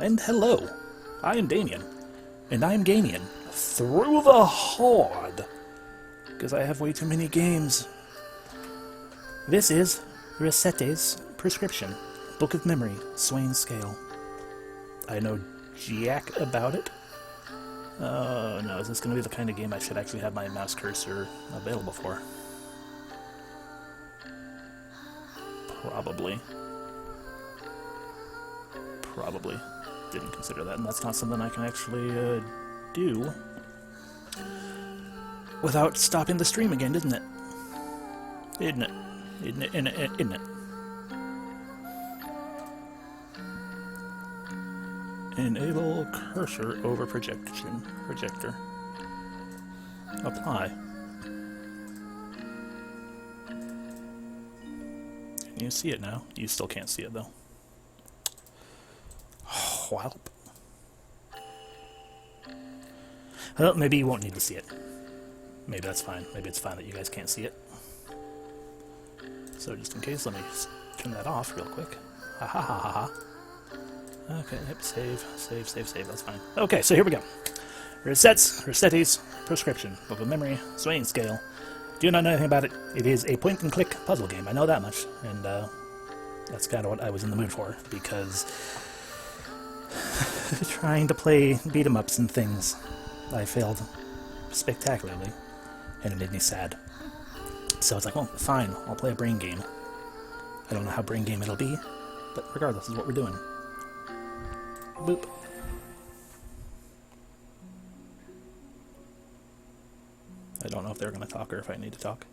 And hello, I am Damien, and I am Gamien through the Horde, because I have way too many games. This is Resette's Prescription, Book of Memory, Swain Scale. I know jack about it. No, is this going to be the kind of game I should actually have my mouse cursor available for? Probably. Didn't consider that, and that's not something I can actually do without stopping the stream again, isn't it? Isn't it? Enable cursor over projector. Apply. Can you see it now? You still can't see it though. Well, maybe you won't need to see it. Maybe that's fine. Maybe it's fine that you guys can't see it. So just in case, let me turn that off real quick. Ha ha ha ha ha. Okay, yep, save, that's fine. Okay, so here we go. Resette's Prescription, Book of Memory, Swain Scale. Do not know anything about it. It is a point-and-click puzzle game, I know that much, and that's kind of what I was in the mood for, because trying to play beat-em-ups and things, I failed spectacularly, and it made me sad. So it's like, well, fine, I'll play a brain game. I don't know how brain game it'll be, but regardless, is what we're doing. Boop. I don't know if they're going to talk or if I need to talk.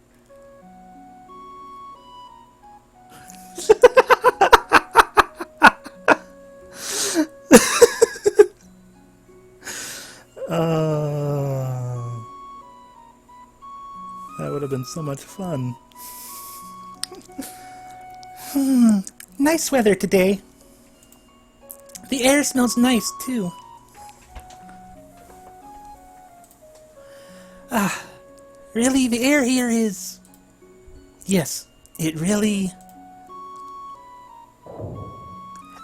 That would have been so much fun. Nice weather today. The air smells nice, too. Ah, really? The air here is... Yes, it really...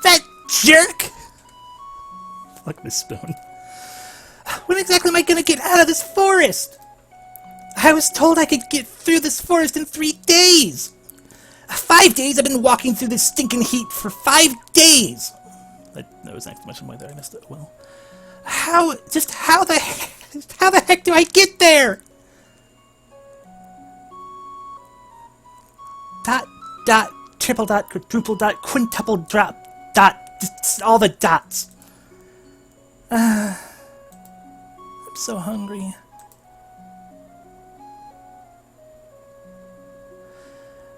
That jerk! Fuck this spoon. When exactly am I gonna get out of this forest? I was told I could get through this forest in 3 days! 5 days? I've been walking through this stinking heat for 5 days! That was an exclamation point there, I missed it. Well, how the heck do I get there? Dot, triple dot, quadruple dot, quintuple drop, dot, just all the dots. I'm so hungry.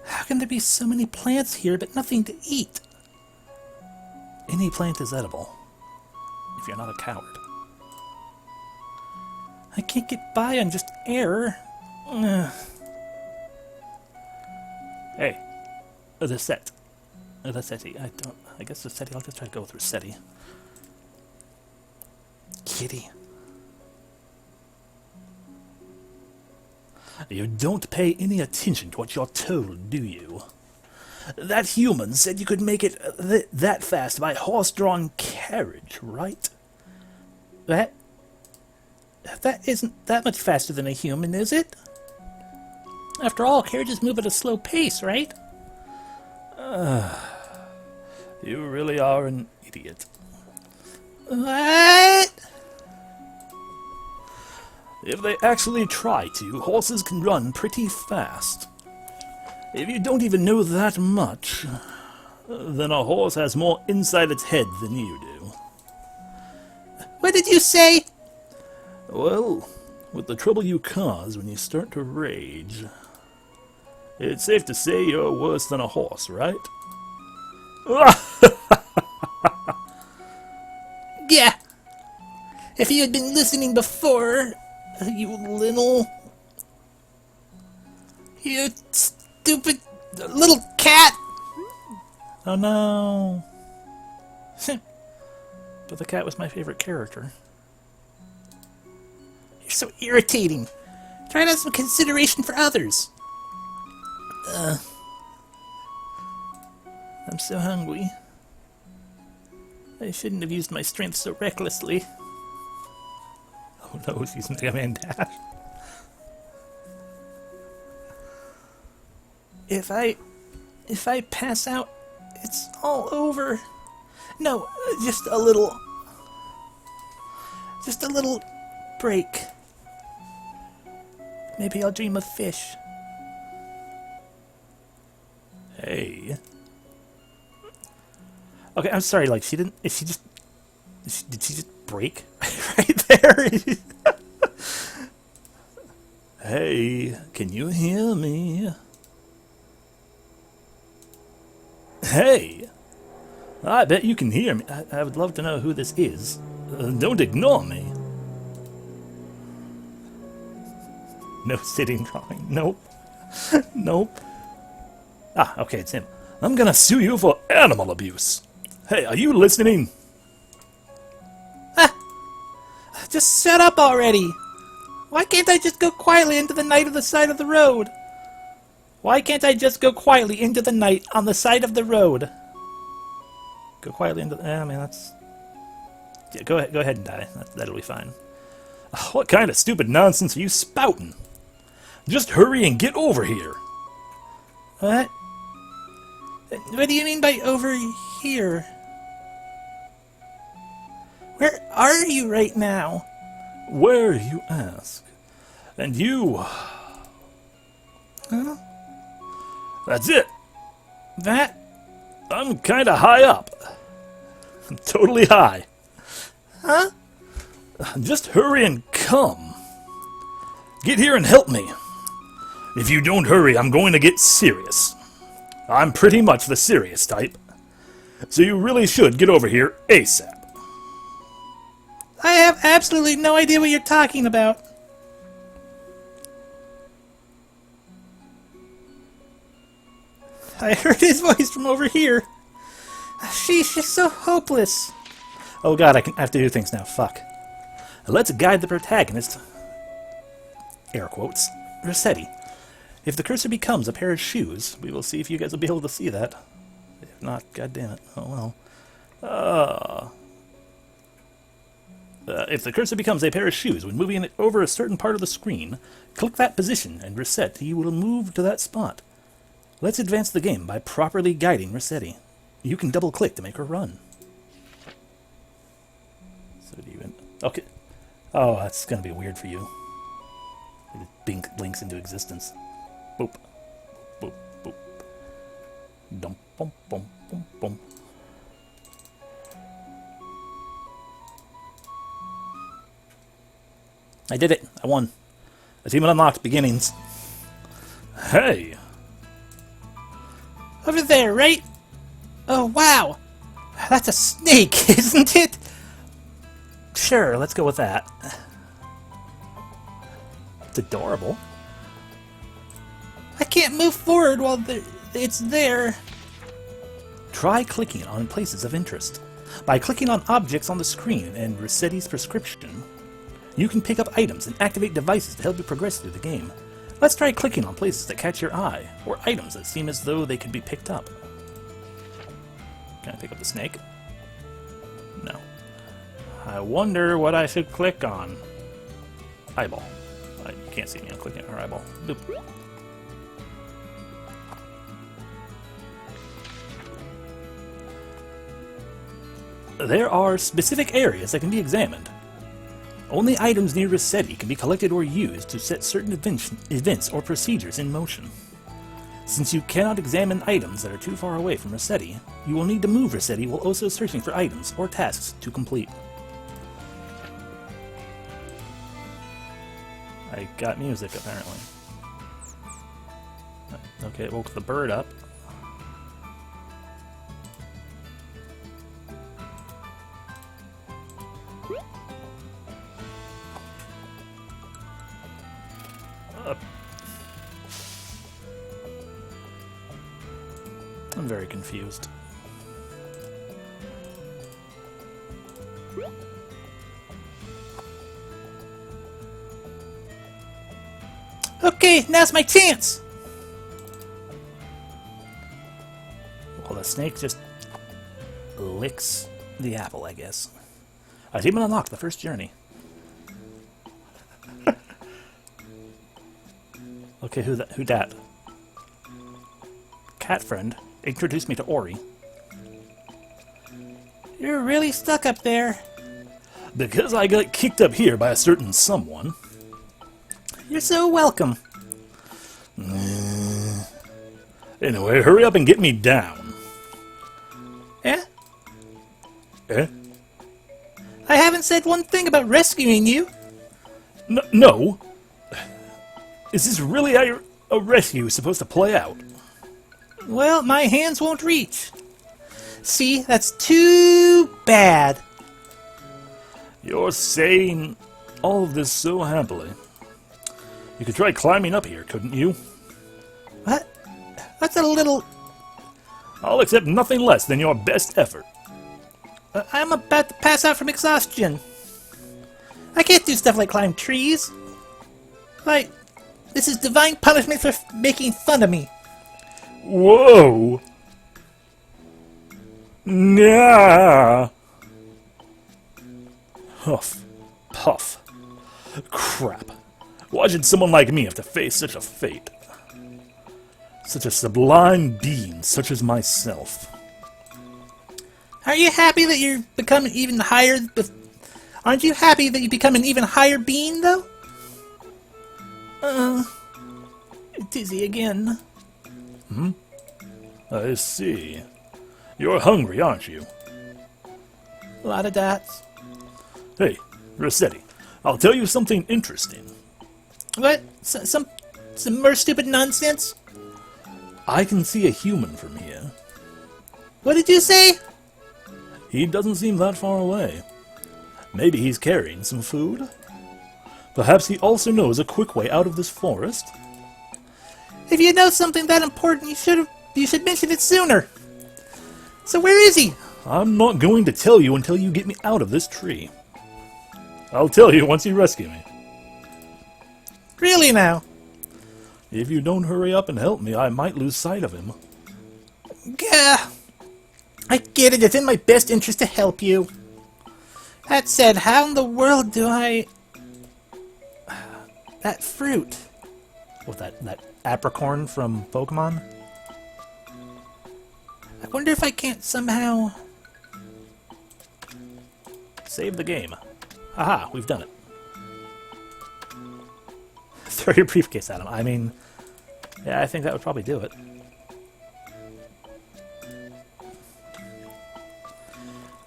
How can there be so many plants here but nothing to eat? Any plant is edible, if you're not a coward. I can't get by on just air. Hey, Resette. I guess Resette, I'll just try to go with Resette. Kitty. You don't pay any attention to what you're told, do you? That human said you could make it that fast by horse-drawn carriage, right? That isn't that much faster than a human, is it? After all, carriages move at a slow pace, right? You really are an idiot. What? If they actually try to, horses can run pretty fast. If you don't even know that much, then a horse has more inside its head than you do. What did you say? Well, with the trouble you cause when you start to rage, it's safe to say you're worse than a horse, right? Yeah. If you had been listening before, you little... You stupid little cat! Oh no. But the cat was my favorite character. You're so irritating. Try to have some consideration for others. I'm so hungry. I shouldn't have used my strength so recklessly. Oh no, she's Mega Man Dash. If I pass out, it's all over. No, just a little break. Maybe I'll dream of fish. Hey. Okay, I'm sorry, like, did she just break right there? Hey, can you hear me? Hey, I bet you can hear me. I would love to know who this is. Don't ignore me. No sitting drawing. Nope. Nope. Ah, okay, it's him. I'm gonna sue you for animal abuse. Hey, are you listening? Ah! Just shut up already! Why can't I just go quietly into the night on the side of the road? Why can't I just go quietly into the night on the side of the road? Go quietly into the... I mean, that's... Yeah, go ahead and die. That'll be fine. What kind of stupid nonsense are you spouting? Just hurry and get over here. What? What do you mean by over here? Where are you right now? Where, you ask? And you... Huh? That's it. That? I'm kinda high up. I'm totally high. Huh? Just hurry and come. Get here and help me. If you don't hurry, I'm going to get serious. I'm pretty much the serious type. So you really should get over here ASAP. I have absolutely no idea what you're talking about. I heard his voice from over here. She's just so hopeless. Oh god, I have to do things now. Fuck. Let's guide the protagonist. Air quotes. Resette. If the cursor becomes a pair of shoes, we will see if you guys will be able to see that. If not, god damn it. Oh well. If the cursor becomes a pair of shoes when moving it over a certain part of the screen, click that position and Resette. You will move to that spot. Let's advance the game by properly guiding Resette. You can double-click to make her run. So do you... Okay. Oh, that's going to be weird for you. It blinks into existence. Boop. Boop, boop. Dum, bum, bum, bum, bum. I did it. I won. Achievement unlocked. Beginnings. Hey! Over there, right? Oh, wow! That's a snake, isn't it? Sure, let's go with that. It's adorable. I can't move forward while it's there. Try clicking on places of interest. By clicking on objects on the screen and Resette's prescription, you can pick up items and activate devices to help you progress through the game. Let's try clicking on places that catch your eye, or items that seem as though they could be picked up. Can I pick up the snake? No. I wonder what I should click on. Eyeball. You can't see me, I'm clicking on her eyeball. Boop. There are specific areas that can be examined. Only items near Resette can be collected or used to set certain events or procedures in motion. Since you cannot examine items that are too far away from Resette, you will need to move Resette while also searching for items or tasks to complete. I got music, apparently. Okay, it woke the bird up. I'm very confused. Okay, now's my chance! Well, the snake just licks the apple, I guess. Achievement unlocked, the first journey. Okay, who dat? Cat friend. Introduce me to Ori. You're really stuck up there. Because I got kicked up here by a certain someone. You're so welcome. Anyway, hurry up and get me down. Eh? Eh? I haven't said one thing about rescuing you. No. Is this really how a rescue is supposed to play out? Well, my hands won't reach. See, that's too bad. You're saying all of this so happily. You could try climbing up here, couldn't you? What? That's a little... I'll accept nothing less than your best effort. I'm about to pass out from exhaustion. I can't do stuff like climb trees. Like, this is divine punishment for making fun of me. Whoa! Nah! Huff. Puff. Crap. Why should someone like me have to face such a fate? Such a sublime being such as myself. Are you happy that you're becoming even higher? Aren't you happy that you become an even higher being, though? Dizzy again. I see. You're hungry, aren't you? A lot of dots. Hey, Resette, I'll tell you something interesting. What? Some more stupid nonsense? I can see a human from here. What did you say? He doesn't seem that far away. Maybe he's carrying some food? Perhaps he also knows a quick way out of this forest? If you know something that important, you should mention it sooner. So where is he? I'm not going to tell you until you get me out of this tree. I'll tell you once you rescue me. Really now? If you don't hurry up and help me, I might lose sight of him. Gah! I get it, it's in my best interest to help you. That said, how in the world do I... That fruit. What, that apricorn from Pokemon? I wonder if I can't somehow... Save the game. Aha, we've done it. Throw your briefcase at him. I mean, yeah, I think that would probably do it.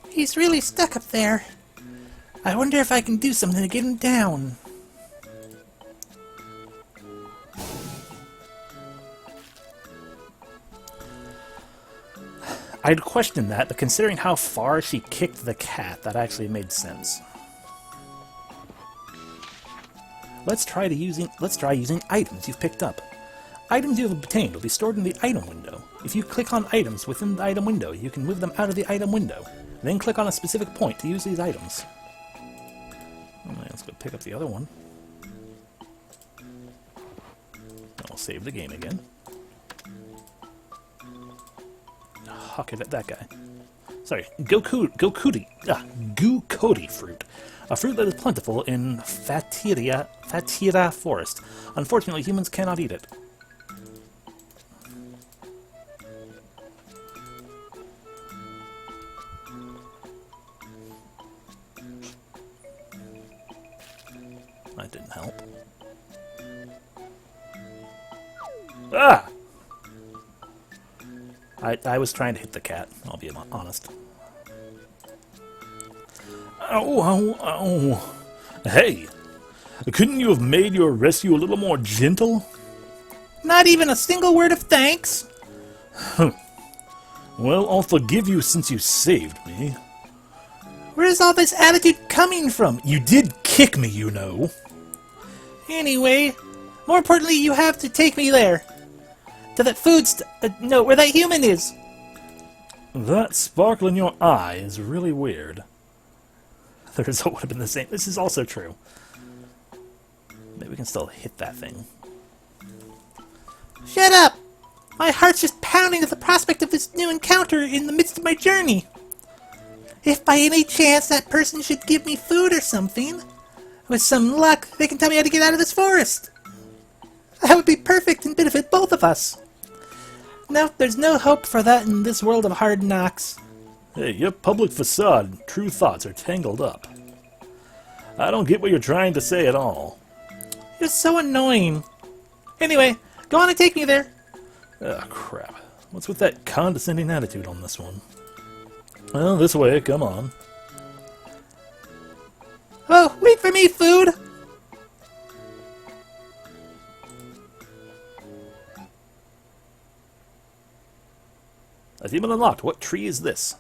He's really stuck up there. I wonder if I can do something to get him down. I'd question that, but considering how far she kicked the cat, that actually made sense. Let's try using items you've picked up. Items you have obtained will be stored in the item window. If you click on items within the item window, you can move them out of the item window. Then click on a specific point to use these items. Alright, let's go pick up the other one. I'll save the game again. Okay, that guy. Sorry, Gukodi fruit. A fruit that is plentiful in Fatira Forest. Unfortunately, humans cannot eat it. That didn't help. Ah! I was trying to hit the cat, I'll be honest. Ow, ow, ow. Hey! Couldn't you have made your rescue a little more gentle? Not even a single word of thanks? Well, I'll forgive you since you saved me. Where's all this attitude coming from? You did kick me, you know. Anyway, more importantly, you have to take me there. To that no, where that human is. That sparkle in your eye is really weird. The result would have been the same. This is also true. Maybe we can still hit that thing. Shut up! My heart's just pounding at the prospect of this new encounter in the midst of my journey. If by any chance that person should give me food or something, with some luck, they can tell me how to get out of this forest. That would be perfect and benefit both of us. No, there's no hope for that in this world of hard knocks. Hey, your public facade and true thoughts are tangled up. I don't get what you're trying to say at all. You're so annoying. Anyway, go on and take me there. Ah, crap. What's with that condescending attitude on this one? Well, this way, come on. Oh, wait for me, food! Achievement unlocked. What tree is this?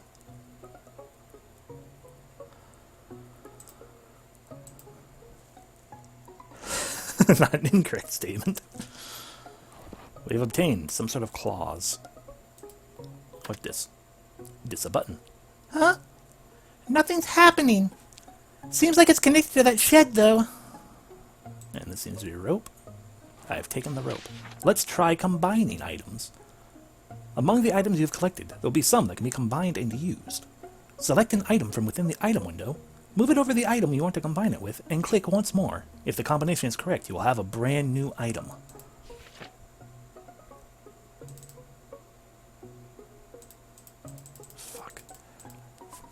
Not an incorrect statement. We've obtained some sort of clause. What's this? This a button. Huh? Nothing's happening. Seems like it's connected to that shed, though. And this seems to be a rope. I've taken the rope. Let's try combining items. Among the items you've collected, there'll be some that can be combined and used. Select an item from within the item window, move it over the item you want to combine it with, and click once more. If the combination is correct, you will have a brand new item. Fuck.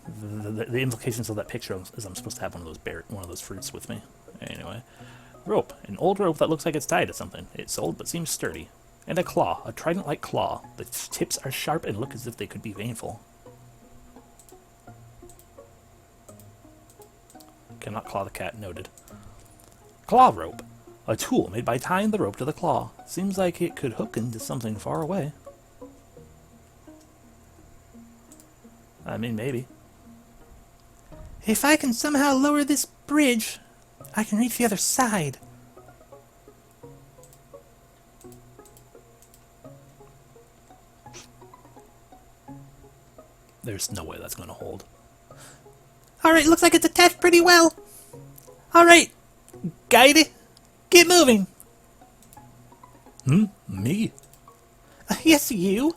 The implications of that picture is I'm supposed to have one of those fruits with me. Anyway. Rope. An old rope that looks like it's tied to something. It's old but seems sturdy. And a claw. A trident-like claw. The tips are sharp and look as if they could be painful. Cannot claw the cat. Noted. Claw rope. A tool made by tying the rope to the claw. Seems like it could hook into something far away. I mean, maybe. If I can somehow lower this bridge, I can reach the other side. There's no way that's going to hold. Alright, looks like it's attached pretty well. Alright, guide, get moving. Me? Yes, you.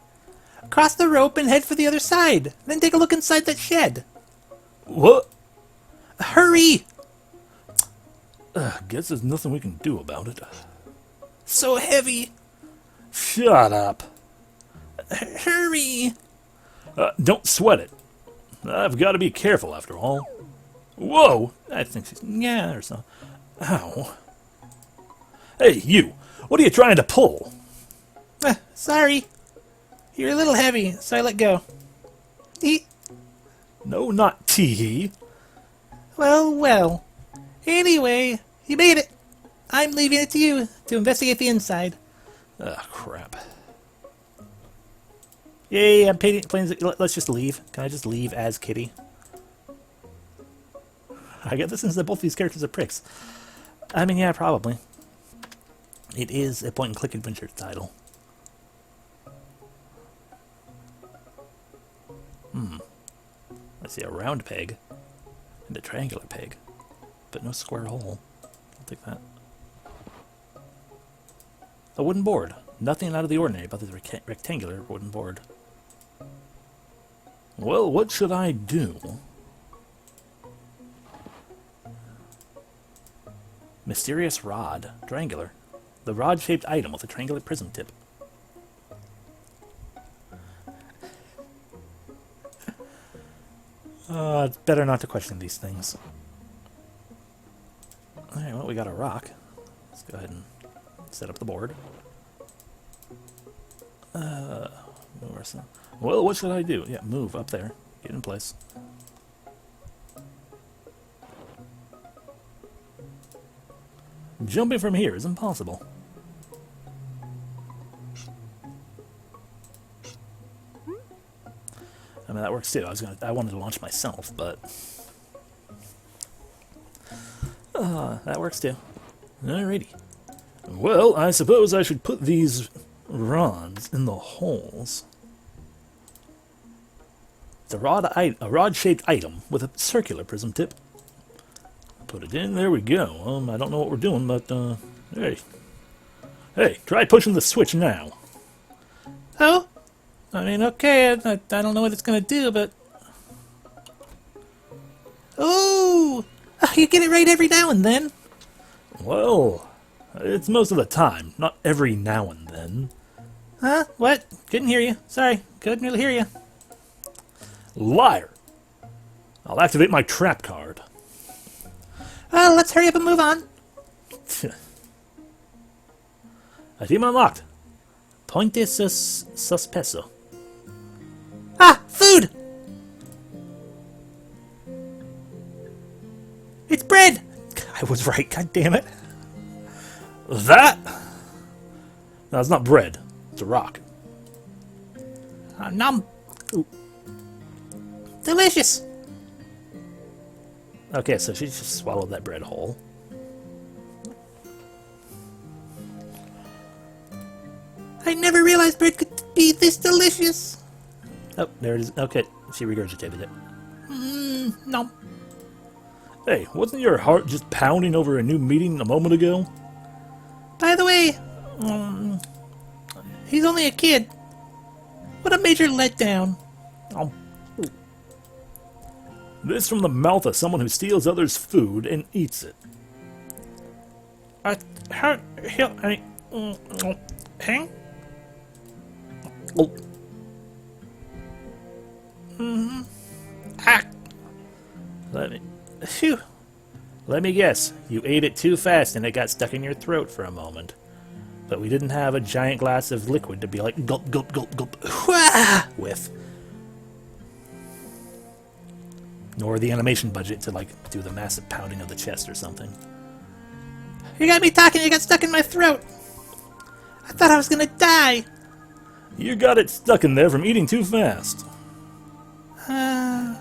Cross the rope and head for the other side. Then take a look inside that shed. What? Hurry! Guess there's nothing we can do about it. So heavy. Shut up. Hurry! Don't sweat it. I've got to be careful after all. Whoa! I think she's... yeah, or so. Ow. Hey, you! What are you trying to pull? Sorry. You're a little heavy, so I let go. No, not tee-hee. Well, well. Anyway, you made it. I'm leaving it to you to investigate the inside. Ah, crap. Yay, I'm playing. Let's just leave. Can I just leave as Kitty? I get this since both these characters are pricks. I mean, yeah, probably. It is a point-and-click adventure title. I see a round peg and a triangular peg, but no square hole. I'll take that. A wooden board. Nothing out of the ordinary about this rectangular wooden board. Well, what should I do? Mysterious rod. Triangular. The rod-shaped item with a triangular prism tip. It's better not to question these things. Alright, well, we got a rock. Let's go ahead and set up the board. Well, what should I do? Yeah, move up there. Get in place. Jumping from here is impossible. I mean, that works too. I wanted to launch myself, but that works too. Alrighty. Well, I suppose I should put these rods in the holes. It's a rod-shaped item with a circular prism tip. Put it in. There we go. I don't know what we're doing, but hey, try pushing the switch now. Oh? I mean, okay, I don't know what it's gonna do, but... Ooh! You get it right every now and then. Well, it's most of the time, not every now and then. Huh? What? Couldn't hear you. Sorry, couldn't really hear you. Liar! I'll activate my trap card. Well, let's hurry up and move on. A team unlocked. Ponte suspeso. Ah! Food! It's bread! I was right, god damn it. That? No, it's not bread. It's a rock. Nom. Ooh. Delicious! Okay, so she just swallowed that bread whole. I never realized bread could be this delicious. Oh, there it is. Okay, she regurgitated it. Nom. Hey, wasn't your heart just pounding over a new meeting a moment ago? By the way, he's only a kid. What a major letdown. This from the mouth of someone who steals others' food and eats it. Hang? Oh. Ah. Phew. Let me guess. You ate it too fast and it got stuck in your throat for a moment. But we didn't have a giant glass of liquid to be like gulp, gulp, gulp, gulp with. Nor the animation budget to like do the massive pounding of the chest or something. You got me talking, you got stuck in my throat. I thought I was gonna die. You got it stuck in there from eating too fast. I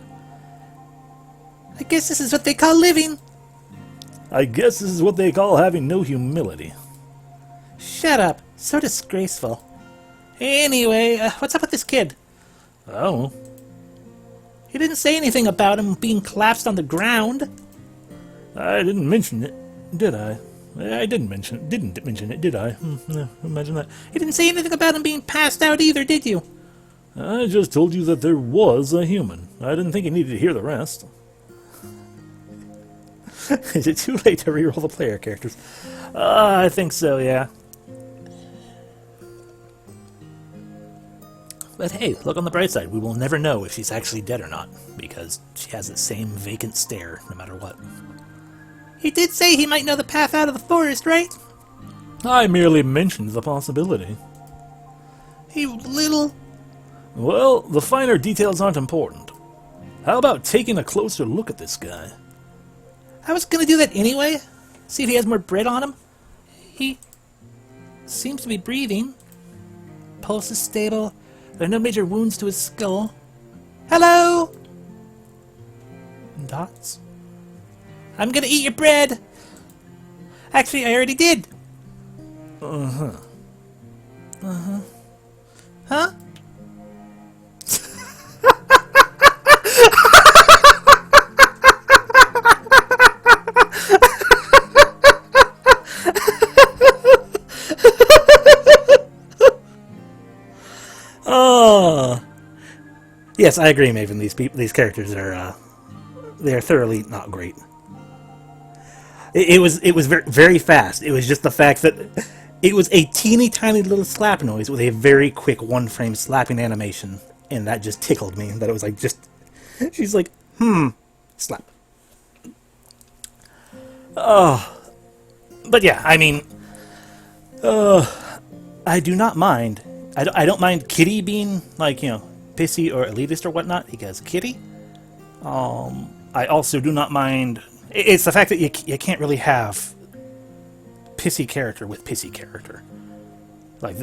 guess this is what they call living. I guess this is what they call having no humility. Shut up. So disgraceful. Anyway, what's up with this kid? Oh. He didn't say anything about him being collapsed on the ground. I didn't mention it, did I? I didn't mention it, did I? No, imagine that. He didn't say anything about him being passed out either, did you? I just told you that there was a human. I didn't think you needed to hear the rest. Is it too late to reroll the player characters? I think so, yeah. But hey, look on the bright side. We will never know if she's actually dead or not, because she has the same vacant stare no matter what. He did say he might know the path out of the forest, right? I merely mentioned the possibility. You little... Well, the finer details aren't important. How about taking a closer look at this guy? I was gonna do that anyway. See if he has more bread on him. He seems to be breathing. Pulse is stable. There are no major wounds to his skull. Hello? Dots? I'm gonna eat your bread. Actually, I already did. Uh-huh. Uh-huh. Huh? Oh. Yes, I agree, Maven. These characters are they are thoroughly not great. It was very, very fast. It was just the fact that it was a teeny tiny little slap noise with a very quick one-frame slapping animation, and that just tickled me. That it was like just she's like, slap. Oh, but yeah, I mean, I do not mind. I don't mind Kitty being, like, you know, pissy or elitist or whatnot, because Kitty. I also do not mind... It's the fact that you can't really have pissy character with pissy character. Like,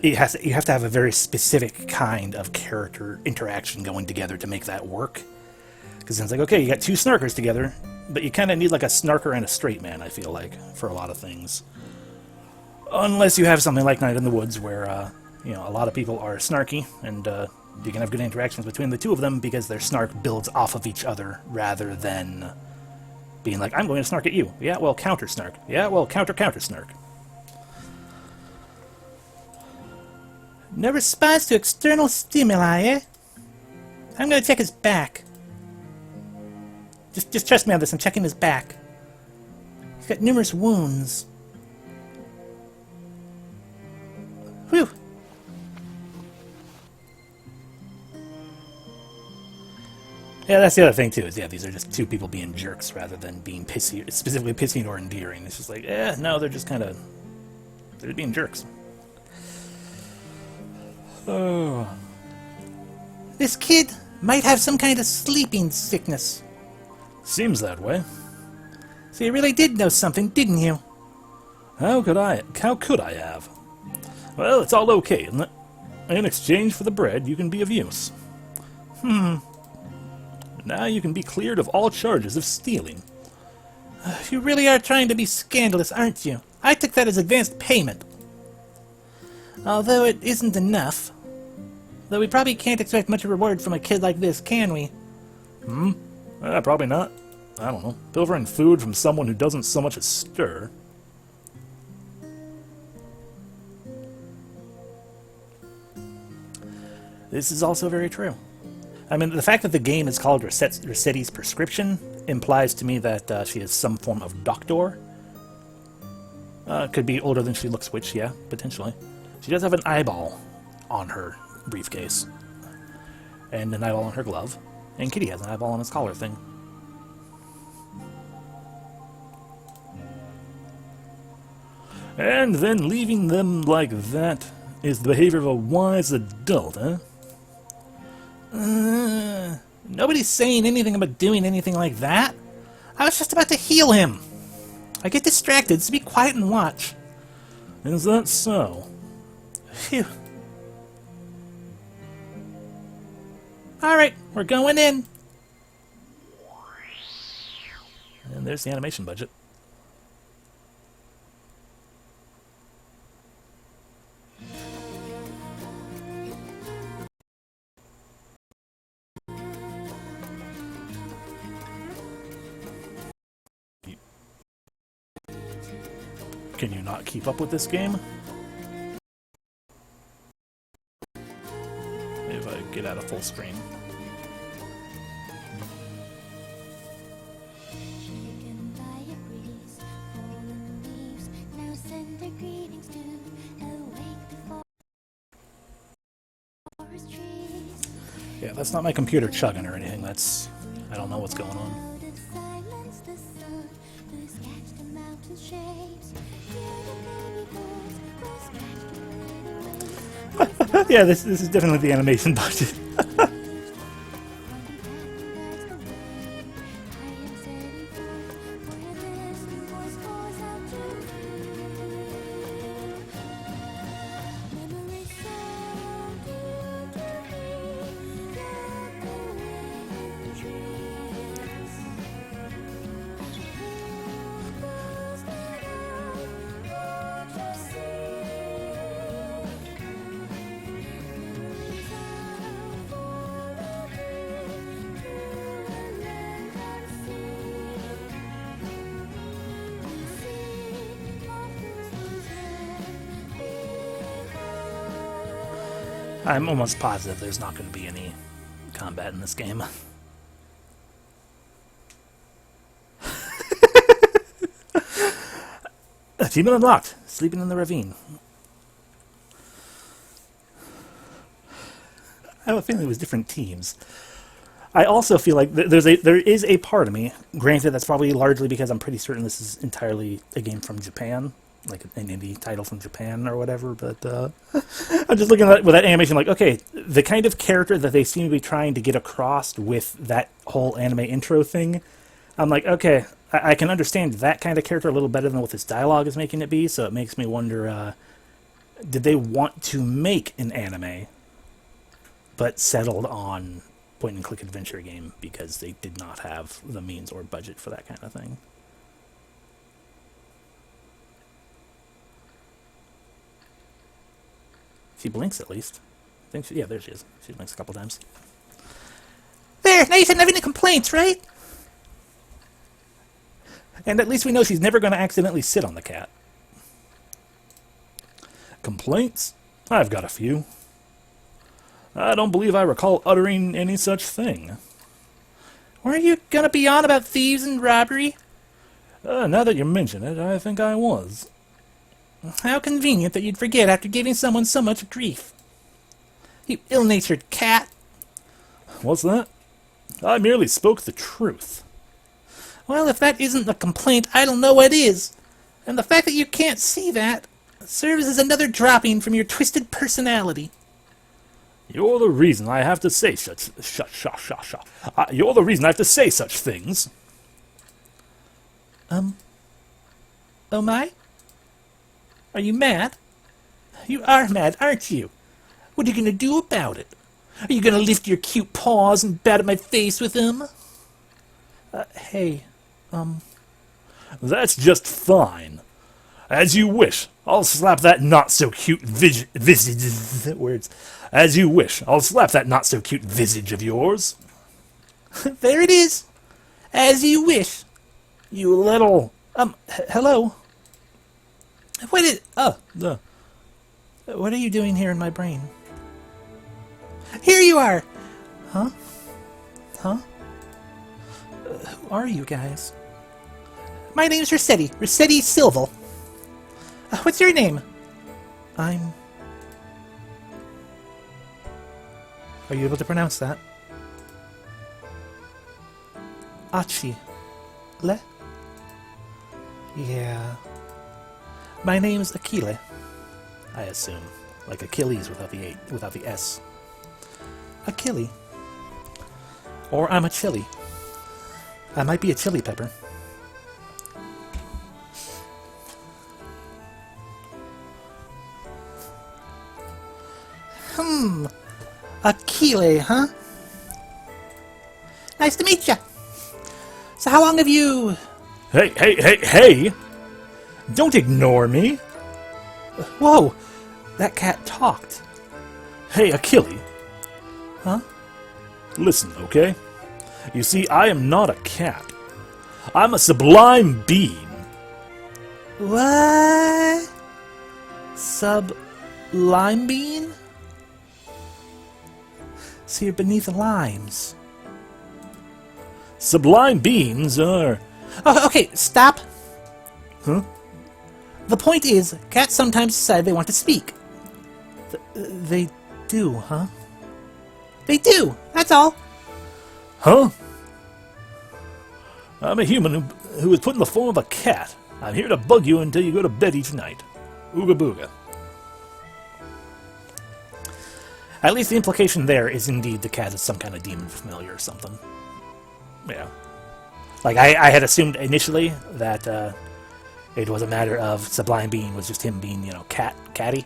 you have to have a very specific kind of character interaction going together to make that work. Because it's like, okay, you got two snarkers together, but you kind of need, like, a snarker and a straight man, I feel like, for a lot of things. Unless you have something like Night in the Woods, where... you know, a lot of people are snarky, and you can have good interactions between the two of them because their snark builds off of each other rather than being like, I'm going to snark at you. Yeah, well, counter snark. Yeah, well, counter snark. No response to external stimuli, eh? I'm going to check his back. Just trust me on this. I'm checking his back. He's got numerous wounds. Whew. Yeah, that's the other thing, too, is, yeah, these are just two people being jerks rather than being pissy, specifically pissy or endearing. It's just like, no, they're just kind of, they're being jerks. Oh. This kid might have some kind of sleeping sickness. Seems that way. So you really did know something, didn't you? How could I have? Well, it's all okay, isn't it? In exchange for the bread, you can be of use. Now you can be cleared of all charges of stealing. You really are trying to be scandalous, aren't you? I took that as advanced payment. Although it isn't enough. Though we probably can't expect much reward from a kid like this, can we? Probably not. I don't know. Pilfering food from someone who doesn't so much as stir. This is also very true. I mean, the fact that the game is called Resette's Prescription implies to me that she is some form of doctor. Could be older than she looks, which, yeah, potentially. She does have an eyeball on her briefcase. And an eyeball on her glove. And Kitty has an eyeball on his collar thing. And then leaving them like that is the behavior of a wise adult, huh? Nobody's saying anything about doing anything like that. I was just about to heal him. I get distracted, so be quiet and watch. Is that so? Phew. Alright, we're going in. And there's the animation budget. Can you not keep up with this game? If I get out of full screen. Yeah, that's not my computer chugging or anything. That's... I don't know what's going on. Yeah, this is definitely the animation budget. I'm almost positive there's not going to be any combat in this game. Achievement unlocked. Sleeping in the ravine. I have a feeling it was different teams. I also feel like there is a part of me, granted that's probably largely because I'm pretty certain this is entirely a game from Japan, like an indie title from Japan or whatever, but I'm just looking at with that animation like, okay, the kind of character that they seem to be trying to get across with that whole anime intro thing, I'm like, okay, I can understand that kind of character a little better than what this dialogue is making it be, so it makes me wonder, did they want to make an anime, but settled on point-and-click adventure game because they did not have the means or budget for that kind of thing? She blinks at least. I think yeah, there she is. She blinks a couple times. There! Now you shouldn't have any complaints, right? And at least we know she's never going to accidentally sit on the cat. Complaints? I've got a few. I don't believe I recall uttering any such thing. Weren't you gonna be on about thieves and robbery? Now that you mention it, I think I was. How convenient that you'd forget after giving someone so much grief. You ill-natured cat. What's that? I merely spoke the truth. Well, if that isn't a complaint, I don't know what is. And the fact that you can't see that serves as another dropping from your twisted personality. You're the reason I have to say you're the reason I have to say such things. Oh my? Are you mad? You are mad, aren't you? What are you gonna do about it? Are you gonna lift your cute paws and bat at my face with them? Hey, That's just fine. As you wish. I'll slap that not-so-cute visage... words. As you wish. I'll slap that not-so-cute visage of yours. There it is. As you wish. You little... Hello? What are you doing here in my brain? Here you are! Huh? Who are you guys? My name's Resette. Resette Silval. What's your name? Are you able to pronounce that? Achi. Le? Yeah. My name's Akile. I assume. Like Achilles without the S. Akile. Or I'm a chili. I might be a chili pepper. Akile, huh? Nice to meet ya. So how long have you... Hey! Don't ignore me! Whoa! That cat talked. Hey, Achille. Huh? Listen, okay? You see, I am not a cat. I'm a sublime being. What? Sublime bean? So you're beneath the limes. Sublime beings are... Oh, okay, stop. Huh? The point is, cats sometimes decide they want to speak. They do, huh? They do, that's all. Huh? I'm a human who was put in the form of a cat. I'm here to bug you until you go to bed each night. Ooga booga. At least the implication there is indeed the cat is some kind of demon familiar or something. Yeah. Like, I had assumed initially that it was a matter of Sublime Being was just him being, catty.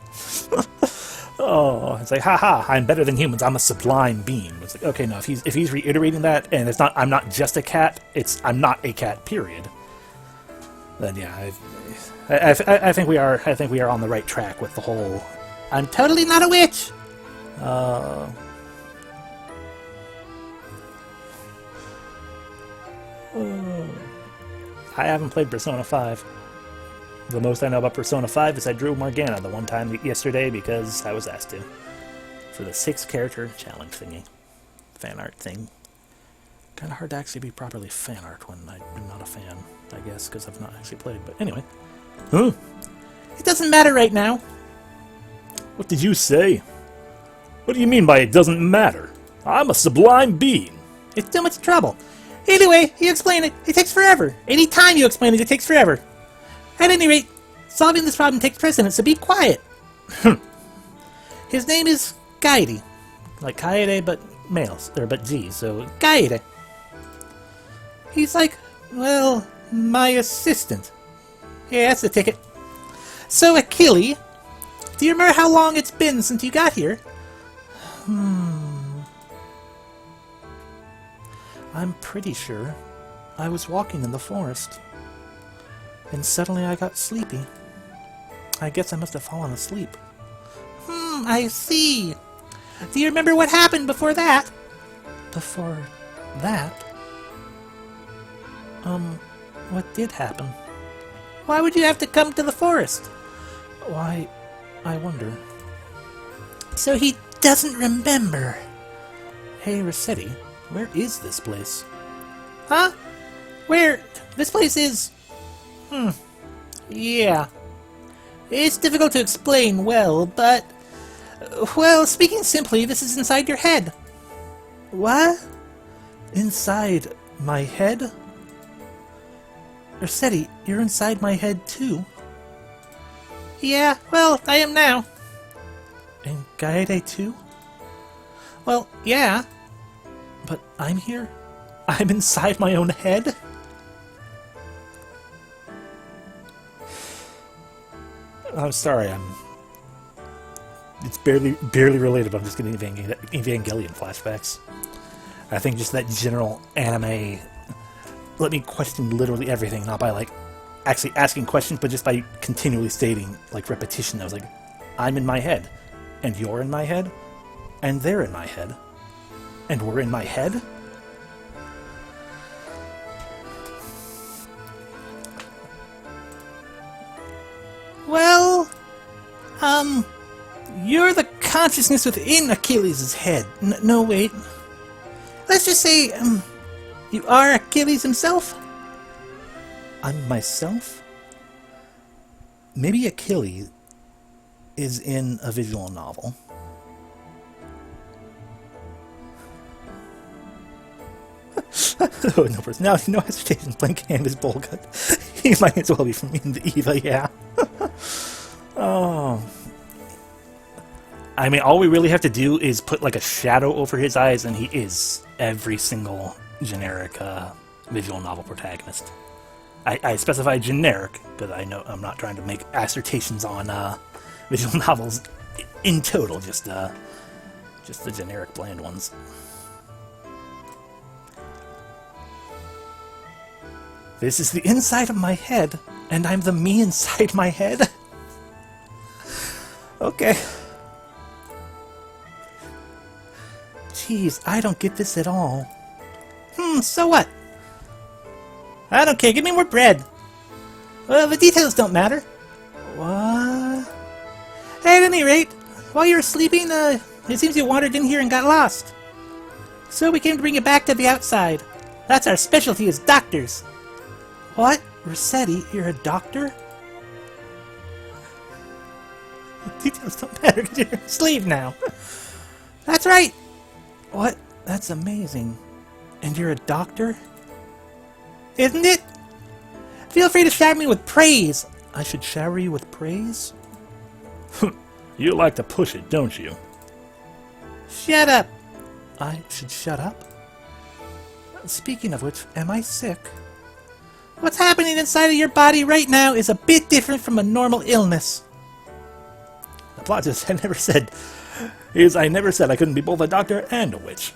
Oh, it's like, haha, I'm better than humans, I'm a sublime being. It's like, okay, no, if he's reiterating that, and it's not, I'm not just a cat, I'm not a cat, period. Then yeah, I think we are on the right track with the whole, I'm totally not a witch! I haven't played Persona 5. The most I know about Persona 5 is I drew Morgana the one time yesterday because I was asked to. For the 6-character challenge thingy. Fan art thing. Kind of hard to actually be properly fan art when I'm not a fan, I guess, because I've not actually played. But anyway. Huh? It doesn't matter right now. What did you say? What do you mean by it doesn't matter? I'm a sublime being. It's too much trouble. Anyway, you explain it. It takes forever. Any time you explain it, it takes forever. At any rate, solving this problem takes precedence, so be quiet. His name is Kaede. Like Kaede, but males. Or but G, so Kaede. He's like, well, my assistant. Yeah, that's the ticket. So, Achille, do you remember how long it's been since you got here? I'm pretty sure I was walking in the forest. And suddenly I got sleepy. I guess I must have fallen asleep. I see. Do you remember what happened before that? Before that? What did happen? Why would you have to come to the forest? Why, I wonder. So he doesn't remember. Hey, Resette, where is this place? Huh? Where? This place is... Yeah. It's difficult to explain well, but... Well, speaking simply, this is inside your head. What? Inside my head? Resette, you're inside my head too. Yeah, well, I am now. And Gaede too? Well, yeah. But I'm here? I'm inside my own head? I'm sorry, it's barely related, but I'm just getting Evangelion flashbacks. I think just that general anime let me question literally everything, not by like actually asking questions, but just by continually stating like repetition. I was like, I'm in my head, and you're in my head, and they're in my head, and we're in my head. Well, you're the consciousness within Achilles' head. No, wait. Let's just say, you are Achilles himself? I'm myself? Maybe Achilles is in a visual novel. Oh, no personality, no hesitation, blank canvas, bowl cut. He might as well be from Eva, yeah. Oh. I mean, all we really have to do is put like a shadow over his eyes, and he is every single generic visual novel protagonist. I specify generic because I know I'm not trying to make assertions on visual novels in total, just the generic bland ones. This is the inside of my head, and I'm the me inside my head? Okay. Jeez, I don't get this at all. So what? I don't care, give me more bread. Well, the details don't matter. What? At any rate, while you were sleeping, it seems you wandered in here and got lost. So we came to bring you back to the outside. That's our specialty as doctors. What? Resette, you're a doctor? The details don't matter because you're asleep now. That's right. What? That's amazing. And you're a doctor? Isn't it? Feel free to shower me with praise. I should shower you with praise? You like to push it, don't you? Shut up. I should shut up? Speaking of which, am I sick? What's happening inside of your body right now is a bit different from a normal illness. The plot is I never said I couldn't be both a doctor and a witch.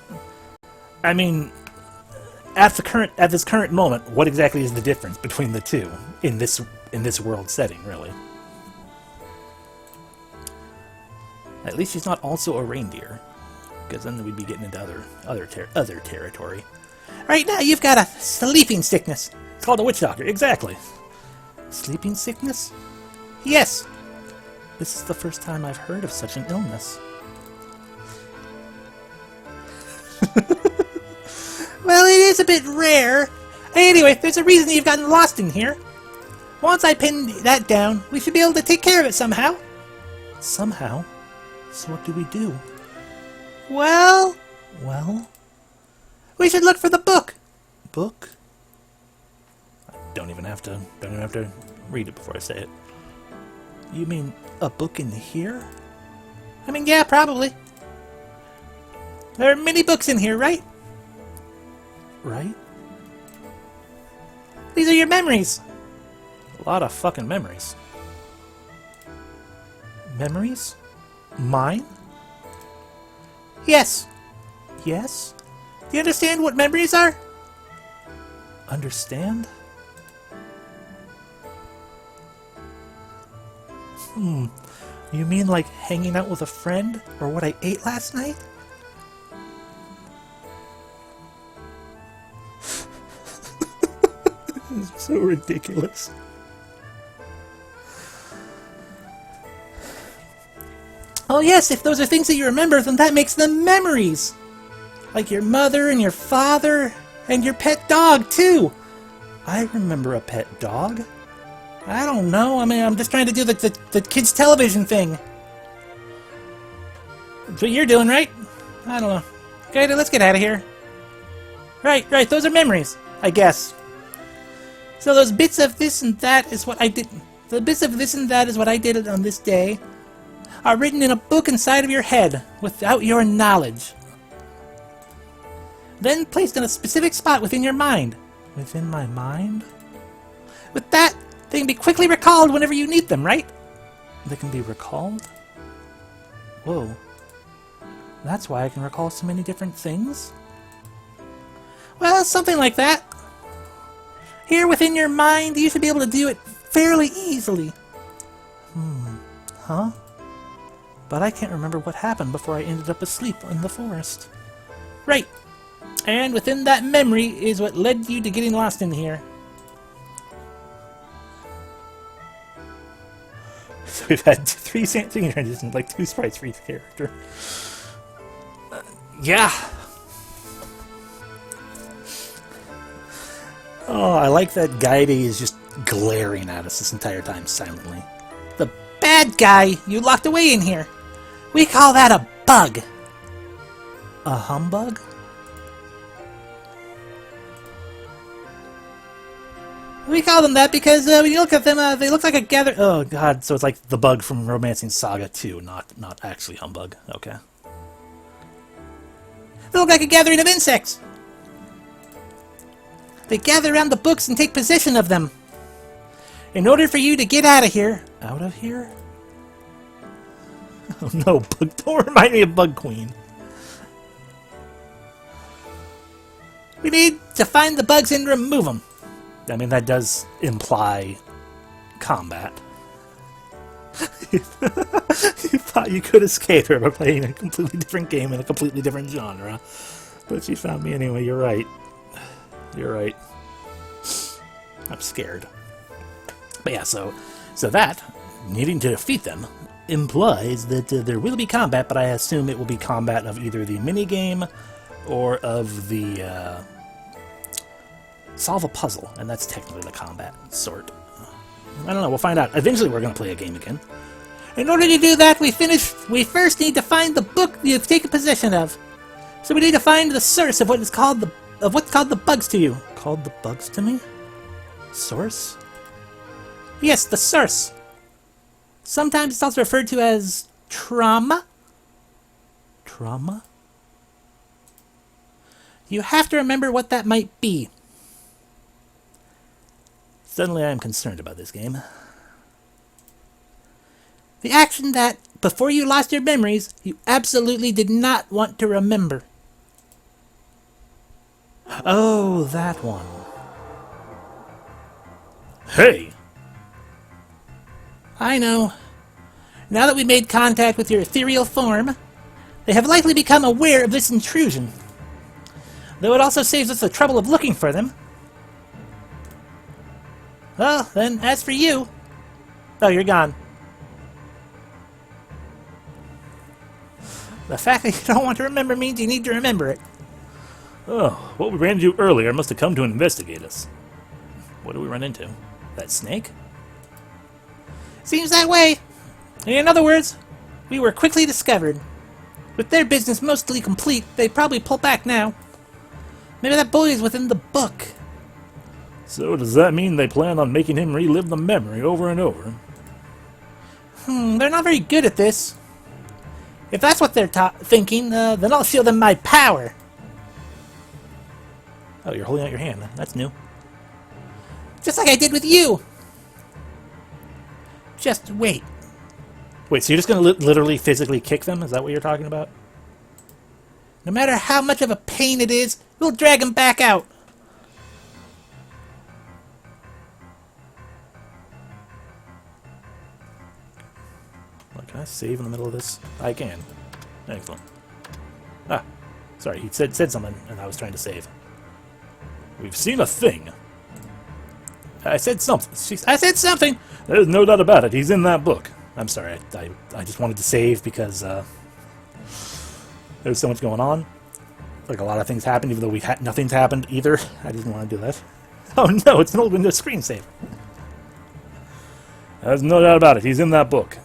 I mean, at this current moment, what exactly is the difference between the two in this world setting, really? At least she's not also a reindeer, because then we'd be getting into other territory. Right now, you've got a sleeping sickness. It's called a witch doctor, exactly. Sleeping sickness? Yes. This is the first time I've heard of such an illness. Well, it is a bit rare. Anyway, there's a reason you've gotten lost in here. Once I pin that down, we should be able to take care of it somehow. Somehow? So what do we do? Well, we should look for the book. Book? I don't even have to read it before I say it. You mean a book in here? I mean, yeah, probably. There are many books in here, right? Right? These are your memories. A lot of fucking memories. Memories? Mine? Yes. Yes? Do you understand what memories are? Understand? You mean like hanging out with a friend? Or what I ate last night? This is so ridiculous. Oh yes, if those are things that you remember, then that makes them memories. Like your mother and your father, And your pet dog, too! I remember a pet dog. I don't know. I mean, I'm just trying to do the kids' television thing. That's what you're doing, right? I don't know. Okay, let's get out of here. Right. Those are memories, I guess. So those bits of this and that is what I did. The bits of this and that is what I did on this day are written in a book inside of your head without your knowledge. Then placed in a specific spot within your mind. Within my mind? With that, they can be quickly recalled whenever you need them, right? They can be recalled? Whoa. That's why I can recall so many different things? Well, something like that. Here within your mind, you should be able to do it fairly easily. Huh? But I can't remember what happened before I ended up asleep in the forest. Right. And within that memory is what led you to getting lost in here. So we've had 3 scene transitions, like 2 sprites for each character. Yeah. Oh, I like that Gaide is just glaring at us this entire time silently. The bad guy you locked away in here. We call that a bug. A humbug? We call them that because when you look at them, they look like a gather. Oh god! So it's like the bug from Romancing Saga 2, not actually humbug. Okay. They look like a gathering of insects. They gather around the books and take possession of them. In order for you to get out of here. Out of here? Oh no! Bug! Don't remind me of Bug Queen. We need to find the bugs and remove them. I mean, that does imply combat. You thought you could escape her by playing a completely different game in a completely different genre. But you found me anyway, you're right. You're right. I'm scared. But yeah, so that, needing to defeat them, implies that there will be combat, but I assume it will be combat of either the minigame or of the, solve a puzzle, and that's technically the combat sort. I don't know, we'll find out. Eventually we're going to play a game again. In order to do that, we first need to find the book you've taken possession of. So we need to find the source of what's called the bugs to you. Called the bugs to me? Source? Yes, the source. Sometimes it's also referred to as trauma. Trauma? You have to remember what that might be. Suddenly I am concerned about this game. The action that, before you lost your memories, you absolutely did not want to remember. Oh, that one. Hey! I know. Now that we made contact with your ethereal form, they have likely become aware of this intrusion. Though it also saves us the trouble of looking for them. Well, then, as for you... Oh, you're gone. The fact that you don't want to remember means you need to remember it. Oh, what we ran into earlier must have come to investigate us. What did we run into? That snake? Seems that way. In other words, we were quickly discovered. With their business mostly complete, they'd probably pull back now. Maybe that bully is within the book. So does that mean they plan on making him relive the memory over and over? They're not very good at this. If that's what they're thinking, then I'll show them my power. Oh, you're holding out your hand. That's new. Just like I did with you. Just wait. Wait, so you're just going to literally physically kick them? Is that what you're talking about? No matter how much of a pain it is, we'll drag them back out. Can I save in the middle of this? I can. Excellent. Ah, sorry, he said something, and I was trying to save. We've seen a thing. I said something. I said something. There's no doubt about it. He's in that book. I'm sorry. I just wanted to save because there's so much going on. like a lot of things happened, even though nothing's happened either. I didn't want to do that. Oh no, it's an old Windows screensaver. There's no doubt about it. He's in that book.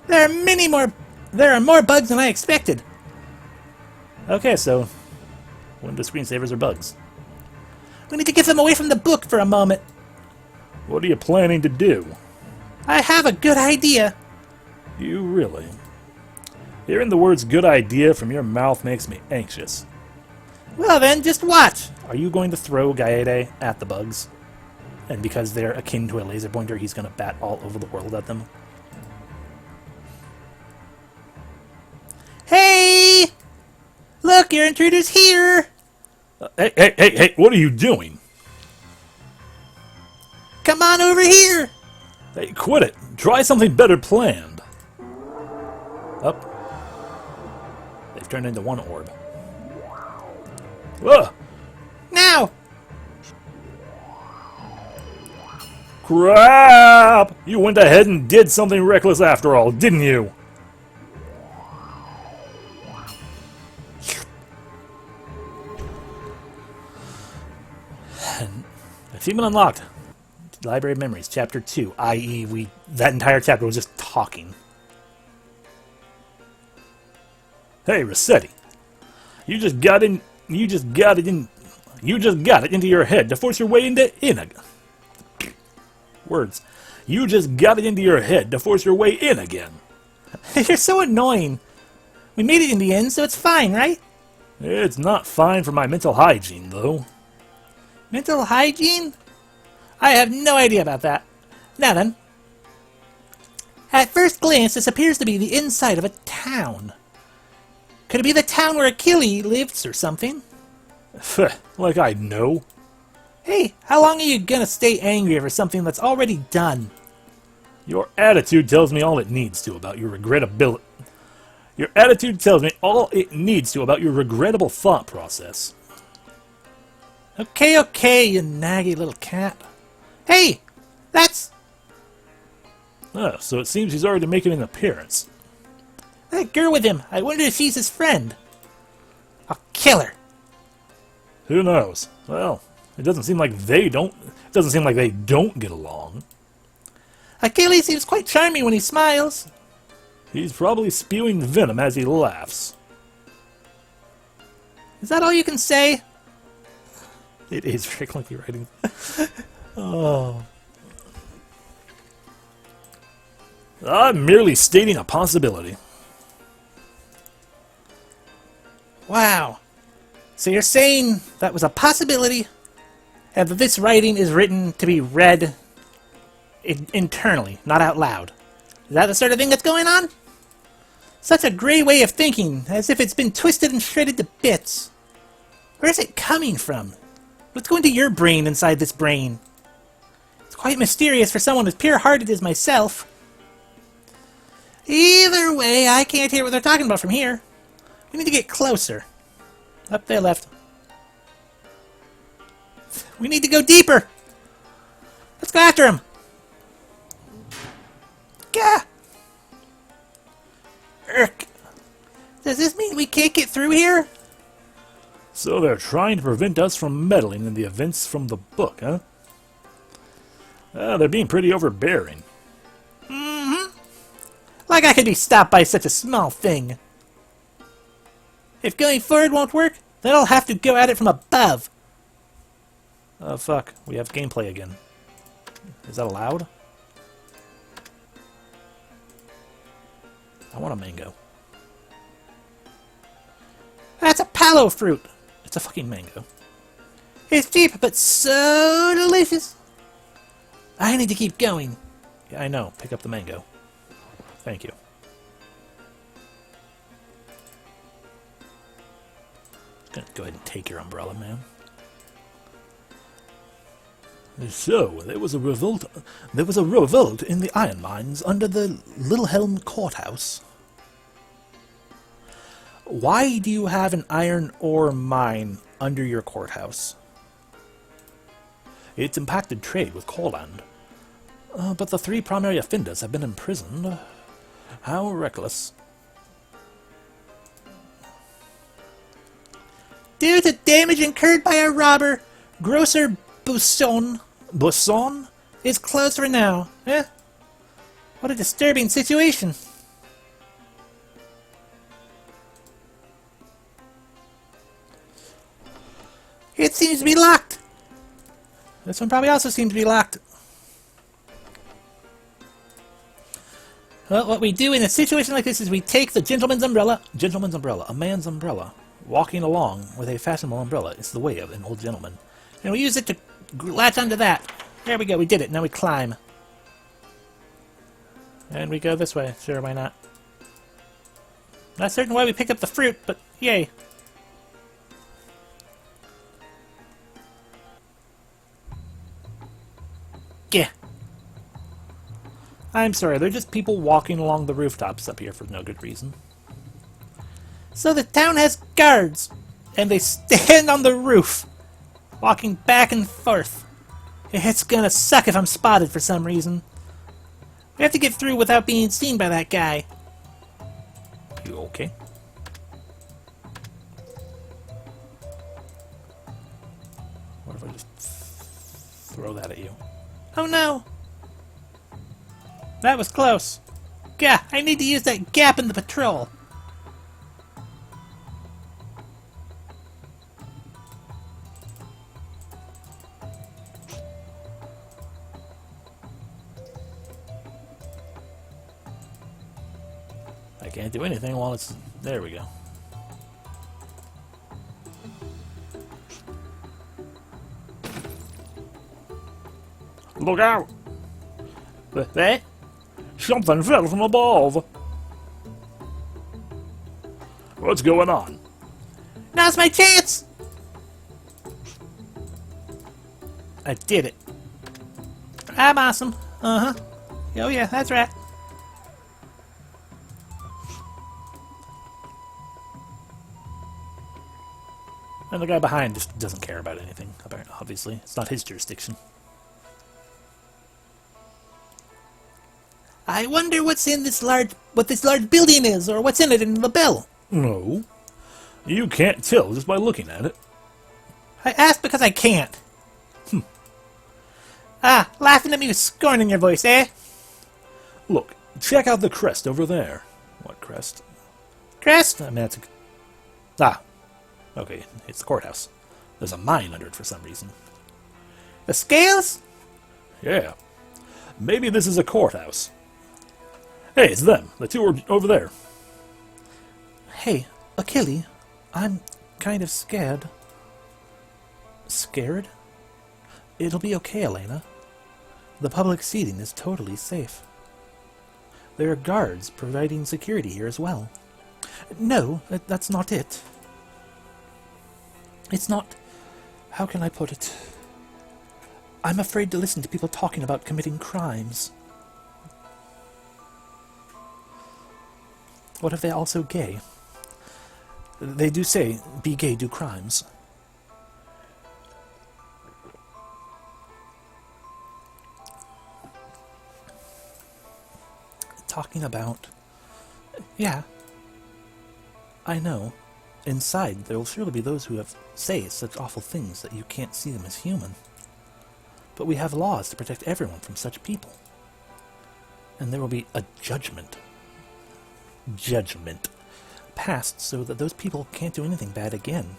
There are more bugs than I expected. Okay, so Windows screensavers are bugs. We need to get them away from the book for a moment. What are you planning to do? I have a good idea. You really? Hearing the words good idea from your mouth makes me anxious. Well then, just watch. Are you going to throw Gaede at the bugs? And because they're akin to a laser pointer, he's going to bat all over the world at them? Hey! Look, your intruder's here! Hey, what are you doing? Come on over here! Hey, quit it. Try something better planned. Up. They've turned into one orb. Ugh! Now! Crap! You went ahead and did something reckless after all, didn't you? Achievement unlocked. Library of Memories, Chapter 2, i.e. that entire chapter was just talking. Hey, Resette. You just got it into your head to force your way into words. You just got it into your head to force your way in again. You're so annoying. We made it in the end, so it's fine, right? It's not fine for my mental hygiene, though. Mental hygiene? I have no idea about that. Now then. At first glance, this appears to be the inside of a town. Could it be the town where Achilles lives or something? Like I know. Hey, how long are you gonna stay angry over something that's already done? Your attitude tells me all it needs to about your regrettability. Your attitude tells me all it needs to about your regrettable thought process. Okay, you naggy little cat. Hey, that's... Oh, so it seems he's already making an appearance. that girl with him. I wonder if she's his friend. I'll kill her. Who knows? Well, it doesn't seem like they don't get along. Achilles seems quite charming when he smiles. He's probably spewing venom as he laughs. Is that all you can say? It is very clunky writing. Oh. I'm merely stating a possibility. Wow. So you're saying that was a possibility, and that this writing is written to be read internally, not out loud. Is that the sort of thing that's going on? Such a gray way of thinking, as if it's been twisted and shredded to bits. Where's it coming from? What's going to your brain inside this brain? It's quite mysterious for someone as pure-hearted as myself. Either way, I can't hear what they're talking about from here. We need to get closer. Up there, left. We need to go deeper. Let's go after him. Gah! Urk. Does this mean we can't get through here? So they're trying to prevent us from meddling in the events from the book, huh? They're being pretty overbearing. Mm-hmm. Like I could be stopped by such a small thing. If going forward won't work, then I'll have to go at it from above. Oh, fuck. We have gameplay again. Is that allowed? I want a mango. That's a palo fruit. It's a fucking mango. It's cheap, but so delicious. I need to keep going. Yeah, I know. Pick up the mango. Thank you. Just gonna go ahead and take your umbrella, man. So, there was a revolt in the iron mines under the Little Helm Courthouse. Why do you have an iron ore mine under your courthouse? It's impacted trade with Courland. But the 3 primary offenders have been imprisoned. How reckless. Due to damage incurred by a robber, Grocer Busson is closed for now. Eh? What a disturbing situation. It seems to be locked. This one probably also seems to be locked. Well, what we do in a situation like this is we take the gentleman's umbrella, a man's umbrella, walking along with a fashionable umbrella. It's the way of an old gentleman. And we use it to latch onto that. There we go, we did it. Now we climb. And we go this way. Sure, why not? Not certain why we picked up the fruit, but yay. Yeah. I'm sorry, they're just people walking along the rooftops up here for no good reason. So the town has guards, and they stand on the roof, walking back and forth. It's gonna suck if I'm spotted for some reason. We have to get through without being seen by that guy. You okay? What if I just throw that at you? Oh no! That was close. Gah, I need to use that gap in the patrol. I can't do anything while it's... There we go. Look out! Eh? Something fell from above. What's going on? Now's my chance! I did it. I'm awesome. Uh-huh. Oh yeah, that's right. And the guy behind just doesn't care about anything, obviously. It's not his jurisdiction. I wonder what's in this large building is, or what's in it in the bell. No. You can't tell just by looking at it. I asked because I can't. Ah, laughing at me with scorn in your voice, eh? Look, check out the crest over there. What crest? Crest? I mean, that's a... Ah. Okay, it's the courthouse. There's a mine under it for some reason. The scales? Yeah. Maybe this is a courthouse. Hey, it's them. The two are over there. Hey, Achille, I'm kind of scared. Scared? It'll be okay, Elena. The public seating is totally safe. There are guards providing security here as well. No, that's not it. It's not... How can I put it? I'm afraid to listen to people talking about committing crimes. What if they're also gay? They do say, be gay, do crimes. Talking about... Yeah. I know. Inside, there will surely be those who say such awful things that you can't see them as human. But we have laws to protect everyone from such people. And there will be a judgment passed so that those people can't do anything bad again.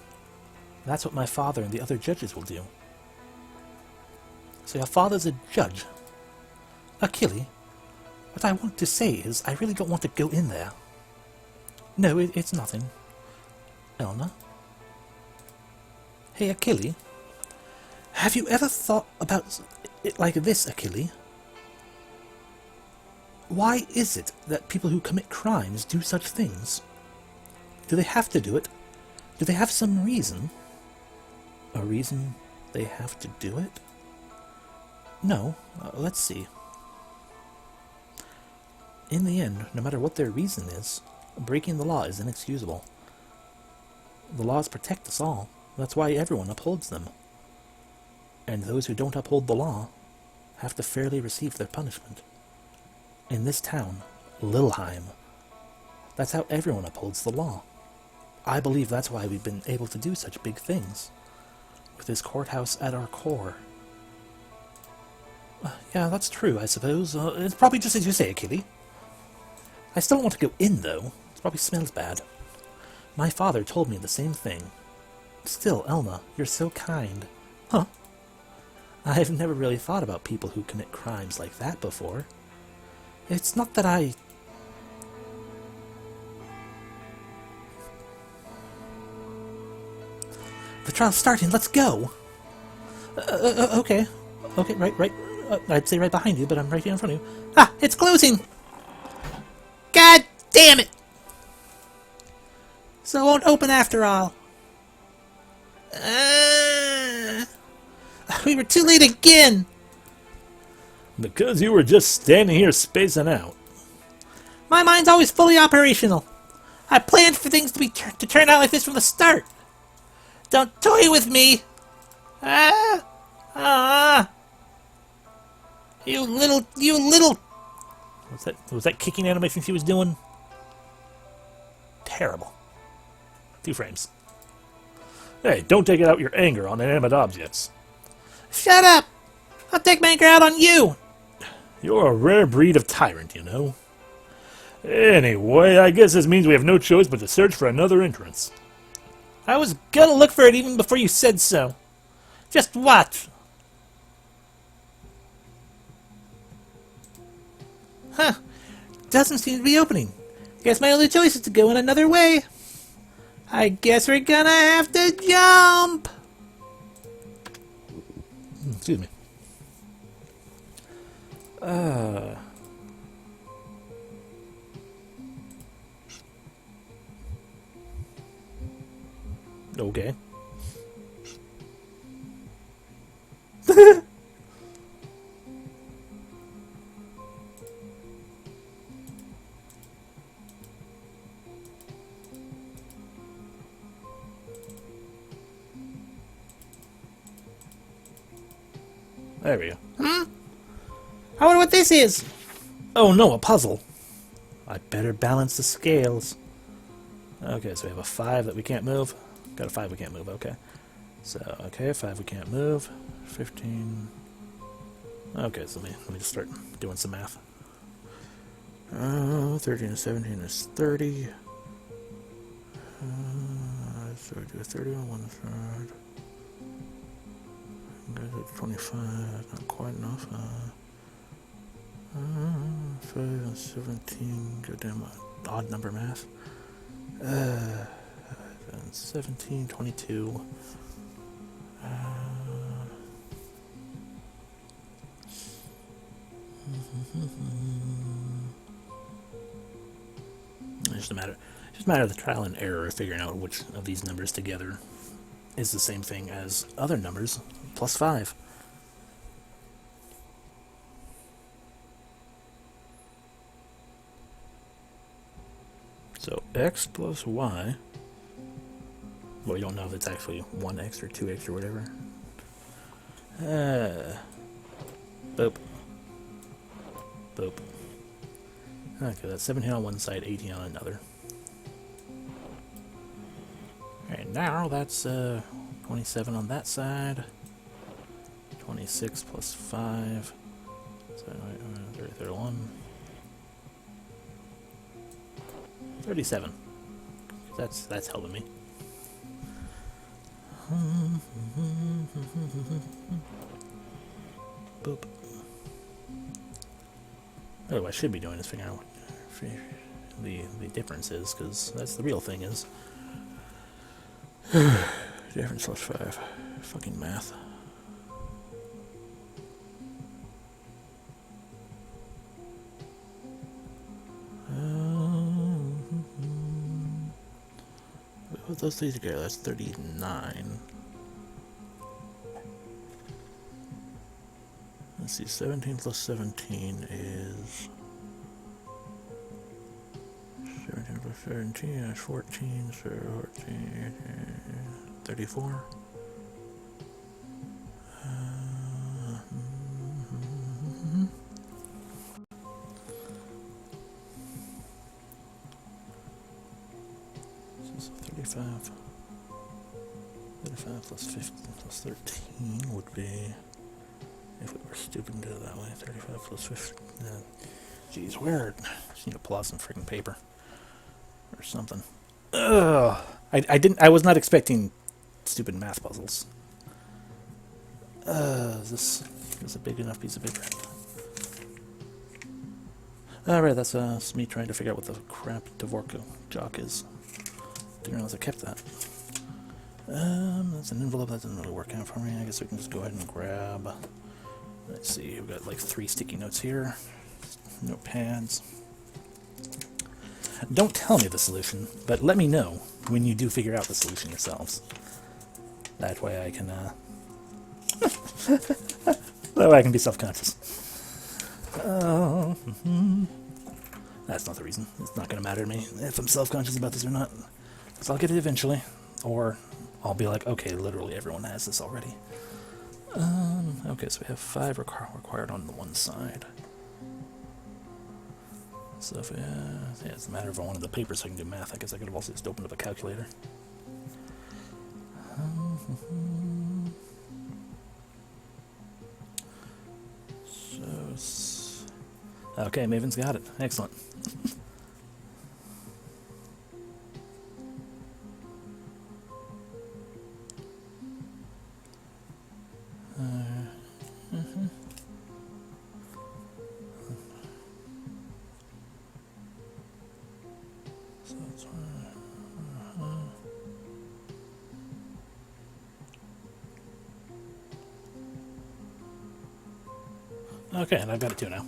That's what my father and the other judges will do. So your father's a judge. Achille, what I want to say is I really don't want to go in there. No, it's nothing. Elna? Hey, Achille. Have you ever thought about it like this, Achille? Why is it that people who commit crimes do such things? Do they have to do it? Do they have some reason? A reason they have to do it? No. Let's see. In the end, no matter what their reason is, breaking the law is inexcusable. The laws protect us all. That's why everyone upholds them. And those who don't uphold the law have to fairly receive their punishment. In this town, Lilheim, that's how everyone upholds the law. I believe that's why we've been able to do such big things, with this courthouse at our core. Yeah, that's true, I suppose. It's probably just as you say, Kitty. I still don't want to go in, though. It probably smells bad. My father told me the same thing. Still, Elma, you're so kind. Huh? I've never really thought about people who commit crimes like that before. It's not that I... The trial's starting, let's go! Okay. Okay, right. I'd say right behind you, but I'm right here in front of you. Ah, it's closing! God damn it! So it won't open after all. We were too late again! Because you were just standing here spacing out. My mind's always fully operational. I planned for things to turn out like this from the start. Don't toy with me! You little... Was that kicking animation she was doing? Terrible. 2 frames. Hey, don't take out your anger on inanimate objects. Shut up! I'll take my anger out on you! You're a rare breed of tyrant, you know. Anyway, I guess this means we have no choice but to search for another entrance. I was gonna look for it even before you said so. Just watch. Huh. Doesn't seem to be opening. Guess my only choice is to go in another way. I guess we're gonna have to jump. Excuse me. Okay. There we go. I wonder what this is. Oh no, a puzzle. I better balance the scales. Okay, so we have a 5 that we can't move. Got a 5 we can't move, okay. So, okay, 5 we can't move. 15. Okay, so let me just start doing some math. 13 and 17 is 30. So we do a 30 on one side. 25, that's not quite enough. 5 and 17, goddamn odd number math. 17, 22. It's just a matter of the trial and error of figuring out which of these numbers together is the same thing as other numbers plus 5. So x plus y. Well, we don't know if it's actually 1x or 2x or whatever. Boop. Boop. Okay, that's 17 on one side, 18 on another. Alright, now that's 27 on that side. 26 plus 5. So, 31. 37. That's helping me. Boop. Oh, what I should be doing is figuring out what the difference is, because that's the real thing is. Difference plus 5. Fucking math. Put those three together, that's 39. Let's see, 17 plus 17 is... 17 plus 17 is 14, so 14, 34. This is 34. 35. 35 plus 15 plus 13 would be, if we were stupid and did it that way, 35 plus 15. Jeez, where? Just need to pull out some freaking paper or something. Ugh. I was not expecting stupid math puzzles. Is this a big enough piece of paper? Alright, that's me trying to figure out what the crap Dvorko jock is. Didn't realize I kept that. That's an envelope. That doesn't really work out for me. I guess we can just go ahead and grab. Let's see. We've got like 3 sticky notes here. Notepads. Don't tell me the solution, but let me know when you do figure out the solution yourselves. That way I can. That way I can be self-conscious. That's not the reason. It's not going to matter to me if I'm self-conscious about this or not. Because I'll get it eventually. Or I'll be like, okay, literally everyone has this already. Okay, so we have 5 required on the one side. So if yeah, it's a matter of I wanted the paper so I can do math. I guess I could have also just opened up a calculator. Okay, Maven's got it. Excellent. Okay, and I've got it too now.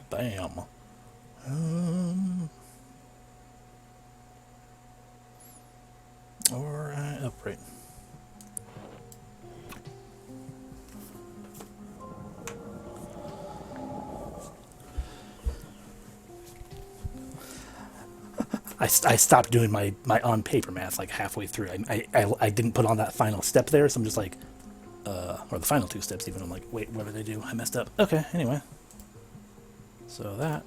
Bam. Alright, upright. I stopped doing my on paper math like halfway through. I didn't put on that final step there, so I'm just like, or the final 2 steps even. I'm like, wait, what did I do? I messed up. Okay, anyway. So that.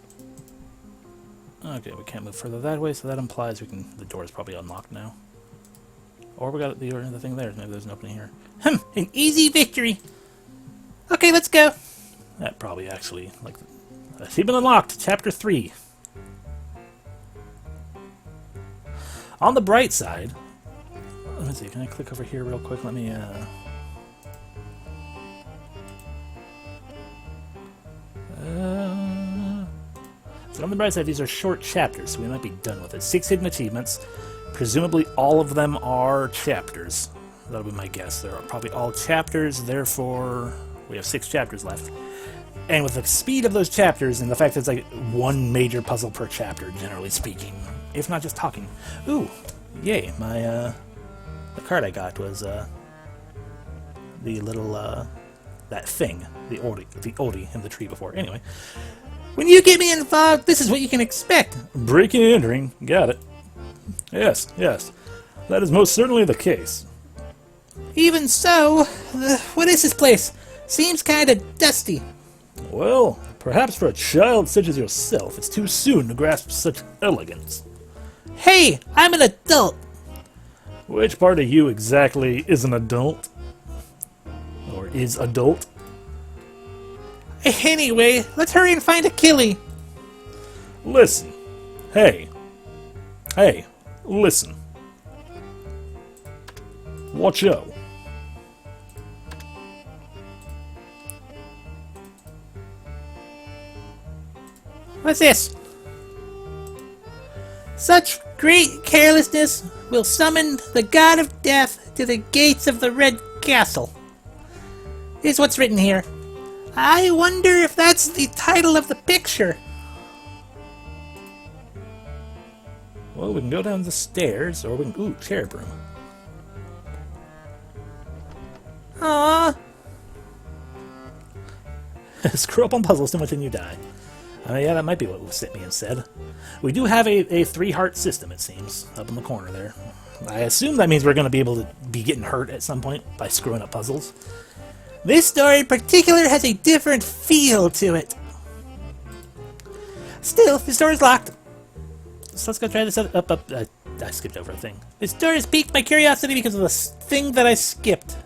Okay, we can't move further that way, so that implies we can. The door is probably unlocked now. Or we got the thing there. Maybe there's an opening here. An easy victory. Okay, let's go. That probably actually, like, achievement unlocked, Chapter 3. On the bright side, let me see, can I click over here real quick? Let me, so on the bright side, these are short chapters, so we might be done with it. 6 hidden achievements. Presumably all of them are chapters. That'll be my guess. They're probably all chapters, therefore we have 6 chapters left. And with the speed of those chapters and the fact that it's like 1 major puzzle per chapter, generally speaking, if not just talking. Ooh, yay, my, the card I got was, the little, that thing, the oldie in the tree before. Anyway. When you get me involved, this is what you can expect. Breaking and entering. Got it. Yes, yes. That is most certainly the case. Even so, what is this place? Seems kinda dusty. Well, perhaps for a child such as yourself, it's too soon to grasp such elegance. Hey, I'm an adult. Which part of you exactly is an adult? Or is adult? Anyway, let's hurry and find Achille. Listen. Hey. Hey, listen. Watch out. What's this? Such great carelessness will summon the god of death to the gates of the Red Castle. Here's what's written here. I wonder if that's the title of the picture. Well, we can go down the stairs, or we can... Ooh, cherub room. Aww. Screw up on puzzles too much and you die. I mean, yeah, that might be what set me instead. We do have a 3-heart system, it seems, up in the corner there. I assume that means we're going to be able to be getting hurt at some point by screwing up puzzles. This story in particular has a different feel to it. Still, this door is locked. So let's go try this up. I skipped over a thing. This door has piqued my curiosity because of the thing that I skipped.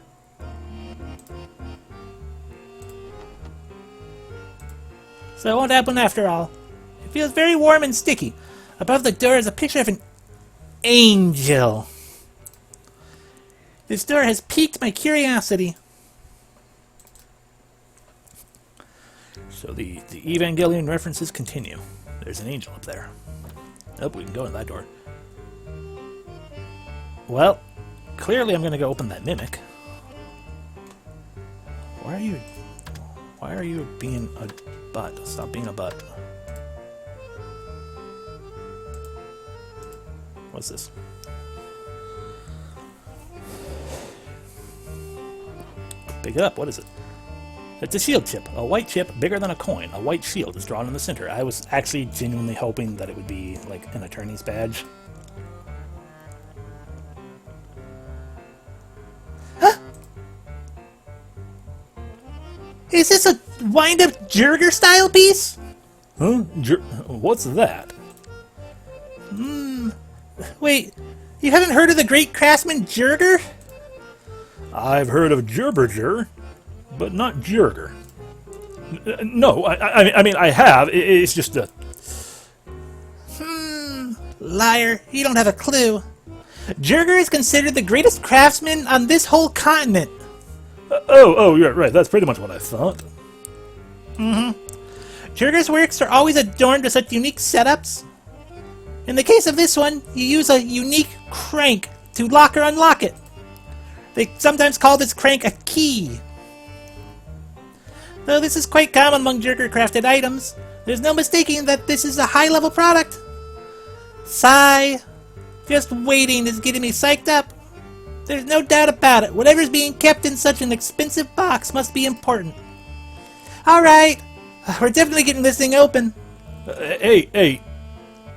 So it won't happen after all. It feels very warm and sticky. Above the door is a picture of an angel. This door has piqued my curiosity. So the Evangelion references continue. There's an angel up there. Oh, we can go in that door. Well, clearly I'm going to go open that mimic. Why are you being a butt? Stop being a butt. What's this? Pick it up. What is it? It's a shield chip. A white chip bigger than a coin. A white shield is drawn in the center. I was actually genuinely hoping that it would be like an attorney's badge. Huh? Is this a wind-up Jurger style piece? Huh? What's that? Wait, you haven't heard of the great craftsman Jurger? I've heard of Gerberger, but not Jurger. No, I mean I have. It's just a... Liar, you don't have a clue. Jurger is considered the greatest craftsman on this whole continent. Oh, yeah, right. That's pretty much what I thought. Jurger's works are always adorned with such unique setups. In the case of this one, you use a unique crank to lock or unlock it. They sometimes call this crank a key. Though this is quite common among Jurger crafted items, there's no mistaking that this is a high-level product. Sigh. Just waiting is getting me psyched up. There's no doubt about it. Whatever's being kept in such an expensive box must be important. Alright. We're definitely getting this thing open. Hey.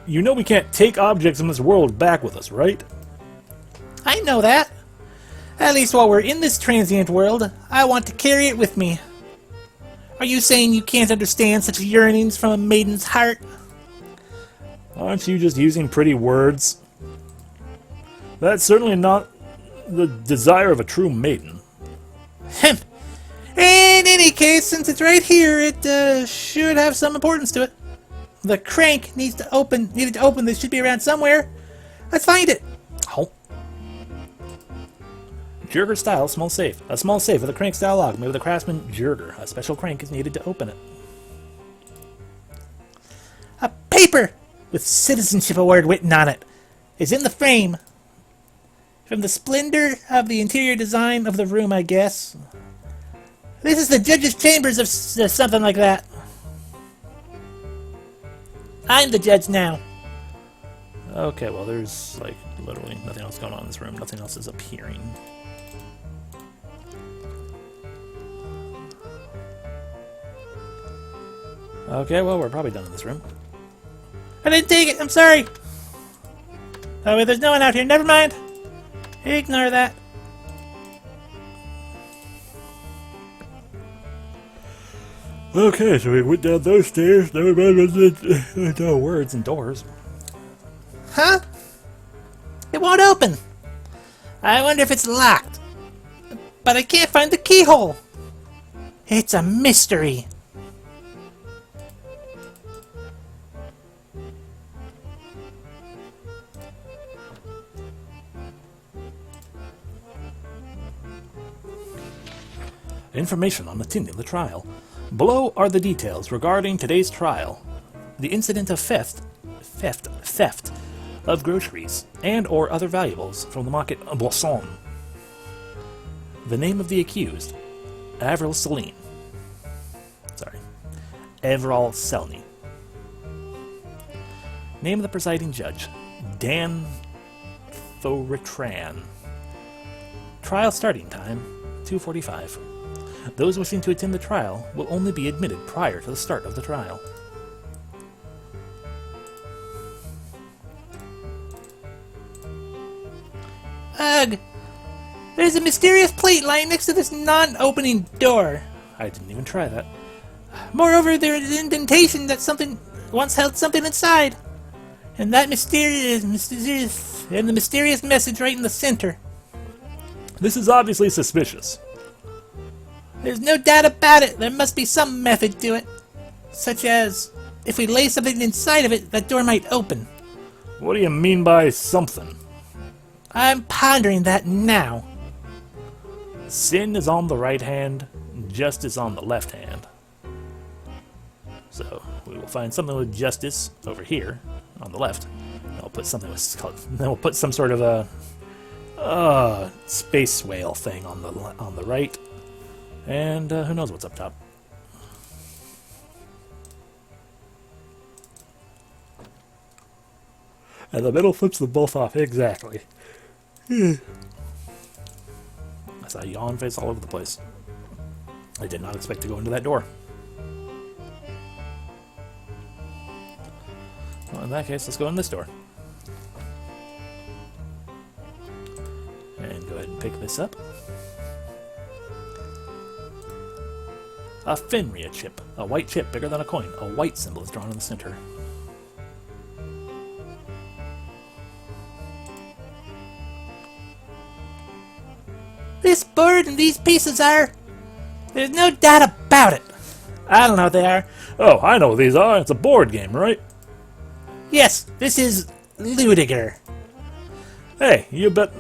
You know we can't take objects in this world back with us, right? I know that. At least while we're in this transient world, I want to carry it with me. Are you saying you can't understand such yearnings from a maiden's heart? Aren't you just using pretty words? That's certainly not the desire of a true maiden. In any case, since it's right here, it should have some importance to it. The crank needed to open this. Should be around somewhere. Let's find it. Oh. Jurger style small safe. A small safe with a crank style lock made with a craftsman Jurger. A special crank is needed to open it. A paper with citizenship award written on it is in the frame. From the splendor of the interior design of the room, I guess. This is the judge's chambers of something like that. I'm the judge now. Okay, well there's like literally nothing else going on in this room. Nothing else is appearing. Okay, well we're probably done in this room. I didn't take it. I'm sorry. Oh, wait, there's no one out here. Never mind. Ignore that. Okay, so we went down those stairs. Now we're down words and doors. Huh? It won't open. I wonder if it's locked. But I can't find the keyhole. It's a mystery. Information on attending the trial. Below are the details regarding today's trial. The incident of theft of groceries and or other valuables from the market Boisson. The name of the accused, Avril Selene. Avril Selny. Name of the presiding judge, Dan Thoritran. Trial starting time, 2:45. Those wishing to attend the trial will only be admitted prior to the start of the trial. Ugh! There's a mysterious plate lying next to this non-opening door. I didn't even try that. Moreover, there is an indentation that something once held something inside. And that mysterious and the mysterious message right in the center. This is obviously suspicious. There's no doubt about it. There must be some method to it. Such as, if we lay something inside of it, that door might open. What do you mean by something? I'm pondering that now. Sin is on the right hand, justice on the left hand. So we will find something with justice over here on the left. And I'll put something with then we'll put some sort of a space whale thing on the right. And who knows what's up top. And the middle flips them both off, exactly. I saw yawn face all over the place. I did not expect to go into that door. Well, in that case, let's go in this door. And go ahead and pick this up. A Fenrir chip. A white chip bigger than a coin. A white symbol is drawn in the center. This board and these pieces are... There's no doubt about it. I don't know what they are. Oh, I know what these are. It's a board game, right? Yes, this is Ludiger. Hey, you bet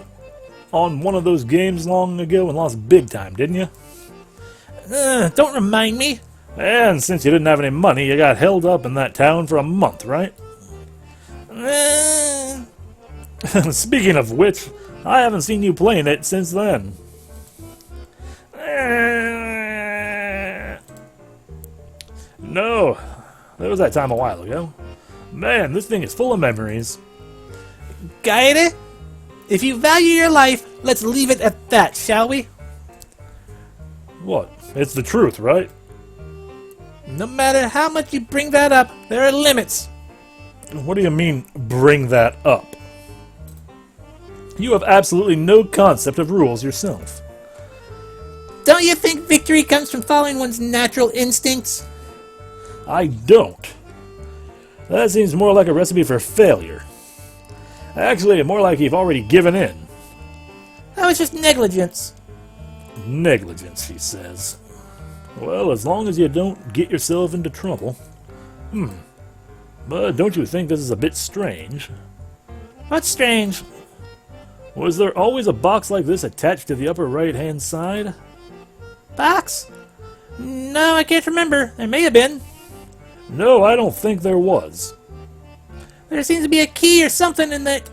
on one of those games long ago and lost big time, didn't you? Don't remind me. And since you didn't have any money, you got held up in that town for a month, right? Speaking of which, I haven't seen you playing it since then. No, there was that time a while ago. Man, this thing is full of memories. Gaire, if you value your life, let's leave it at that, shall we? What? It's the truth, right? No matter how much you bring that up, there are limits. What do you mean, bring that up? You have absolutely no concept of rules yourself. Don't you think victory comes from following one's natural instincts? I don't. That seems more like a recipe for failure. Actually, more like you've already given in. That was just negligence. Negligence, she says. Well, as long as you don't get yourself into trouble. But don't you think this is a bit strange? What's strange? Was there always a box like this attached to the upper right-hand side? Box? No, I can't remember. There may have been. No, I don't think there was. There seems to be a key or something in that...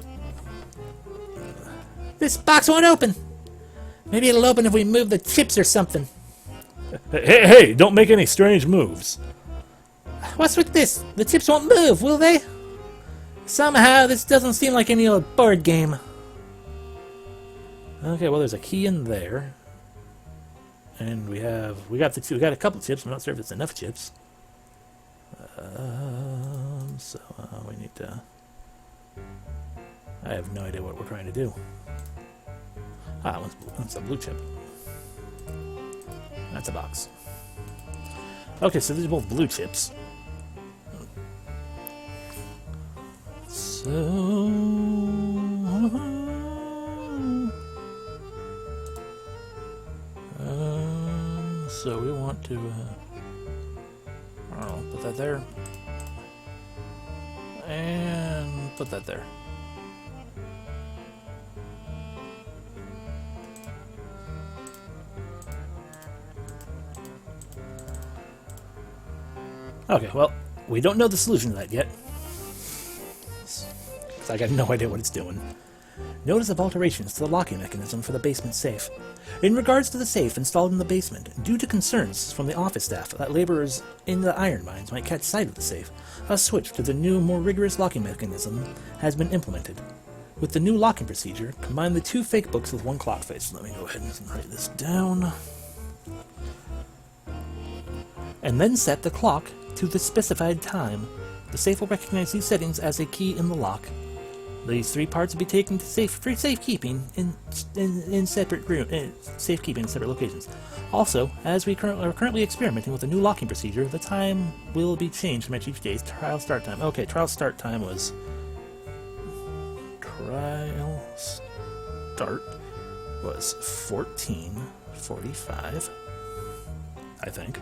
This box won't open. Maybe it'll open if we move the chips or something. Hey, don't make any strange moves. What's with this? The chips won't move, will they? Somehow, this doesn't seem like any old board game. Okay, well, there's a key in there. And we got a couple chips. I'm not sure if it's enough chips. So we need to... I have no idea what we're trying to do. That's a blue chip. That's a box. Okay, so these are both blue chips. So we want to, I don't know, put that there, and put that there. Okay, well, we don't know the solution to that yet. So I got no idea what it's doing. Notice of alterations to the locking mechanism for the basement safe. In regards to the safe installed in the basement, due to concerns from the office staff that laborers in the iron mines might catch sight of the safe, a switch to the new, more rigorous locking mechanism has been implemented. With the new locking procedure, combine the two fake books with one clock face. Let me go ahead and write this down. And then set the clock to the specified time. The safe will recognize these settings as a key in the lock. These 3 parts will be taken to for safekeeping in separate safekeeping in separate locations. Also, as we are currently experimenting with a new locking procedure, the time will be changed to match each day's trial start time. Okay, trial start time was... Trial start was 14:45, I think.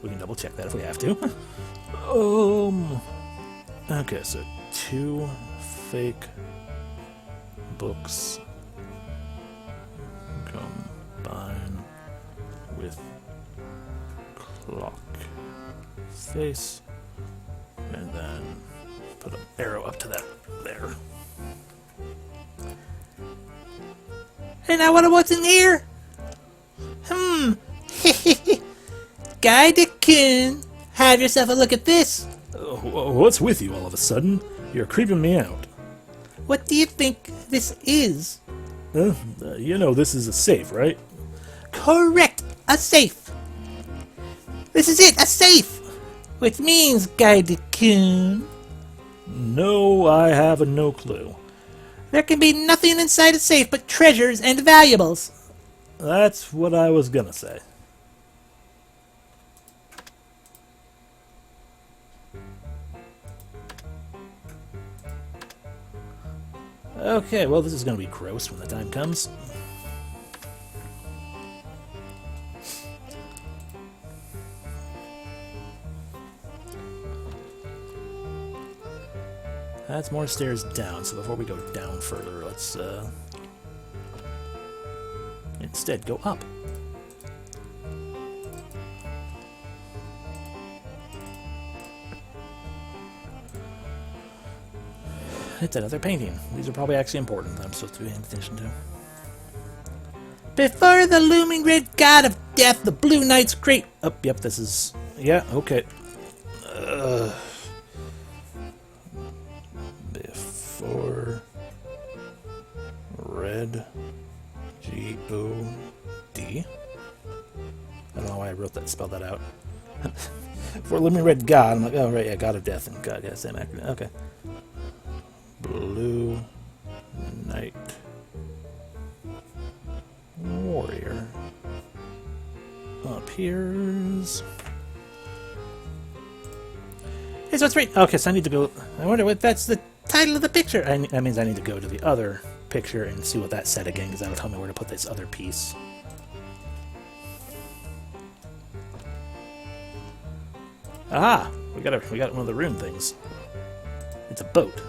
We can double check that if we have to. Okay, so 2 fake books combine with clock face, and then put an arrow up to that there. And I wonder what's in here? Gaida-kun, have yourself a look at this. What's with you all of a sudden? You're creeping me out. What do you think this is? You know this is a safe, right? Correct, a safe. This is it, a safe. Which means, Gaida-kun, No, I have no clue. there can be nothing inside a safe but treasures and valuables. That's what I was gonna say. Okay, well, this is going to be gross when the time comes. That's more stairs down, so before we go down further, let's instead go up. It's another painting. These are probably actually important that I'm supposed to be paying attention to. Before the looming red god of death, the Blue Knight's great... Oh, yep, this is... Yeah, okay. Before... Red... G-O-D... I don't know why I wrote that, spelled that out. For looming red god, I'm like, oh, right, yeah, god of death, and god, yeah, same acronym, okay. Blue Knight Warrior appears. Here's what's right. Okay, so I need to go. I wonder what that's the title of the picture. That means I need to go to the other picture and see what that said again, because that'll tell me where to put this other piece. Aha! We got one of the rune things. It's a boat.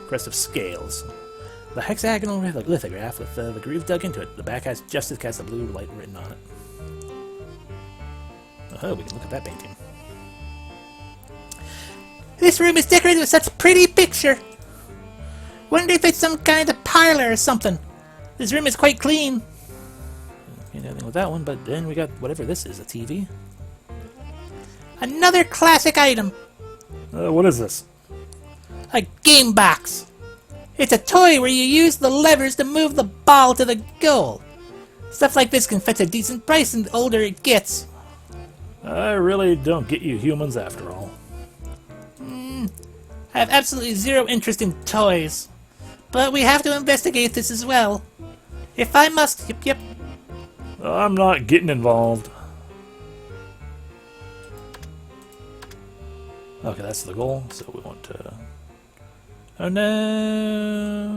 Crest of scales. The hexagonal lithograph with the groove dug into it. The back has just as cast a blue light written on it. Oh, we can look at that painting. This room is decorated with such a pretty picture. Wonder if it's some kind of parlor or something. This room is quite clean. Can't do anything with that one, but then we got whatever this is, a TV. Another classic item. What is this? A game box. It's a toy where you use the levers to move the ball to the goal. Stuff like this can fetch a decent price the older it gets. I really don't get you humans after all. I have absolutely zero interest in toys. But we have to investigate this as well. If I must... Yep. I'm not getting involved. Okay, that's the goal, so we want to... Oh no!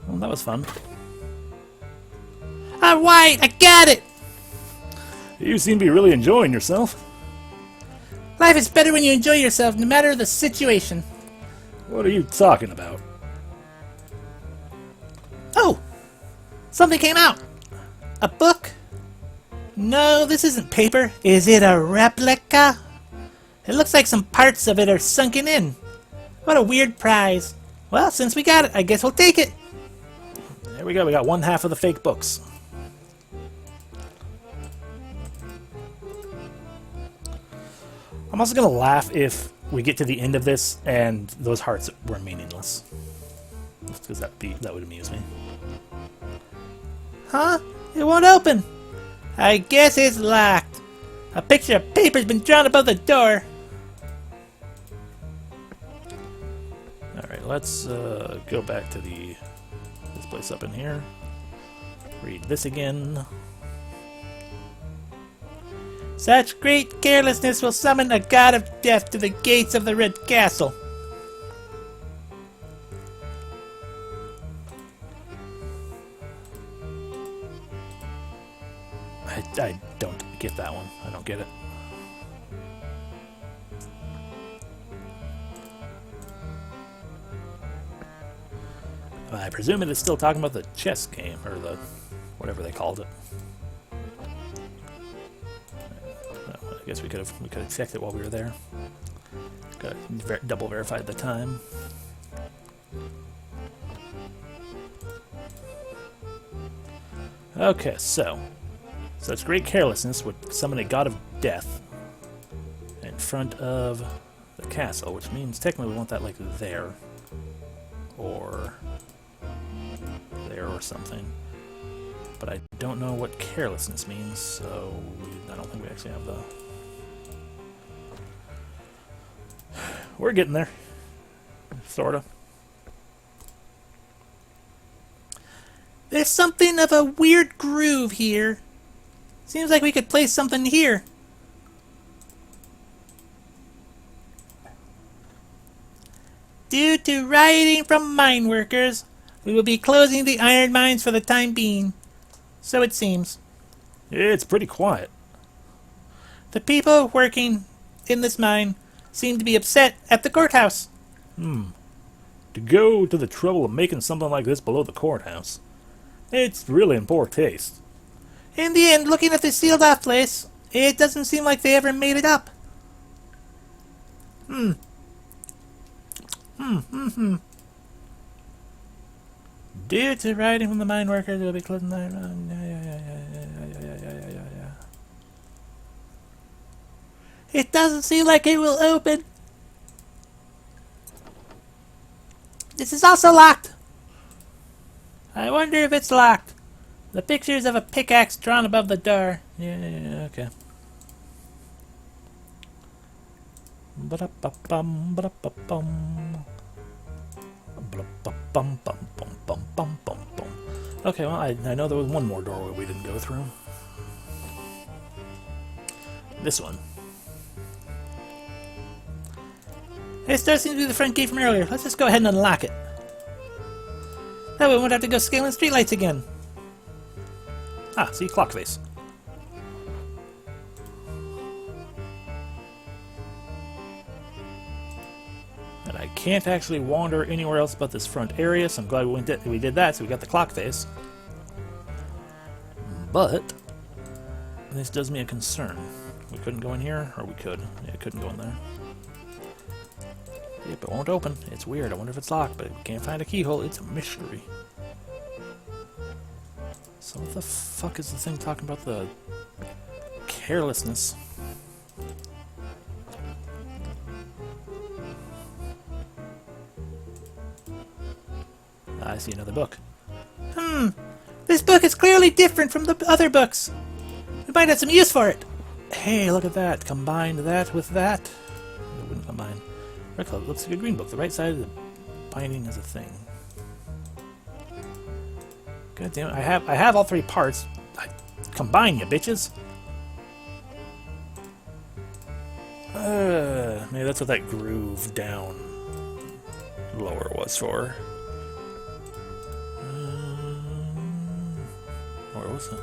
Well, that was fun. Alright, I got it! You seem to be really enjoying yourself. Life is better when you enjoy yourself, no matter the situation. What are you talking about? Oh! Something came out! A book? No, this isn't paper. Is it a replica? It looks like some parts of it are sunken in. What a weird prize. Well, since we got it, I guess we'll take it. There we go. We got one half of the fake books. I'm also going to laugh if we get to the end of this and those hearts were meaningless. Because that would amuse me. Huh? It won't open. I guess it's locked. A picture of paper's been drawn above the door. Alright, let's go back to this place up in here. Read this again. Such great carelessness will summon a god of death to the gates of the Red Castle. I don't get that one. I don't get it. I presume it is still talking about the chess game, or the whatever they called it. I guess we could have checked it while we were there. Got double verified the time. Okay, so such great carelessness would summon a god of death in front of the castle, which means technically we want that like there, or there, or something. But I don't know what carelessness means, so I don't think we actually have the... We're getting there. Sorta. There's something of a weird groove here. Seems like we could place something here. Due to rioting from mine workers, we will be closing the iron mines for the time being. So it seems. It's pretty quiet. The people working in this mine seem to be upset at the courthouse. To go to the trouble of making something like this below the courthouse, it's really in poor taste. In the end, looking at the sealed off place, it doesn't seem like they ever made it up. Due to rioting from the mine workers, we'll be closing the iron. Yeah. It doesn't seem like it will open. This is also locked. I wonder if it's locked. The pictures of a pickaxe drawn above the door. Yeah, okay. Okay, well, I know there was one more doorway we didn't go through. This one. This door seems to be the front gate from earlier. Let's just go ahead and unlock it. That way we won't have to go scaling streetlights again. Ah, see, clock face. And I can't actually wander anywhere else but this front area, so I'm glad we did that, so we got the clock face. But this does me a concern. We couldn't go in here, or we could. Yeah, couldn't go in there. Yep, it won't open. It's weird. I wonder if it's locked, but we can't find a keyhole. It's a mystery. So what the fuck is the thing talking about the carelessness? I see another book. This book is clearly different from the other books. We might have some use for it. Hey, look at that. Combine that with that. It wouldn't combine. Red color looks like a green book. The right side of the binding is a thing. God damn it. I have all three parts. Combine, you bitches. Maybe that's what that groove down lower was for. Where was it?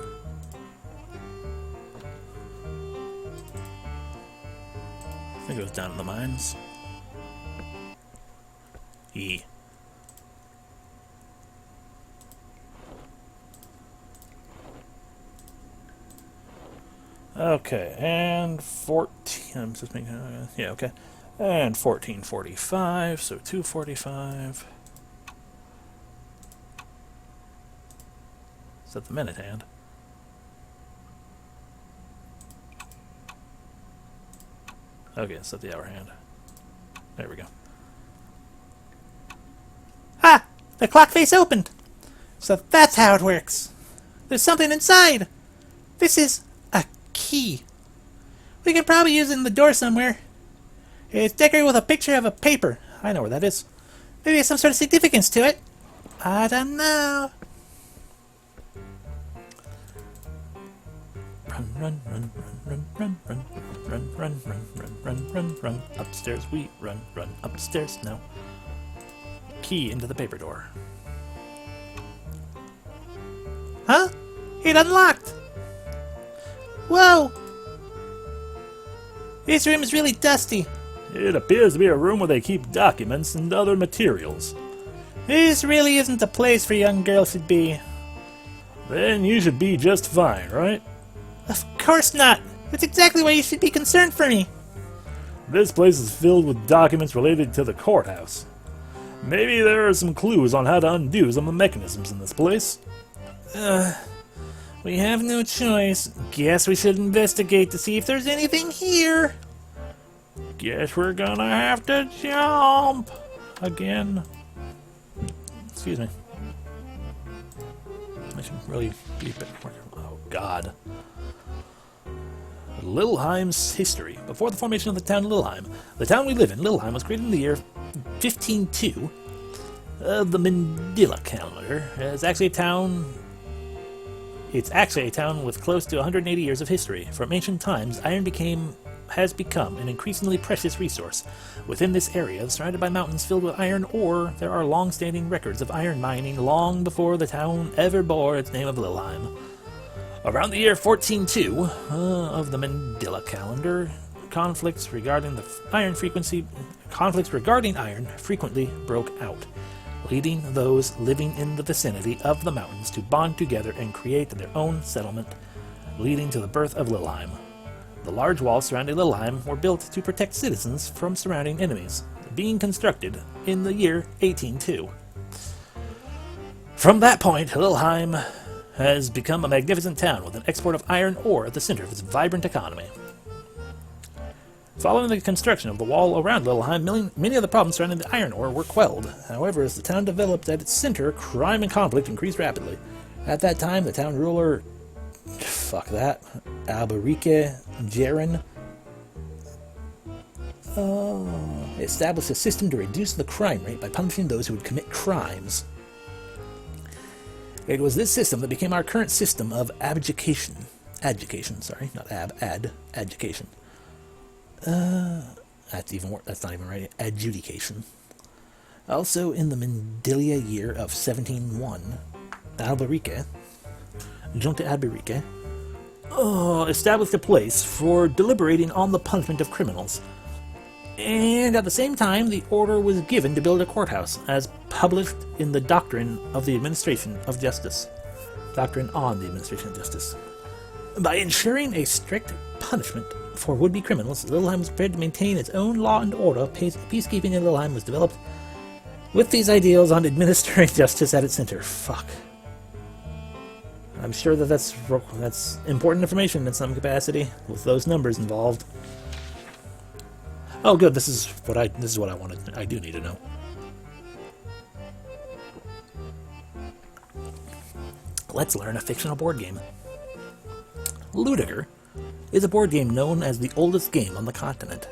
I think it was down in the mines. E. Okay, and 14. I'm just making. Yeah, okay. And 1445, so 245. Set the minute hand. Okay, set the hour hand. There we go. Ah! The clock face opened! So that's how it works. There's something inside! This is a key. We can probably use it in the door somewhere. It's decorated with a picture of a paper. I know where that is. Maybe there's some sort of significance to it. I don't know. Run, run, run, run, run, run, run, run, run, run, run, run, run. Upstairs we run, run, upstairs now. Key into the paper door. Huh? It unlocked! Whoa! This room is really dusty. It appears to be a room where they keep documents and other materials. This really isn't the place for young girls should be. Then you should be just fine, right? Of course not! That's exactly why you should be concerned for me. This place is filled with documents related to the courthouse. Maybe there are some clues on how to undo some of the mechanisms in this place. We have no choice. Guess we should investigate to see if there's anything here. Guess we're gonna have to jump again. Excuse me. I should really be a bit more. Oh, God. Lilheim's history. Before the formation of the town Lilheim, the town we live in, Lilheim, was created in the year 1502. The Mandela calendar is actually a town. It's actually a town with close to 180 years of history. From ancient times, iron has become an increasingly precious resource. Within this area, surrounded by mountains filled with iron ore, there are long-standing records of iron mining long before the town ever bore its name of Lilheim. Around the year 1402 of the Mandela calendar, conflicts regarding iron frequently broke out, leading those living in the vicinity of the mountains to bond together and create their own settlement, leading to the birth of Lilheim. The large walls surrounding Lilheim were built to protect citizens from surrounding enemies, being constructed in the year 1802. From that point, Lilheim has become a magnificent town with an export of iron ore at the center of its vibrant economy. Following the construction of the wall around Lilheim, many of the problems surrounding the iron ore were quelled. However, as the town developed at its center, crime and conflict increased rapidly. At that time, the town ruler, Alberike Jaren, established a system to reduce the crime rate by punishing those who would commit crimes. It was this system that became our current system of adjudication. Adjudication. That's even worse. That's not even right. Adjudication. Also, in the Mandilia year of 1701, Alberike, Junta Alberike, established a place for deliberating on the punishment of criminals. And at the same time, the order was given to build a courthouse, as published in the Doctrine of the Administration of Justice. Doctrine on the Administration of Justice. By ensuring a strict punishment for would-be criminals, Lilheim was prepared to maintain its own law and order. Peacekeeping in Lilheim was developed with these ideals on administering justice at its center. Fuck. I'm sure that's important information in some capacity with those numbers involved. Oh, good. This is what I wanted. I do need to know. Let's learn a fictional board game. Ludiger is a board game known as the oldest game on the continent.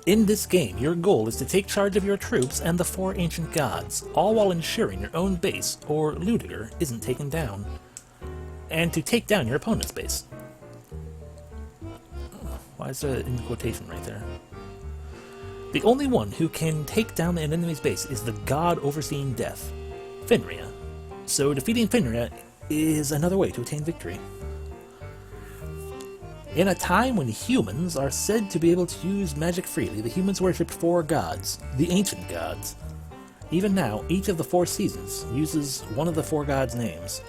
In this game, your goal is to take charge of your troops and the 4 ancient gods, all while ensuring your own base, or Ludiger, isn't taken down, and to take down your opponent's base. Why is there in quotation right there? The only one who can take down an enemy's base is the god overseeing death, Fenrir. So defeating Fenrir is another way to attain victory. In a time when humans are said to be able to use magic freely, the humans worshipped 4 gods, the ancient gods. Even now, each of the 4 seasons uses one of the 4 gods' names.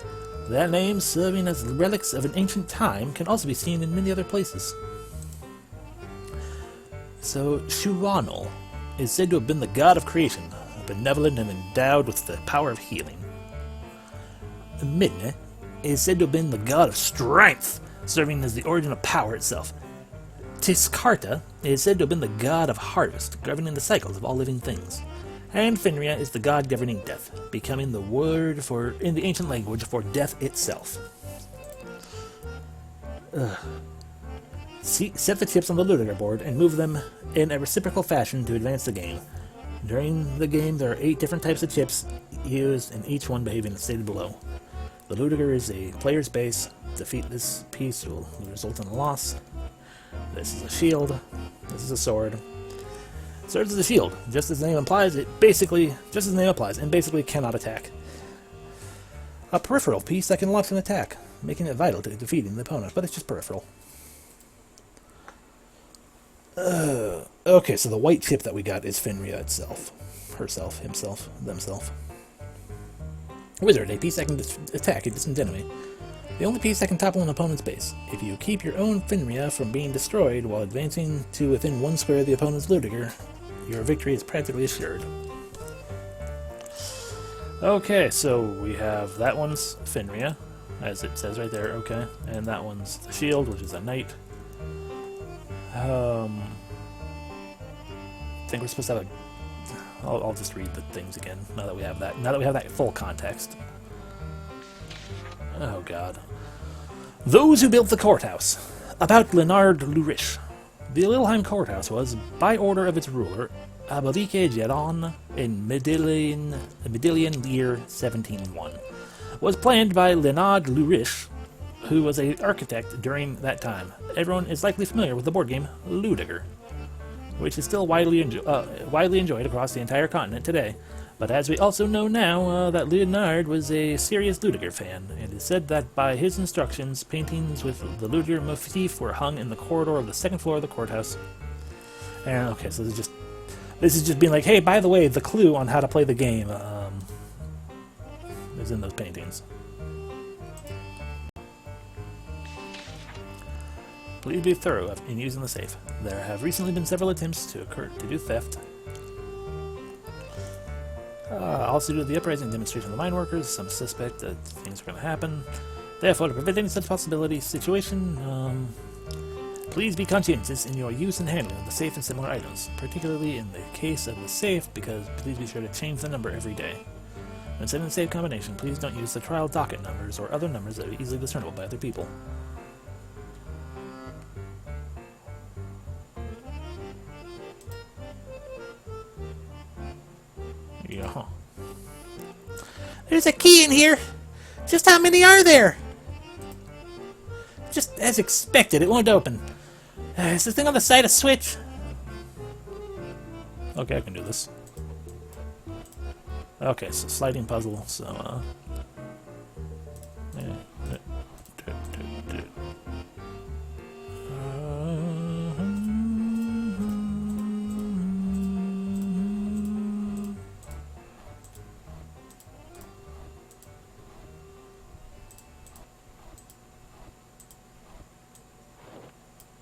That name, serving as relics of an ancient time, can also be seen in many other places. So, Shuranol is said to have been the god of creation, benevolent and endowed with the power of healing. Midne is said to have been the god of strength, serving as the origin of power itself. Tiskarta is said to have been the god of harvest, governing the cycles of all living things. And Finria is the god governing death, becoming the word for in the ancient language for death itself. Set the chips on the Ludiger board and move them in a reciprocal fashion to advance the game. During the game, there are 8 different types of chips used, and each one behaving as stated below. The Ludiger is a player's base. Defeat this piece will result in a loss. This is a shield. This is a sword. It serves as a shield, just as the name implies. And basically cannot attack. A peripheral piece that can launch an attack, making it vital to defeating the opponent, but it's just peripheral. Okay, so the white chip that we got is Finria itself. Herself, himself, themself. Wizard, a piece that can attack a distant enemy. The only piece that can topple an opponent's base. If you keep your own Finria from being destroyed while advancing to within 1 square of the opponent's Ludiger, your victory is practically assured. Okay, so we have that one's Finria, as it says right there, okay. And that one's the shield, which is a knight. I think we're supposed to have a... I'll just read the things again, now that we have that. Now that we have that full context. Oh, God. Those who built the courthouse. About Leonard Lurish. The Lilheim courthouse was, by order of its ruler, Abalike Geron, in Medillion year 1701. Was planned by Leonard Lurish, who was an architect during that time. Everyone is likely familiar with the board game Ludiger, which is still widely enjoyed across the entire continent today. But as we also know now, that Leonard was a serious Ludiger fan. It is said that by his instructions, paintings with the Ludiger motif were hung in the corridor of the 2nd floor of the courthouse. And okay, so this is just being like, hey, by the way, the clue on how to play the game is in those paintings. Please be thorough in using the safe. There have recently been several attempts to do theft. Also due to the uprising demonstration of the mine workers, some suspect that things are going to happen. Therefore, to prevent any such situation, please be conscientious in your use and handling of the safe and similar items, particularly in the case of the safe, because please be sure to change the number every day. When setting the safe combination, please don't use the trial docket numbers or other numbers that are easily discernible by other people. Yeah. There's a key in here. Just how many are there? Just as expected, it won't open. Is the thing on the side a switch? Okay, I can do this. Okay, so sliding puzzle, so,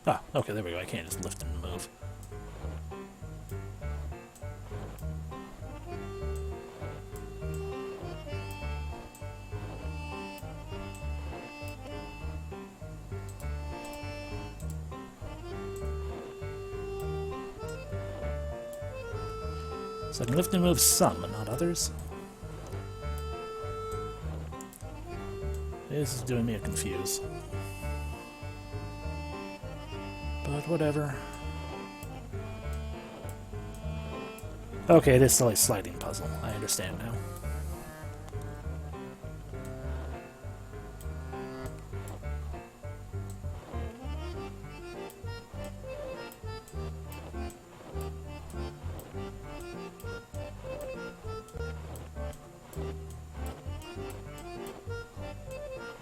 Ah, okay, there we go. I can't just lift and move. So I can lift and move some, but not others. This is doing me confused. But whatever. Okay, it is still a sliding puzzle. I understand now.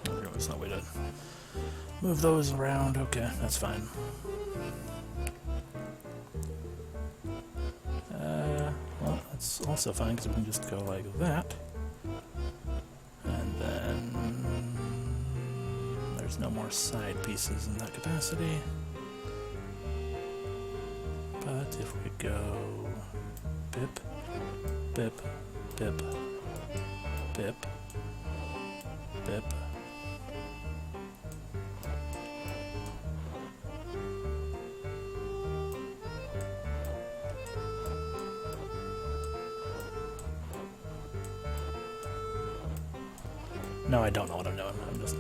Okay, there's no way to move those around. Okay, that's fine. Well, that's also fine because we can just go like that. And then there's no more side pieces in that capacity. But if we go bip, bip, bip, bip, bip, No, I don't know what I'm doing. I'm just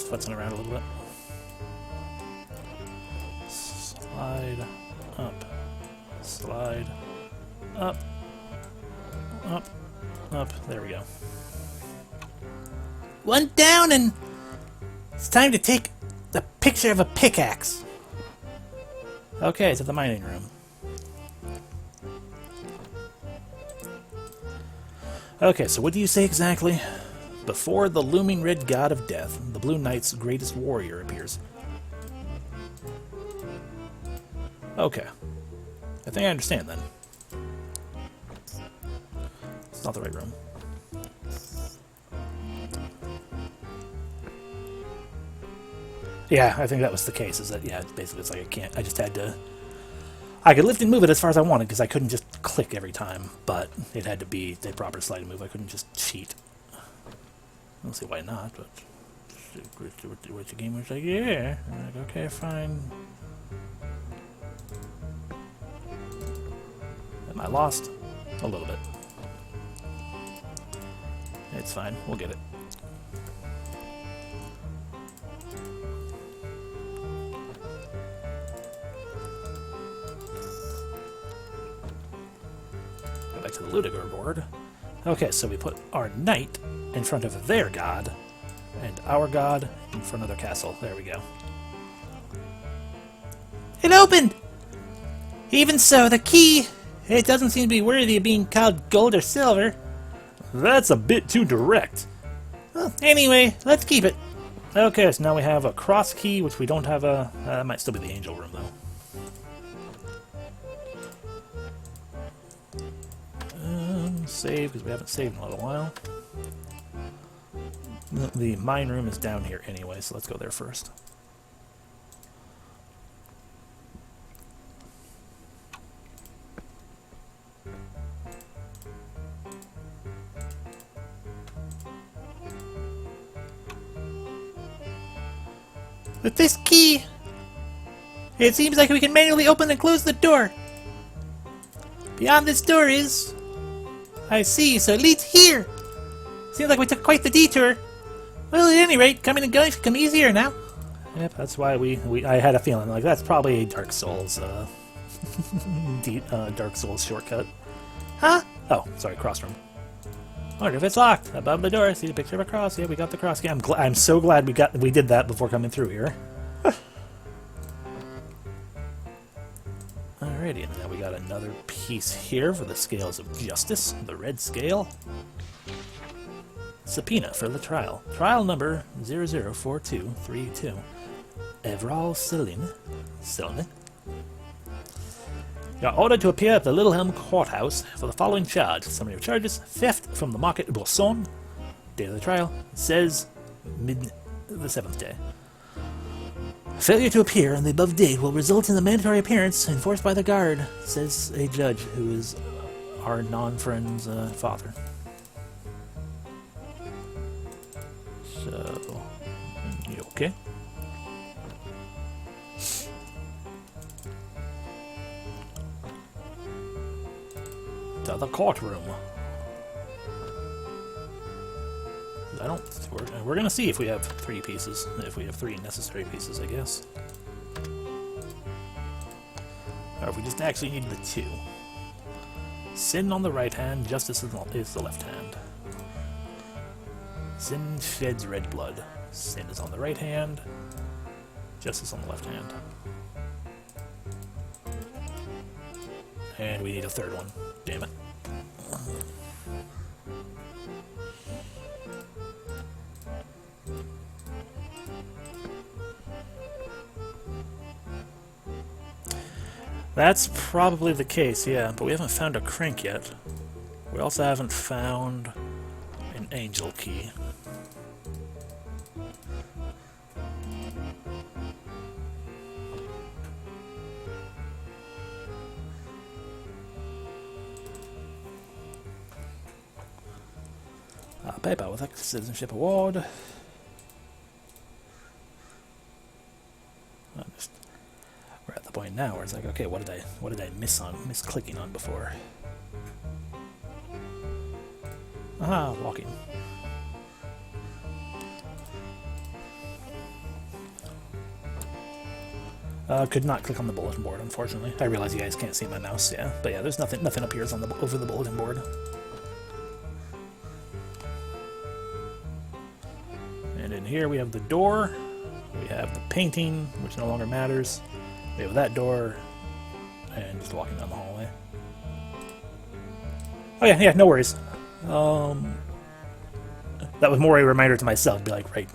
futzing around a little bit. Slide up. Slide up. Up. Up. There we go. One down, and it's time to take the picture of a pickaxe. Okay, to the mining room. Okay, so what do you say exactly? Before the looming red god of death, the Blue Knight's greatest warrior appears. Okay. I think I understand then. It's not the right room. Yeah, I think that was the case, is that, yeah, basically it's like I just had to... I could lift and move it as far as I wanted, because I couldn't just click every time, but it had to be the proper slide and move. I couldn't just cheat. I don't see why not, but... What the game was like, yeah. I'm like, okay, fine. Am I lost? A little bit. It's fine, we'll get it. Go back to the Ludiger board. Okay, so we put our knight in front of their god, and our god in front of their castle. There we go. It opened! Even so, the key, it doesn't seem to be worthy of being called gold or silver. That's a bit too direct. Well, anyway, let's keep it. Okay, so now we have a cross key, which we don't have a... that might still be the angel room, though. Save, because we haven't saved in a little while. The mine room is down here anyway, so let's go there first. With this key, it seems like we can manually open and close the door. Beyond this door is... I see, so it leads here. Seems like we took quite the detour. Well, at any rate, coming and going should come easier now. Yep, that's why I had a feeling like that's probably a Dark Souls, Dark Souls shortcut. Huh? Oh, sorry, cross room. Wonder if it's locked. Above the door, see the picture of a cross. Yeah, we got the cross. Yeah, I'm so glad we did that before coming through here. Alrighty, and now we got another piece here for the scales of justice, the red scale. Subpoena for the trial. Trial number 004232. Evral Selin. You are ordered to appear at the Little Helm Courthouse for the following charge. Summary of charges: theft from the market Bourson. Date of the trial says mid the 7th day. Failure to appear on the above date will result in the mandatory appearance enforced by the guard, says a judge who is our non-friend's father. So, you okay? To the courtroom. We're gonna see if we have 3 pieces. If we have 3 necessary pieces, I guess. Or if we just actually need the 2. Sin on the right hand, justice is the left hand. Sin sheds red blood. Sin is on the right hand, justice on the left hand. And we need a 3rd one. Damn it. That's probably the case, yeah, but we haven't found a crank yet. We also haven't found an angel key. Paper with a citizenship award. We're at the point now where it's like, okay, what did I miss clicking on before? Aha, walking. Could not click on the bulletin board, unfortunately. I realize you guys can't see my mouse, yeah. But yeah, there's nothing appears on over the bulletin board. And in here we have the door. We have the painting, which no longer matters. We have that door. And just walking down the hallway. Oh yeah, no worries. That was more a reminder to myself, be like, right,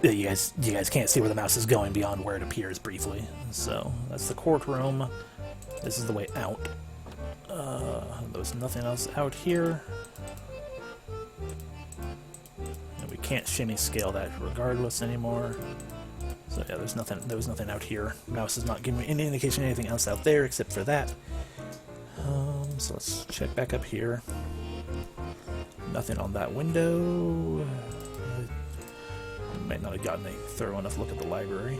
yeah, you guys can't see where the mouse is going beyond where it appears briefly. So that's the courtroom. This is the way out. There's nothing else out here. And we can't shimmy scale that regardless anymore. So yeah, there was nothing out here. Mouse is not giving me any indication of anything else out there except for that. So let's check back up here. Nothing on that window. Might not have gotten a thorough enough look at the library.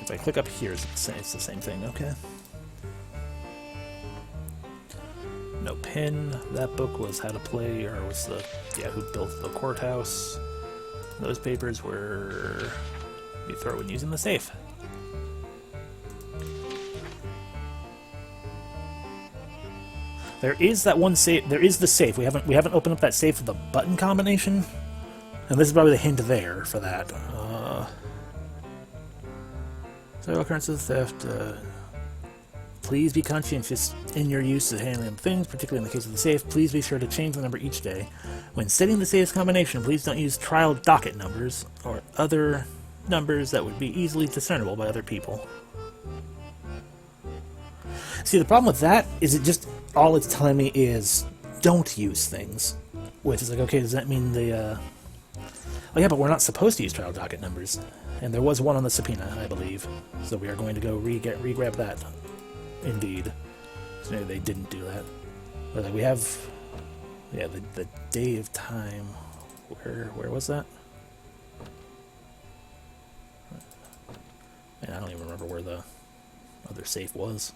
If I click up here, it's the same thing, okay. No pin. That book was How to Play, or was the, yeah, Who Built the Courthouse. Those papers were you throw when using the safe. There is that one safe. There is the safe. We haven't opened up that safe with a button combination, and this is probably the hint there for that. Several occurrences of theft. Please be conscientious in your use of handling things, particularly in the case of the safe. Please be sure to change the number each day. When setting the safe's combination, please don't use trial docket numbers or other numbers that would be easily discernible by other people. See, the problem with that is it just, all it's telling me is don't use things. Which is like, okay, does that mean the, oh yeah, but we're not supposed to use trial docket numbers. And there was one on the subpoena, I believe. So we are going to go re-grab that. Indeed. So maybe they didn't do that. But like we have, yeah, the day of time. Where was that? Man, I don't even remember where the other safe was.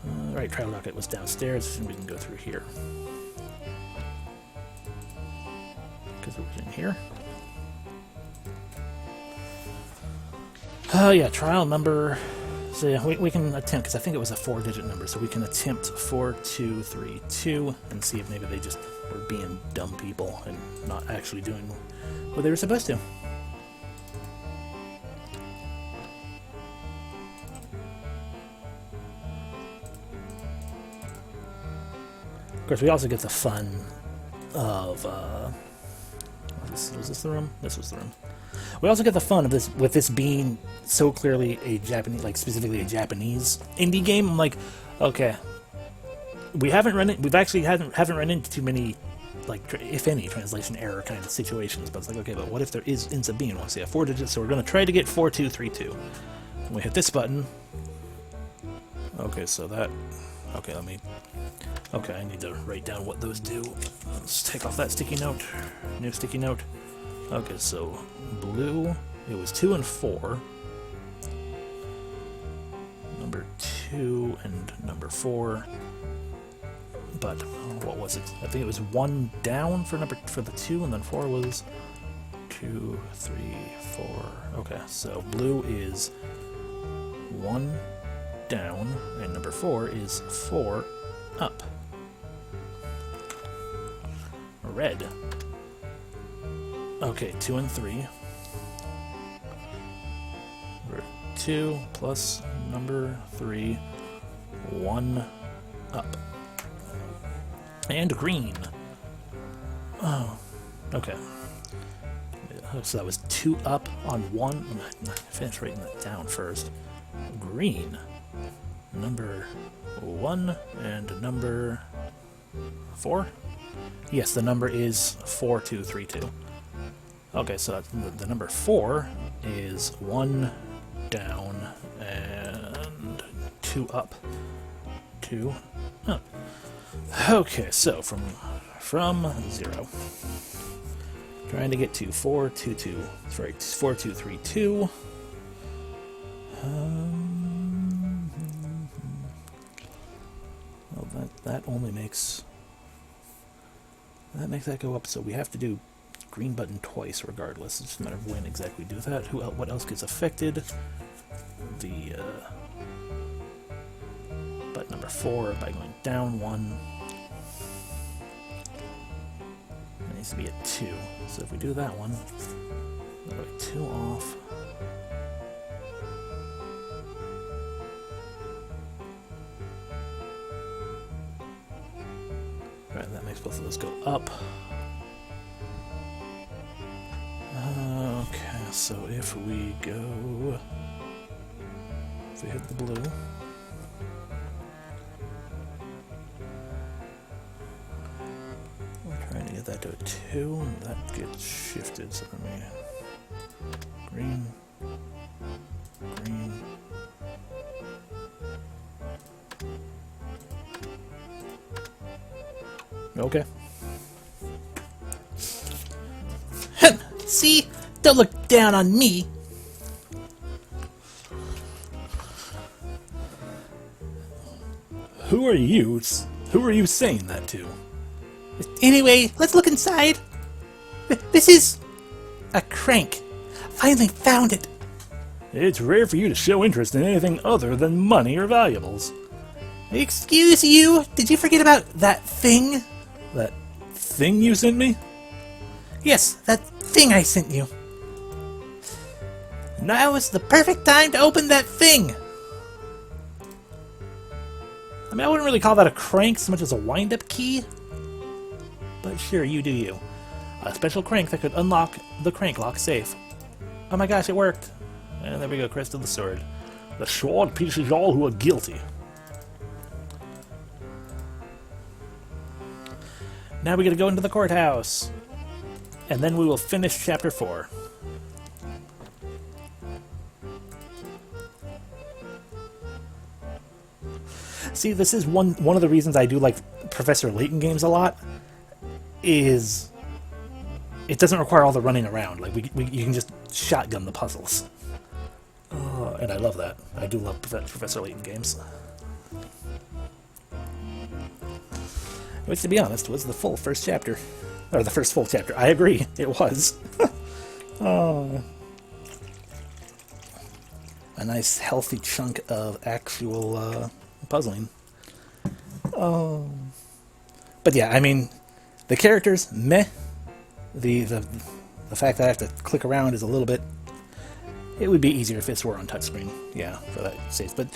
Right, trial docket was downstairs, and we can go through here. Because it was in here. Yeah, trial number. So yeah, we can attempt, because I think it was a 4-digit number, so we can attempt 4232 and see if maybe they just were being dumb people and not actually doing what they were supposed to. Of course, we also get the fun of, was this the room? This was the room. We also get the fun of this, with this being so clearly a Japanese, like specifically a Japanese indie game. I'm like, okay, we've actually haven't run into too many, like, if any, translation error kind of situations. But it's like, okay, but what if there ends up being one? So yeah, 4 digits. So we're going to try to get 4232. And we hit this button. Okay, so that. Okay, okay, I need to write down what those do. Let's take off that sticky note. New sticky note. Okay, so blue, it was 2 and 4. Number 2 and number 4. But what was it? I think it was 1 down for the 2, and then 4 was 2, 3, 4. Okay, so blue is 1 down, and number 4 is 4 up. Red. Okay, 2 and 3. 2 plus number 3, 1 up. And green. Oh, okay. So that was 2 up on 1. I finished writing that down first. Green. Number 1 and number 4? Yes, the number is 4232. Okay, so the number 4 is 1 down and 2 up. 2 up. Okay, so from 0. Trying to get to 422. That's right, 4232. that only makes... That makes that go up, so we have to do green button twice regardless. It's just a matter of when exactly we do that. What else gets affected? The button number 4 by going down 1. It needs to be at 2. So if we do that one, we'll go 2 off. Right, that makes both of those go up. Okay, so if we go... If we hit the blue... We're trying to get that to a 2, and that gets shifted, so then we... Green... Green... Okay. See? Don't look down on me. Who are you saying that to? Anyway, let's look inside. This is a crank. Finally found it. It's rare for you to show interest in anything other than money or valuables. Excuse you, did you forget about that thing? That thing you sent me? Yes, that thing I sent you. Now is the perfect time to open that thing. I mean, I wouldn't really call that a crank so much as a wind-up key. But sure, you do you. A special crank that could unlock the crank lock safe. Oh my gosh, it worked. And there we go, crest of the sword. The sword pieces all who are guilty. Now we gotta go into the courthouse. And then we will finish Chapter 4. See, this is one of the reasons I do like Professor Layton games a lot, is it doesn't require all the running around. Like, you can just shotgun the puzzles. And I love that. I do love Professor Layton games. Which, to be honest, was the full first chapter. Or the first full chapter. I agree, it was. Oh. A nice, healthy chunk of actual puzzling. Oh. But yeah, I mean, the characters, meh. The fact that I have to click around is a little bit... It would be easier if this were on touchscreen, yeah, for that sake. But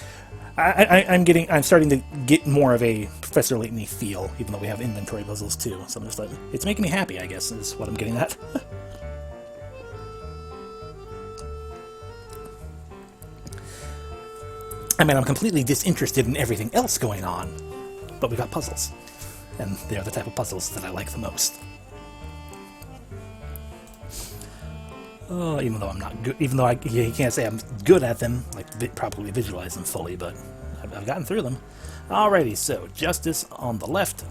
I'm starting to get more of a Professor Layton-y feel, even though we have inventory puzzles too. So I'm just like, it's making me happy, I guess, is what I'm getting at. I mean, I'm completely disinterested in everything else going on, but we got puzzles, and they're the type of puzzles that I like the most. Even though I'm not good, even though you can't say I'm good at them, like probably visualize them fully, but I've gotten through them. Alrighty, so justice on the left,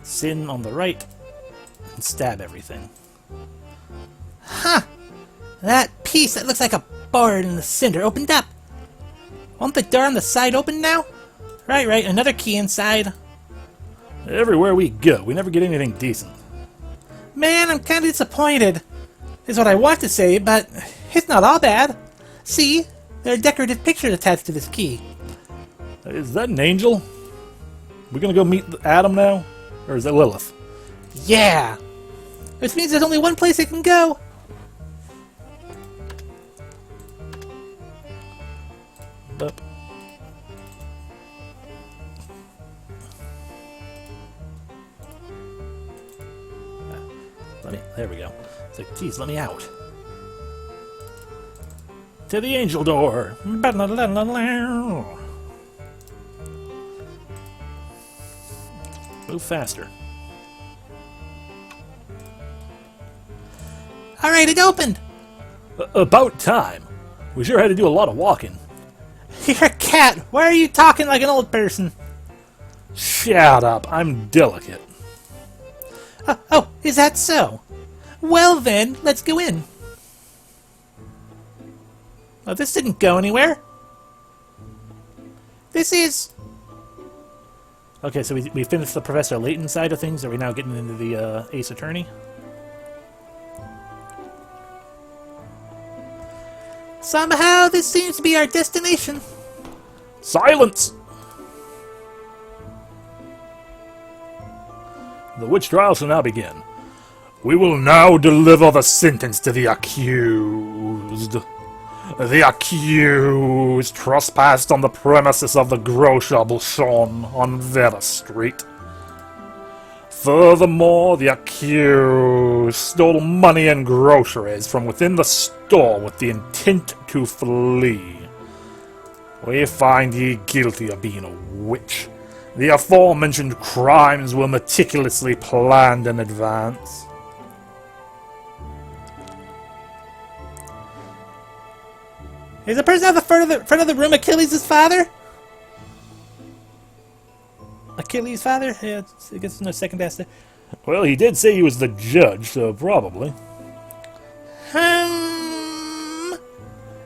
sin on the right, and stab everything. Huh! That piece that looks like a board in the center opened up. Won't the door on the side open now? Right, another key inside. Everywhere we go, we never get anything decent. Man, I'm kinda disappointed. Is what I want to say, but it's not all bad. See? There are decorative pictures attached to this key. Is that an angel? We gonna go meet Adam now? Or is that Lilith? Yeah! Which means there's only one place it can go. Bup. There we go. It's like, geez, let me out. To the angel door! Move faster. Alright, it opened! About time! We sure had to do a lot of walking. You're a cat! Why are you talking like an old person? Shut up, I'm delicate. Oh, is that so? Well then, let's go in. Oh, this didn't go anywhere. This is... Okay, so we finished the Professor Layton side of things. Are we now getting into the Ace Attorney? Somehow this seems to be our destination. Silence! The witch trial shall now begin. We will now deliver the sentence to the accused. The accused trespassed on the premises of the grocer Bouchon on Vera Street. Furthermore, the accused stole money and groceries from within the store with the intent to flee. We find ye guilty of being a witch. The aforementioned crimes were meticulously planned in advance. Is the person at the front of the room Achilles' father? Achilles' father? Yeah, I guess no second best. Well, he did say he was the judge, so probably.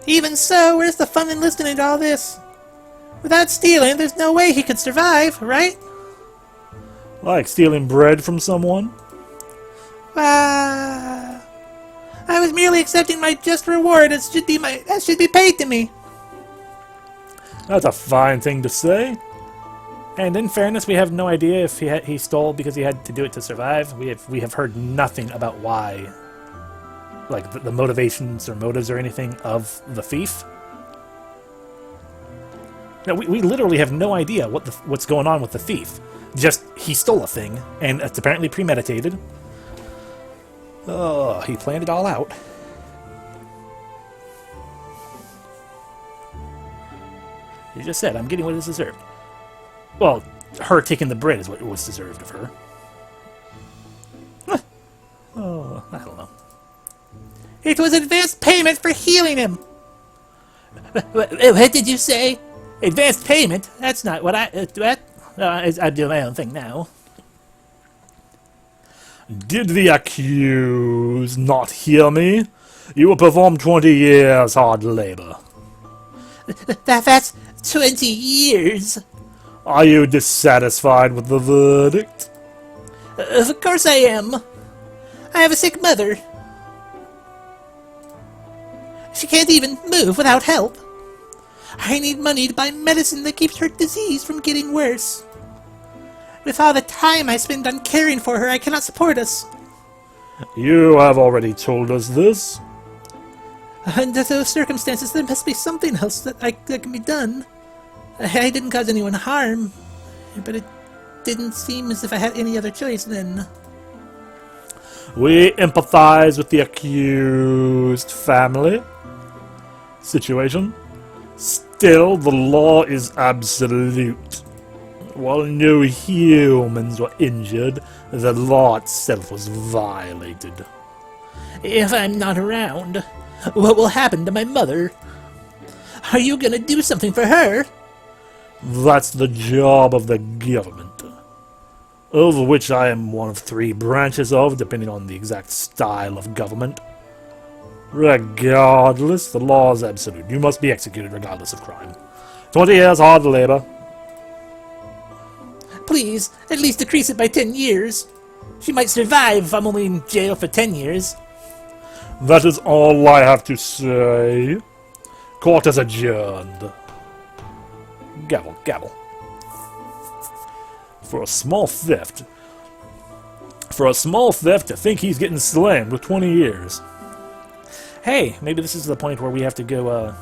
Even so, where's the fun in listening to all this? Without stealing, there's no way he could survive, right? Like stealing bread from someone? I was merely accepting my just reward as should be paid to me. That's a fine thing to say. And in fairness, we have no idea if he stole because he had to do it to survive. We have heard nothing about why, like the motivations or motives or anything of the thief. No, we literally have no idea what's going on with the thief. Just he stole a thing, and it's apparently premeditated. Oh, he planned it all out. He just said, "I'm getting what is deserved." Well, her taking the bread is what was deserved of her. Oh, I don't know. It was advanced payment for healing him. What did you say? Advanced payment? That's not what I'm doing my own thing now. Did the accused not hear me? You will perform 20 years hard labor. That's 20 years. Are you dissatisfied with the verdict? Of course I am. I have a sick mother. She can't even move without help. I need money to buy medicine that keeps her disease from getting worse. With all the time I spend on caring for her, I cannot support us. You have already told us this. Under those circumstances, there must be something else that can be done. I didn't cause anyone harm, but it didn't seem as if I had any other choice then. We empathize with the accused family situation. Still, the law is absolute. While no humans were injured, the law itself was violated. If I'm not around, what will happen to my mother? Are you gonna do something for her? That's the job of the government, of which I am one of 3 branches of, depending on the exact style of government. Regardless, the law is absolute. You must be executed regardless of crime. 20 years hard labor. Please, at least decrease it by 10 years. She might survive if I'm only in jail for 10 years. That is all I have to say. Court is adjourned. Gavel, gavel. For a small theft to think he's getting slammed with 20 years. Hey, maybe this is the point where we have to go,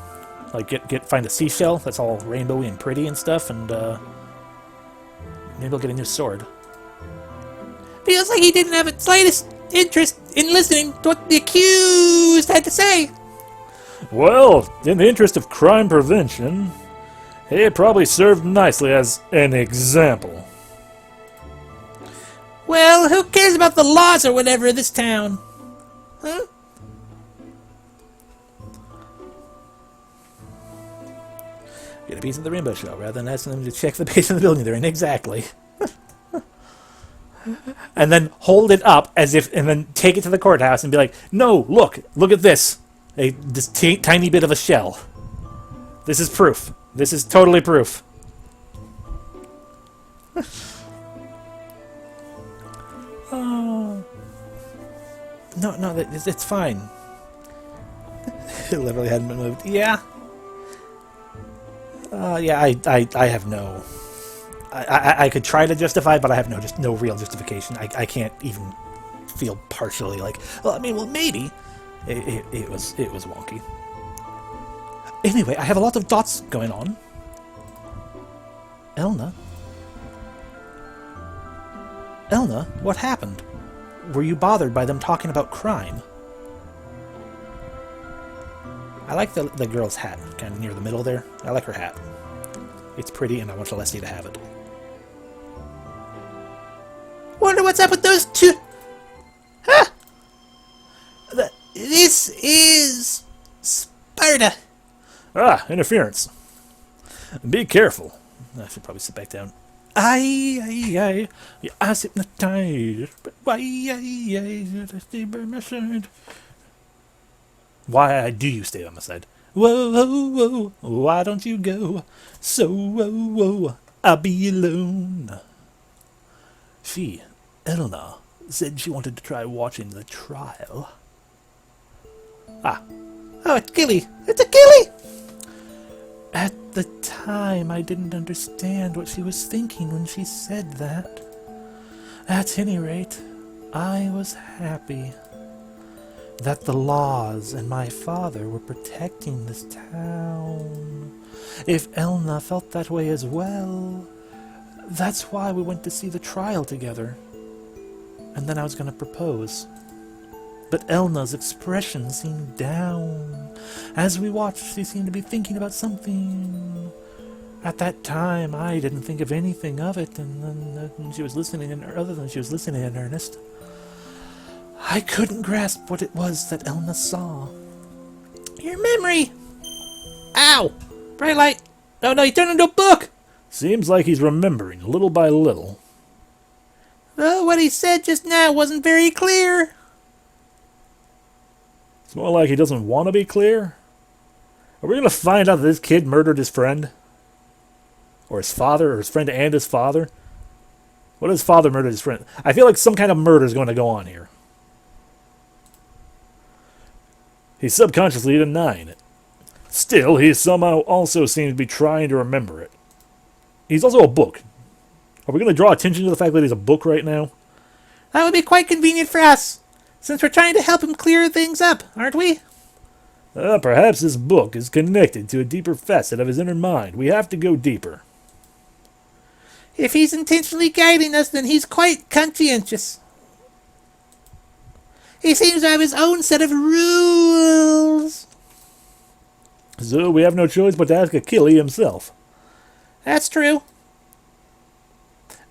find a seashell that's all rainbowy and pretty and stuff, and, maybe we'll get a new sword. Feels like he didn't have the slightest interest in listening to what the accused had to say. Well, in the interest of crime prevention, he probably served nicely as an example. Well, who cares about the laws or whatever in this town? Huh? Get a piece of the rainbow shell rather than asking them to check the base of the building they're in. Exactly. And then hold it up as if, and then take it to the courthouse and be like, "No, look at this. This tiny bit of a shell. This is proof. This is totally proof." Oh. No, it's fine. It literally hadn't been moved. Yeah. Yeah, I have no... I could try to justify, but I have no real justification. I can't even feel partially like... Well, maybe. It was wonky. Anyway, I have a lot of dots going on. Elna? Elna, what happened? Were you bothered by them talking about crime? I like the girl's hat, kind of near the middle there. I like her hat. It's pretty, and I want Celestia to have it. Wonder what's up with those two... Huh! This is... Sparta. Ah, interference. Be careful. I should probably sit back down. I hypnotized, but why should I stay by my side? Why do you stay on my side? Whoa, whoa, whoa, why don't you go? So, whoa, whoa, I'll be alone. She, Elna, said she wanted to try watching the trial. Ah. Oh, it's Gilly. It's a Gilly! At the time, I didn't understand what she was thinking when she said that. At any rate, I was happy that the laws and my father were protecting this town. If Elna felt that way as well, that's why we went to see the trial together. And then I was going to propose. But Elna's expression seemed down. As we watched, she seemed to be thinking about something. At that time, I didn't think of anything of it, and then she was listening, other than she was listening in earnest. I couldn't grasp what it was that Elna saw. Your memory! Ow! Bright light! Oh no, you turned into a book! Seems like he's remembering, little by little. Well, what he said just now wasn't very clear. It's more like he doesn't want to be clear. Are we going to find out that this kid murdered his friend? Or his father, or his friend and his father? What if his father murdered his friend? I feel like some kind of murder is going to go on here. He's subconsciously denying it. Still, he somehow also seems to be trying to remember it. He's also a book. Are we going to draw attention to the fact that he's a book right now? That would be quite convenient for us, since we're trying to help him clear things up, aren't we? Perhaps this book is connected to a deeper facet of his inner mind. We have to go deeper. If he's intentionally guiding us, then he's quite conscientious. He seems to have his own set of rules. So we have no choice but to ask Achille himself. That's true.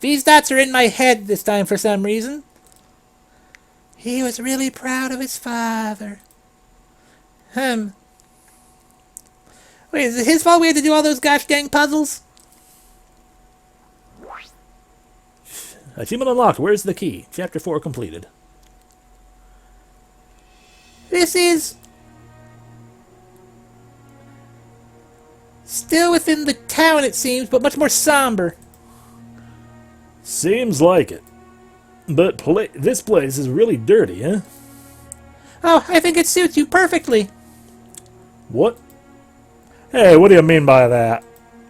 These dots are in my head this time for some reason. He was really proud of his father. Wait, is it his fault we had to do all those gosh dang puzzles? Achievement unlocked. Where's the key? Chapter 4 completed. This is... still within the town, it seems, but much more somber. Seems like it. But this place is really dirty, huh? Oh, I think it suits you perfectly. What? Hey, what do you mean by that?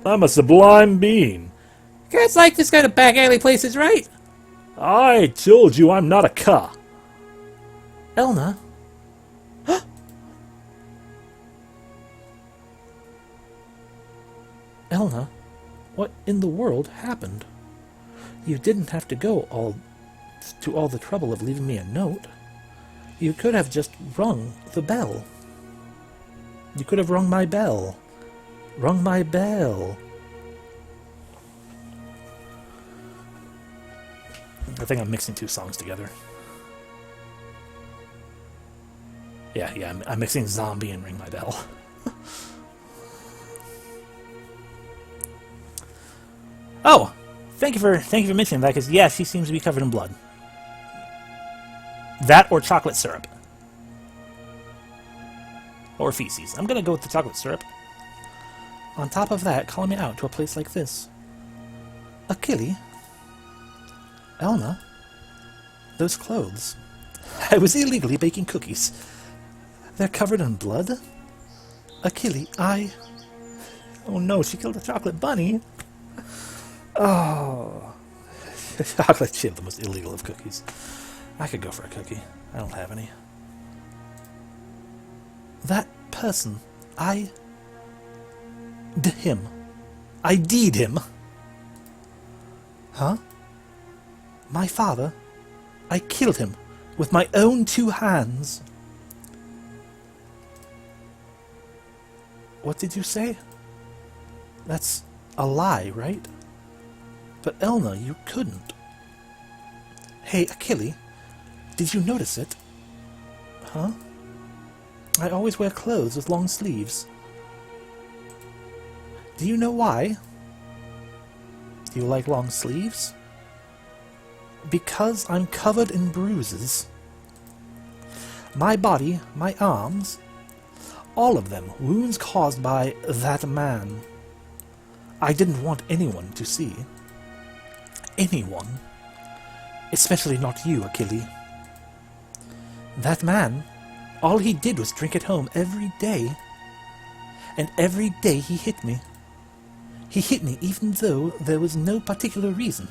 I'm a sublime being. Guys like this kind of back alley places, right? I told you I'm not a ka. Elna? Elna, what in the world happened? You didn't have to go to all the trouble of leaving me a note. You could have just rung the bell. You could have rung my bell. Rung my bell. I think I'm mixing two songs together. Yeah, I'm mixing Zombie and Ring My Bell. Oh, thank you for mentioning that, because yeah, she seems to be covered in blood. That or chocolate syrup. Or feces. I'm gonna go with the chocolate syrup. On top of that, calling me out to a place like this. Achille, Elna? Those clothes. I was illegally baking cookies. They're covered in blood? Achille, Oh no, she killed a chocolate bunny. Oh. Chocolate chip, the most illegal of cookies. I could go for a cookie. I don't have any. That person, I deed him. Huh? My father, I killed him with my own 2 hands. What did you say? That's a lie, right? But Elna, you couldn't. Hey, Achille, did you notice it? Huh? I always wear clothes with long sleeves. Do you know why? Do you like long sleeves? Because I'm covered in bruises. My body, my arms, all of them wounds caused by that man. I didn't want anyone to see. Anyone. Especially not you, Achille. That man, all he did was drink at home every day. And every day he hit me. He hit me even though there was no particular reason.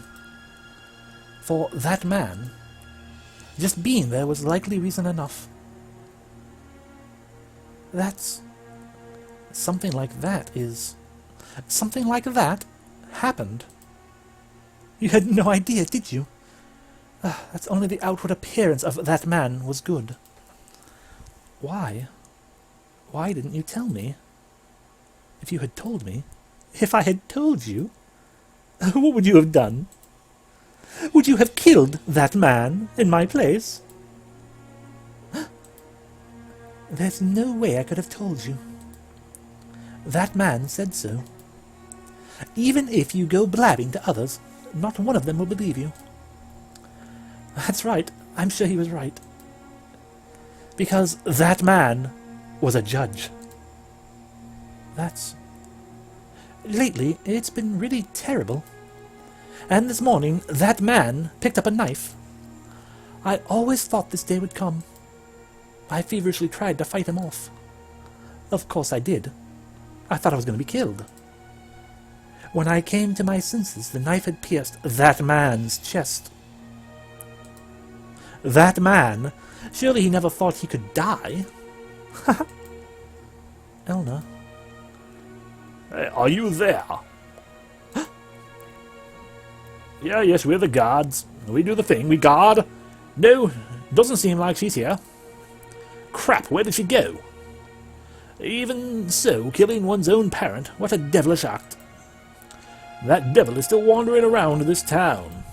For that man, just being there was likely reason enough. That's... something like that happened. You had no idea, did you? That's only the outward appearance of that man was good. Why? Why didn't you tell me? If you had told me, if I had told you, what would you have done? Would you have killed that man in my place? There's no way I could have told you. That man said so. Even if you go blabbing to others, not one of them will believe you. That's right, I'm sure he was right. Because that man was a judge. Lately, it's been really terrible. And this morning, that man picked up a knife. I always thought this day would come. I feverishly tried to fight him off. Of course I did. I thought I was going to be killed. When I came to my senses, the knife had pierced that man's chest. That man? Surely he never thought he could die. Elna. Are you there? Yes, we're the guards. We do the thing, we guard. No, doesn't seem like she's here. Crap, where did she go? Even so, killing one's own parent, what a devilish act. That devil is still wandering around this town.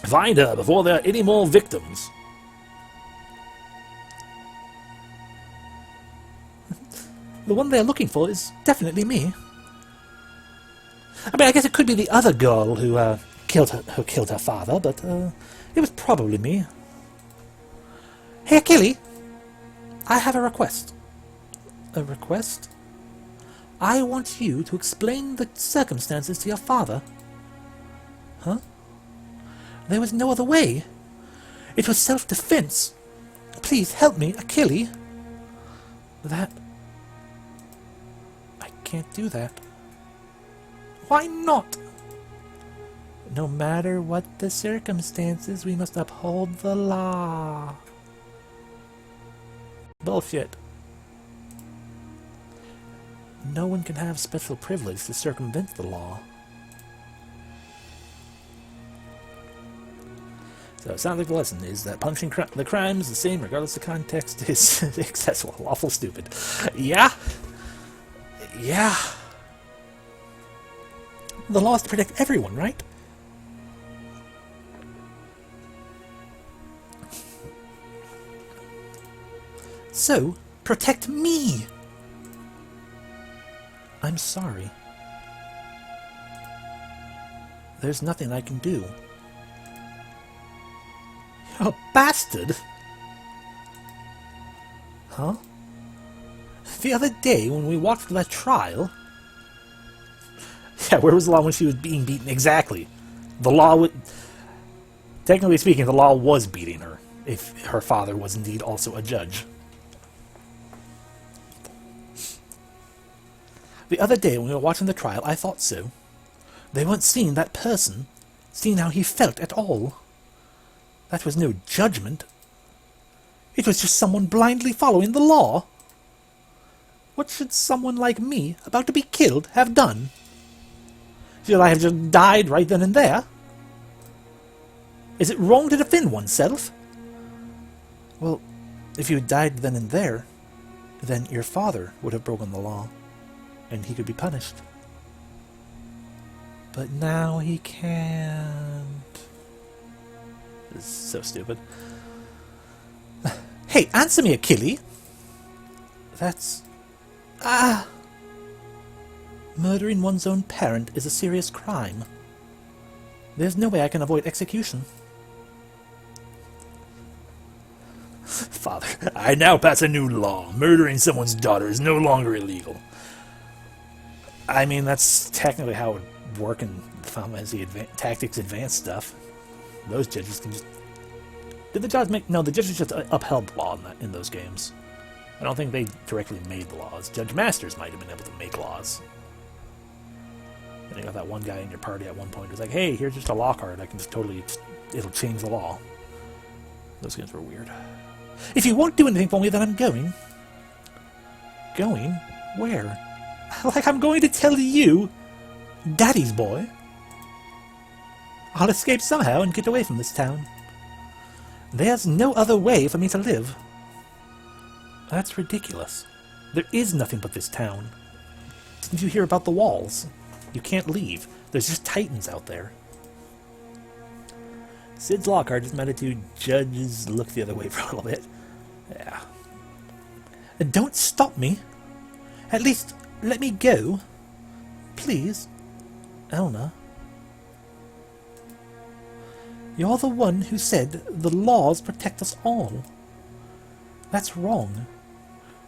Find her before there are any more victims. The one they're looking for is definitely me. I mean, I guess it could be the other girl who killed her father, but it was probably me. Hey, Achille, I have a request. A request? I want you to explain the circumstances to your father. Huh? There was no other way. It was self-defense. Please help me, Achille. I can't do that. Why not? No matter what the circumstances, we must uphold the law. Bullshit. No one can have special privilege to circumvent the law. So it sounds like the lesson is that punishing the crime is the same regardless of context is excessive, awful stupid. Yeah? Yeah. The law is to protect everyone, right? So, protect me! I'm sorry. There's nothing I can do. You're a bastard! Huh? The other day when we watched that trial... Yeah, where was the law when she was being beaten? Exactly. The law would... Technically speaking, the law was beating her, if her father was indeed also a judge. The other day when we were watching the trial, I thought so. They weren't seeing that person, seeing how he felt at all. That was no judgment. It was just someone blindly following the law. What should someone like me, about to be killed, have done? Should I have just died right then and there? Is it wrong to defend oneself? Well, if you died then and there, then your father would have broken the law, and he could be punished. But now he can't. This is so stupid. Hey, answer me, Achille! That's... Murdering one's own parent is a serious crime. There's no way I can avoid execution. Father, I now pass a new law. Murdering someone's daughter is no longer illegal. I mean, that's technically how it would work in Final Fantasy Tactics Advanced stuff. Those judges can just... Did the judges make... No, the judges just upheld the law in those games. I don't think they directly made the laws. Judge Masters might have been able to make laws. And you got that one guy in your party at one point who's like, hey, here's just a law card. I can just totally... It'll change the law. Those games were weird. If you won't do anything for me, then I'm going. Going? Where? Like I'm going to tell you, Daddy's boy. I'll escape somehow and get away from this town. There's no other way for me to live. That's ridiculous. There is nothing but this town. Didn't you hear about the walls? You can't leave. There's just titans out there. Sid's law card just meant to judges look the other way for a little bit. Yeah. Don't stop me. At least let me go. Please. Elna. You're the one who said the laws protect us all. That's wrong.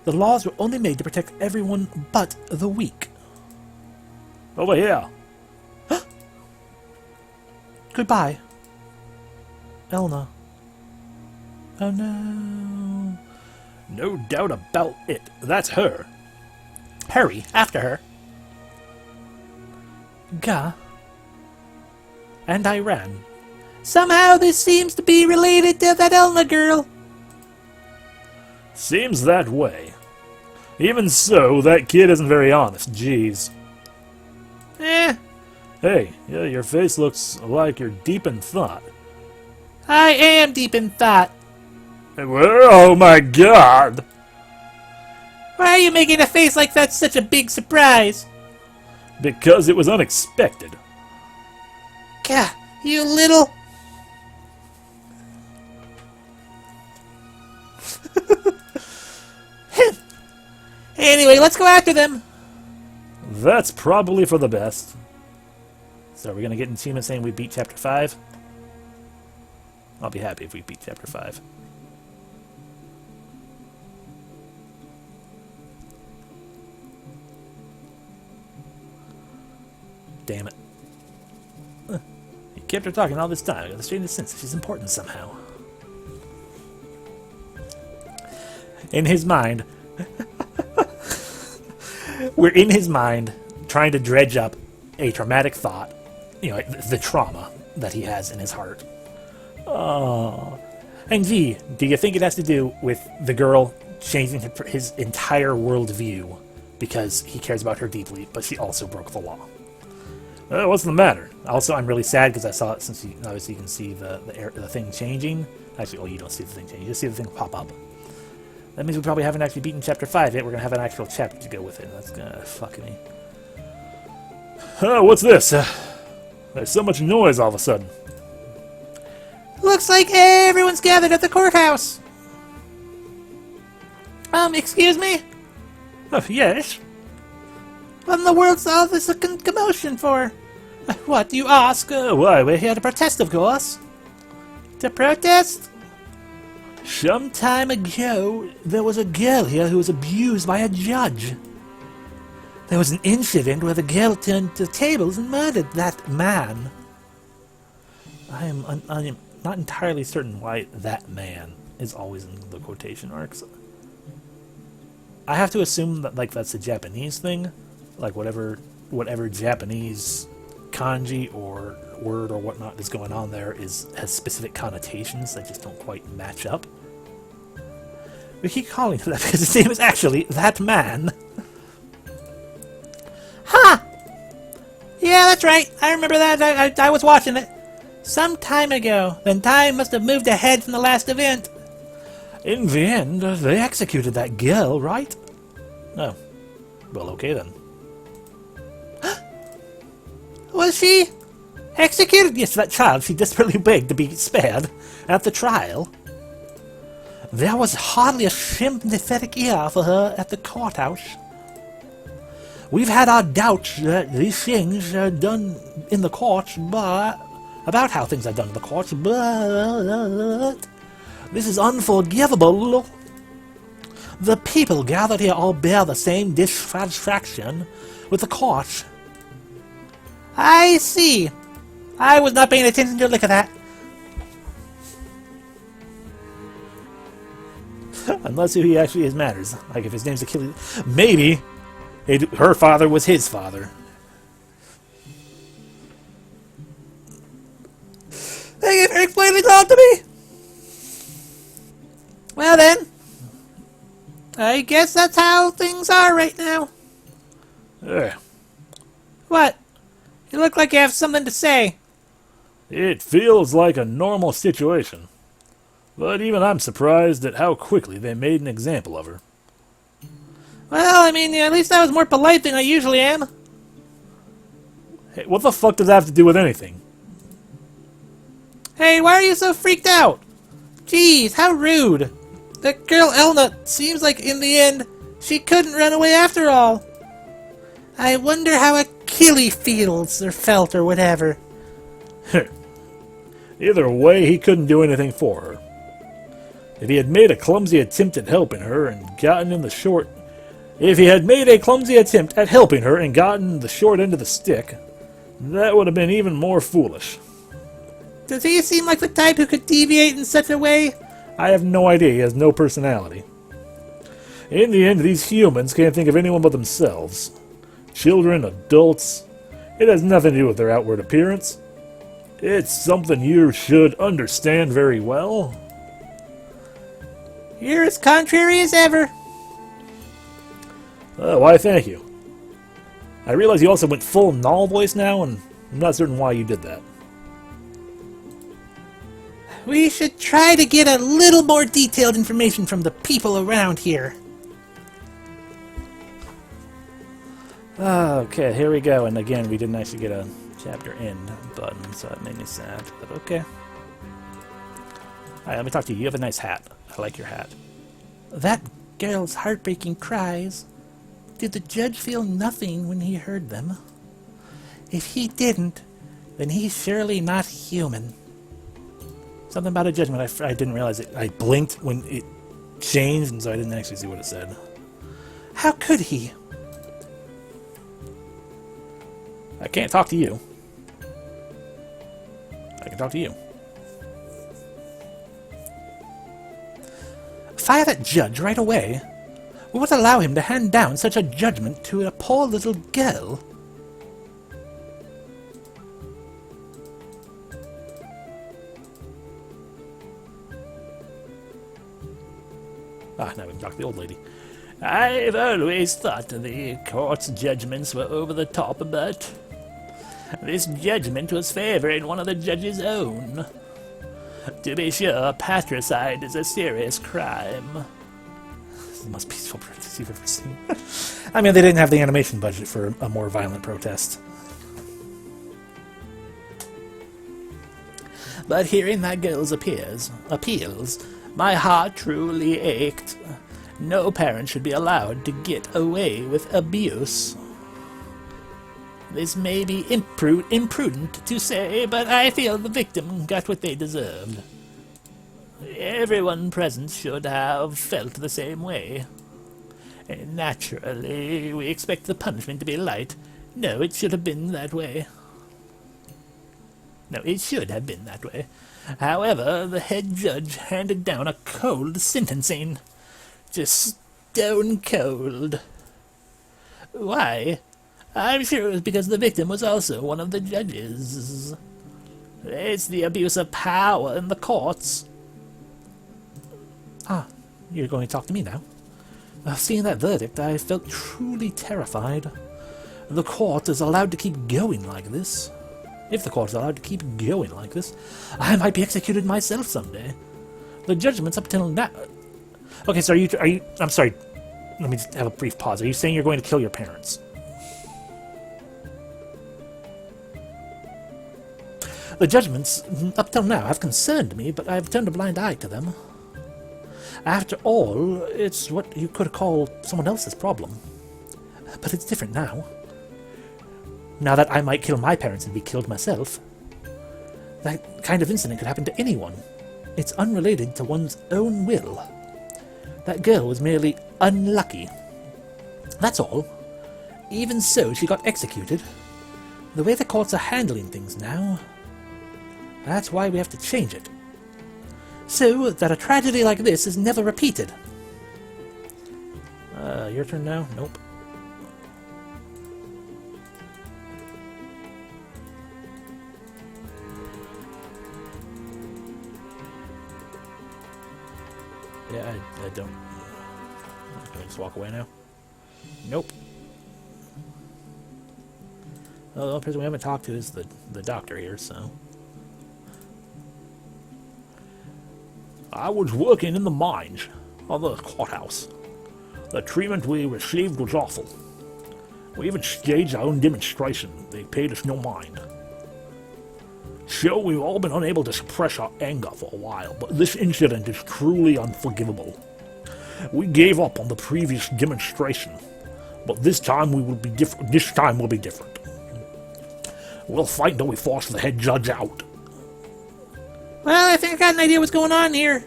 The laws were only made to protect everyone but the weak. Over here. Goodbye. Elna. Oh no. No doubt about it. That's her. Hurry, after her. Gah. And I ran. Somehow this seems to be related to that Elna girl. Seems that way. Even so, that kid isn't very honest. Jeez. Eh. Hey, yeah, your face looks like you're deep in thought. I am deep in thought. Oh my god! Why are you making a face like that's such a big surprise? Because it was unexpected. Gah, you little... Anyway, let's go after them. That's probably for the best. So are we going to get an achievement saying we beat Chapter 5? I'll be happy if we beat Chapter 5. Damn it. He kept her talking all this time. I got the strangest sense that she's important somehow. In his mind... We're in his mind trying to dredge up a traumatic thought. You know, the trauma that he has in his heart. Oh. And gee, do you think it has to do with the girl changing his entire worldview because he cares about her deeply, but she also broke the law? What's the matter? Also, I'm really sad because I saw it since obviously you can see the thing changing. Actually, well, you don't see the thing changing. You just see the thing pop up. That means we probably haven't actually beaten Chapter 5 yet. We're going to have an actual chapter to go with it. That's going to fuck me. What's this? There's so much noise all of a sudden. Looks like everyone's gathered at the courthouse. Excuse me? Yes? What in the world's all this commotion for? What, you ask? Why, we're here to protest, of course. To protest? Some time ago, there was a girl here who was abused by a judge. There was an incident where the girl turned the tables and murdered that man. not entirely certain why that man is always in the quotation marks. I have to assume that like that's a Japanese thing, like whatever Japanese kanji or word or whatnot is going on there has specific connotations that just don't quite match up. We keep calling him that because his name is actually that man. Huh! Yeah, that's right. I remember that. I was watching it some time ago. Then time must have moved ahead from the last event. In the end, they executed that girl, right? No. Well, okay then. Was she executed? Yes, that child she desperately begged to be spared at the trial. There was hardly a sympathetic ear for her at the courthouse. We've had our doubts that these things are done in the courts, but about how things are done in the courts, but this is unforgivable. The people gathered here all bear the same dissatisfaction with the courts. I see. I was not paying attention to a lick of that. Unless who he actually is matters. Like if his name's Achilles, maybe her father was his father. Thank you for explaining it all to me. Well then, I guess that's how things are right now. What? You look like you have something to say. It feels like a normal situation. But even I'm surprised at how quickly they made an example of her. Well, I mean, at least I was more polite than I usually am. Hey, what the fuck does that have to do with anything? Hey, why are you so freaked out? Jeez, how rude. That girl Elna seems like in the end she couldn't run away after all. I wonder how Achilles feels or felt or whatever. Either way, he couldn't do anything for her. If he had made a clumsy attempt at helping her and gotten in the short... If he had made a clumsy attempt at helping her and gotten the short end of the stick, that would have been even more foolish. Does he seem like the type who could deviate in such a way? I have no idea. He has no personality. In the end, these humans can't think of anyone but themselves. Children, adults... It has nothing to do with their outward appearance. It's something you should understand very well. You're as contrary as ever. Why, thank you. I realize you also went full null voice now, and I'm not certain why you did that. We should try to get a little more detailed information from the people around here. Okay, here we go. And again, we didn't actually get a chapter end button, so that made me sad. But okay. Alright, let me talk to you. You have a nice hat. I like your hat. That girl's heartbreaking cries. Did the judge feel nothing when he heard them? If he didn't, then he's surely not human. Something about a judgment. I didn't realize it. I blinked when it changed, and so I didn't actually see what it said. How could he? I can't talk to you. I can talk to you. Fire that judge right away. What would allow him to hand down such a judgment to a poor little girl? Now we can talk to the old lady. I've always thought the court's judgments were over the top, but this judgment was favoring one of the judge's own. To be sure, patricide is a serious crime. This is the most peaceful protest you've ever seen. I mean, they didn't have the animation budget for a more violent protest. But hearing that girl's appeals, my heart truly ached. No parent should be allowed to get away with abuse. This may be imprudent to say, but I feel the victim got what they deserved. Everyone present should have felt the same way. Naturally, we expect the punishment to be light. No, it should have been that way. No, it should have been that way. However, the head judge handed down a cold sentencing. Just stone cold. Why? I'm sure it was because the victim was also one of the judges. It's the abuse of power in the courts. Ah, you're going to talk to me now? Seeing that verdict, I felt truly terrified. The court is allowed to keep going like this. If the court is allowed to keep going like this, I might be executed myself someday. The judgments up till now... Okay, so are you... I'm sorry. Let me just have a brief pause. Are you saying you're going to kill your parents? The judgments up till now have concerned me, but I've turned a blind eye to them. After all, it's what you could call someone else's problem. But it's different now. Now that I might kill my parents and be killed myself, that kind of incident could happen to anyone. It's unrelated to one's own will. That girl was merely unlucky. That's all. Even so, she got executed. The way the courts are handling things now, that's why we have to change it. So that a tragedy like this is never repeated. Your turn now? Nope. Yeah, I don't. Can I just walk away now? Nope. Well, the only person we haven't talked to is the doctor here, so. I was working in the mines of the courthouse. The treatment we received was awful. We even staged our own demonstration. They paid us no mind. So we've all been unable to suppress our anger for a while, but this incident is truly unforgivable. We gave up on the previous demonstration, but this time we will be different. This time will be different. We'll fight until we force the head judge out. Well, I think I got an idea what's going on here.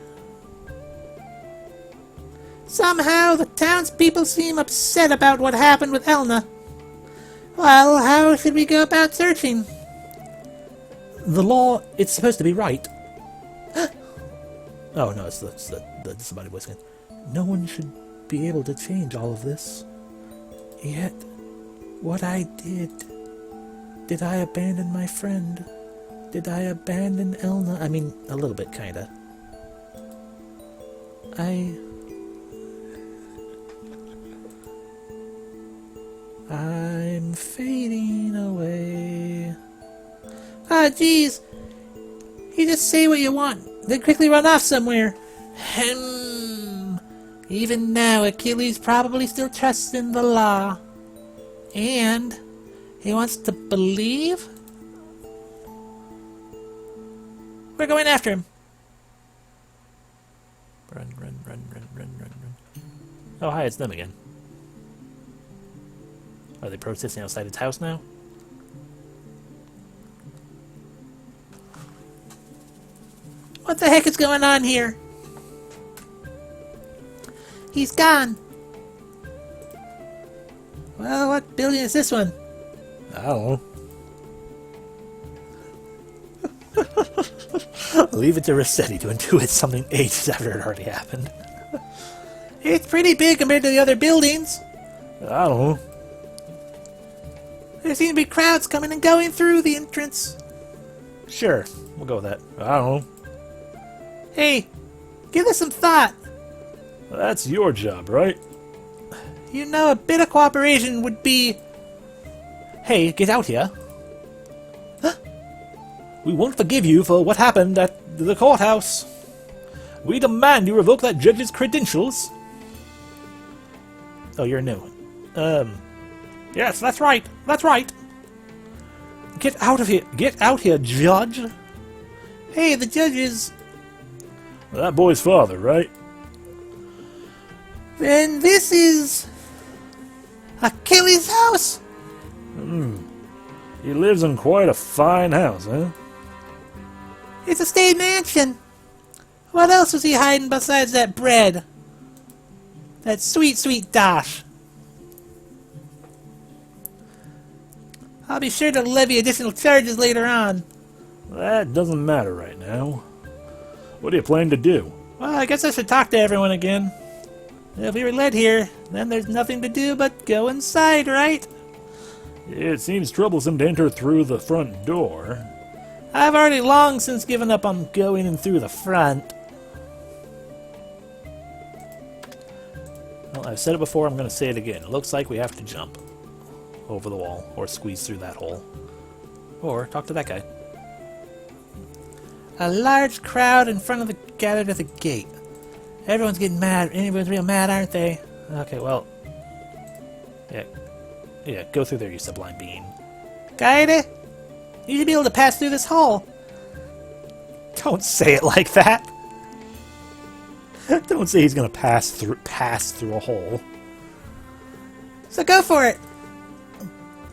Somehow the townspeople seem upset about what happened with Elna. Well, how should we go about searching? The law, it's supposed to be right. Oh, no, it's somebody whispering. No one should be able to change all of this. Yet, what I did I abandon my friend? Did I abandon Elna? I mean, a little bit, kinda. I'm fading away. Ah, jeez. You just say what you want, then quickly run off somewhere. Even now, Achilles probably still trusts in the law. And he wants to believe? We're going after him. Run. Oh, hi, it's them again. Are they protesting outside its house now? What the heck is going on here? He's gone. Well, what building is this one? I don't know. Leave it to Resette to intuit something ages after it already happened. It's pretty big compared to the other buildings. I don't know. There seem to be crowds coming and going through the entrance. Sure, we'll go with that. I don't know. Hey, give this some thought. That's your job, right? You know, a bit of cooperation would be... Hey, get out here. We won't forgive you for what happened at the courthouse. We demand you revoke that judge's credentials. Oh, you're new. Yes, that's right. That's right. Get out of here. Get out here, judge. Hey, the judge is... That boy's father, right? Then this is... Achilles' house? He lives in quite a fine house, huh? It's a state mansion. What else was he hiding besides that bread? That sweet, sweet dosh. I'll be sure to levy additional charges later on. That doesn't matter right now. What do you plan to do? Well, I guess I should talk to everyone again. If we were led here, then there's nothing to do but go inside, right? It seems troublesome to enter through the front door. I've already long since given up on going in through the front. Well, I've said it before, I'm going to say it again. It looks like we have to jump over the wall, or squeeze through that hole. Or talk to that guy. A large crowd in front of the gathered at the gate. Everyone's getting mad. Everyone's real mad, aren't they? Okay, well... Yeah, go through there, you sublime being. Guide? You should be able to pass through this hole. Don't say it like that! Don't say he's gonna pass through a hole. So go for it.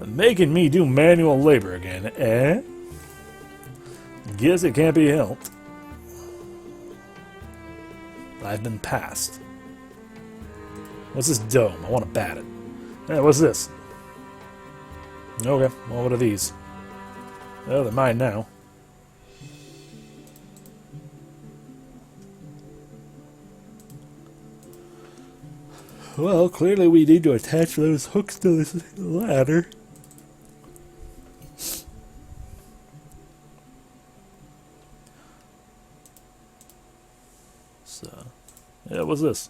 Making me do manual labor again, eh? Guess it can't be helped. I've been passed. What's this dome? I want to bat it. Hey, what's this? Okay, well, what are these? Oh, they're mine now. Well, clearly we need to attach those hooks to this ladder. So, yeah, what's this?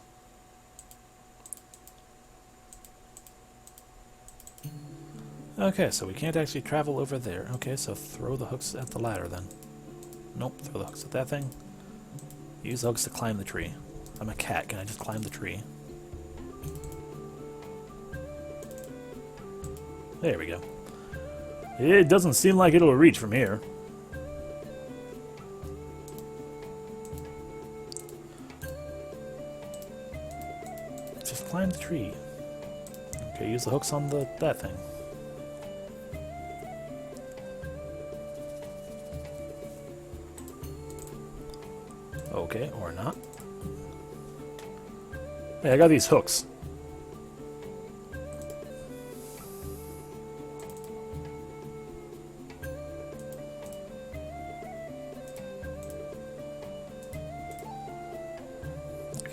Okay, so we can't actually travel over there. Okay, so throw the hooks at the ladder then. Nope, throw the hooks at that thing. Use the hooks to climb the tree. I'm a cat, can I just climb the tree? There we go. It doesn't seem like it'll reach from here. Just climb the tree. Okay, use the hooks on that thing. Okay, or not. Hey, I got these hooks.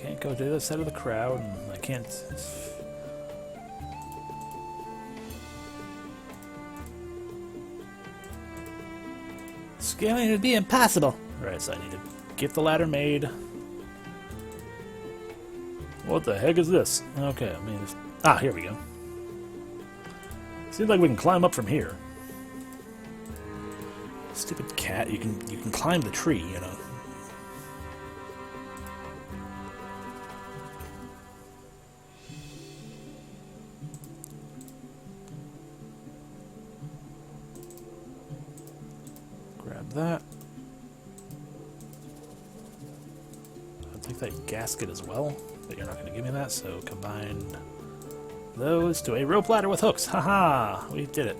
Can't go to the other side of the crowd, and I can't... Scaling would be impossible. Right, so I need to get the ladder made. What the heck is this? Okay, I mean... here we go. Seems like we can climb up from here. Stupid cat, you can climb the tree, you know. Grab that. I'll take that gasket as well, but you're not going to give me that, so combine those to a rope ladder with hooks. Haha! We did it.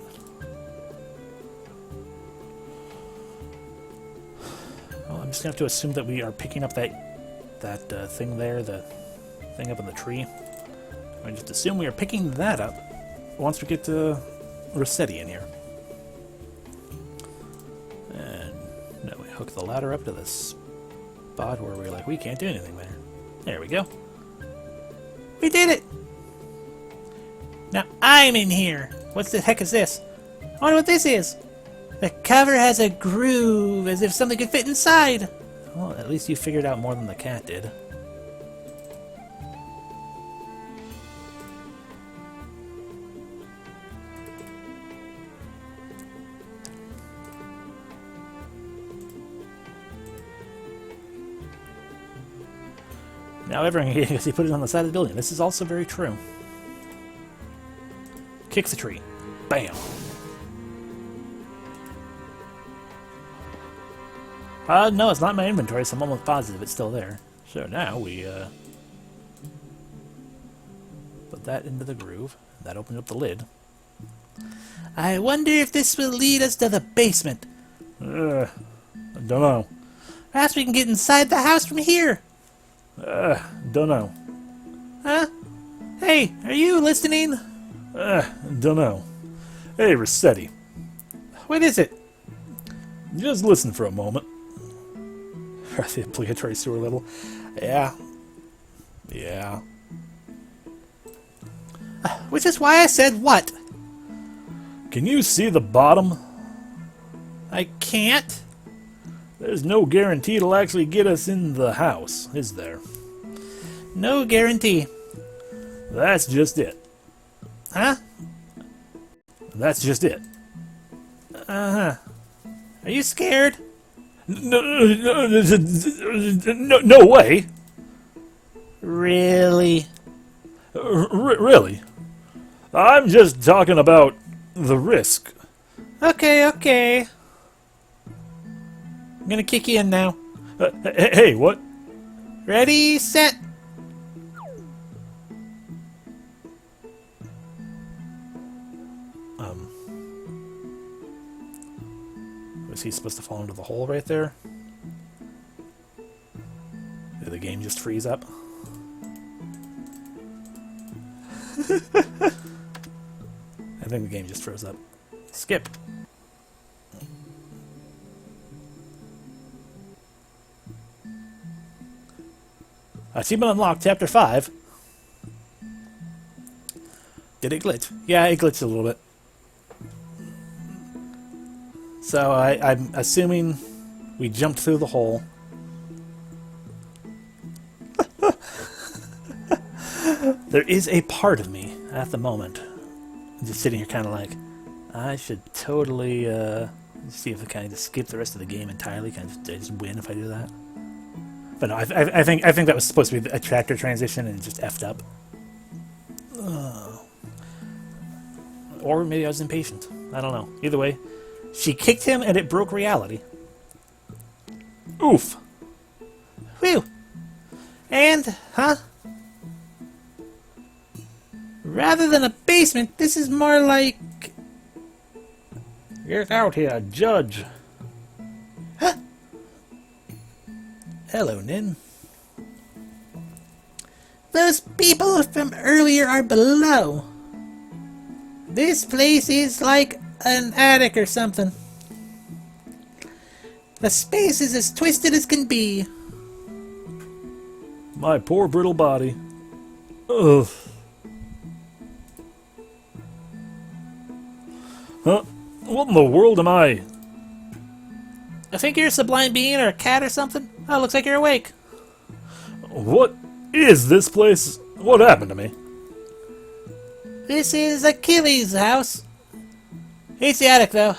Well, I'm just going to have to assume that we are picking up that thing there, the thing up in the tree. I just assume we are picking that up once we get to Resette in here. And now we hook the ladder up to this spot where we're like, we can't do anything there. There we go. We did it. Now I'm in here. What the heck is this? I wonder what this is. The cover has a groove, as if something could fit inside. Well, at least you figured out more than the cat did. Now everyone can see put it on the side of the building. This is also very true. Kicks the tree. Bam! No, it's not in my inventory, so I'm almost positive it's still there. So now we, put that into the groove. That opened up the lid. I wonder if this will lead us to the basement. I don't know. Perhaps we can get inside the house from here. Don't know. Huh? Hey, are you listening? Don't know. Hey, Resette. What is it? Just listen for a moment. At the obligatory sewer level. Yeah. Yeah. Which is why I said what? Can you see the bottom? I can't. There's no guarantee it'll actually get us in the house, is there? No guarantee. That's just it. Huh? That's just it. Uh-huh. Are you scared? No way. Really? Really? I'm just talking about the risk. Okay, okay. I'm gonna kick you in now. Hey, what? Ready, set. Was he supposed to fall into the hole right there? Did the game just freeze up? I think the game just froze up. Skip. Achievement unlocked, Chapter 5. Did it glitch? Yeah, it glitched a little bit. So I'm assuming we jumped through the hole. There is a part of me at the moment just sitting here kind of like, I should totally see if I can just skip the rest of the game entirely. Can I just win if I do that? But no, I think that was supposed to be a chapter transition and it just effed up. Or maybe I was impatient. I don't know. Either way, she kicked him and it broke reality. Oof. Whew. And, huh? Rather than a basement, this is more like... Get out here, Judge. Huh? Hello, Nin. Those people from earlier are below. This place is like an attic or something. The space is as twisted as can be. My poor brittle body. Ugh. Huh? What in the world am I? I think you're a sublime being or a cat or something. Oh, looks like you're awake. What is this place? What happened to me? This is Achilles' house. Hates the attic, though.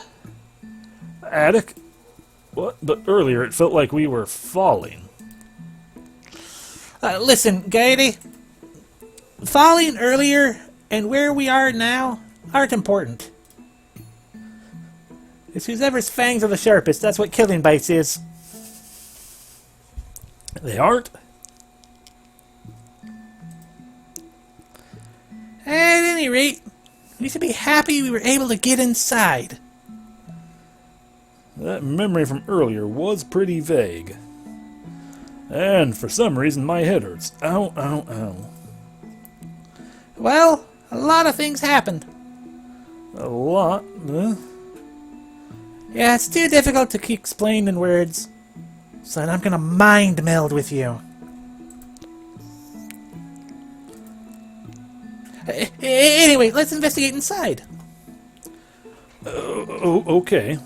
Attic? What? But earlier it felt like we were falling. Listen, Gaity. Falling earlier and where we are now aren't important. It's whoever's fangs are the sharpest. That's what killing bites is. They aren't? At any rate, we should be happy we were able to get inside. That memory from earlier was pretty vague. And for some reason my head hurts. Ow, ow, ow. Well, a lot of things happened. A lot? Huh? Yeah, it's too difficult to explain in words. So I'm gonna mind meld with you. Anyway, let's investigate inside. Okay.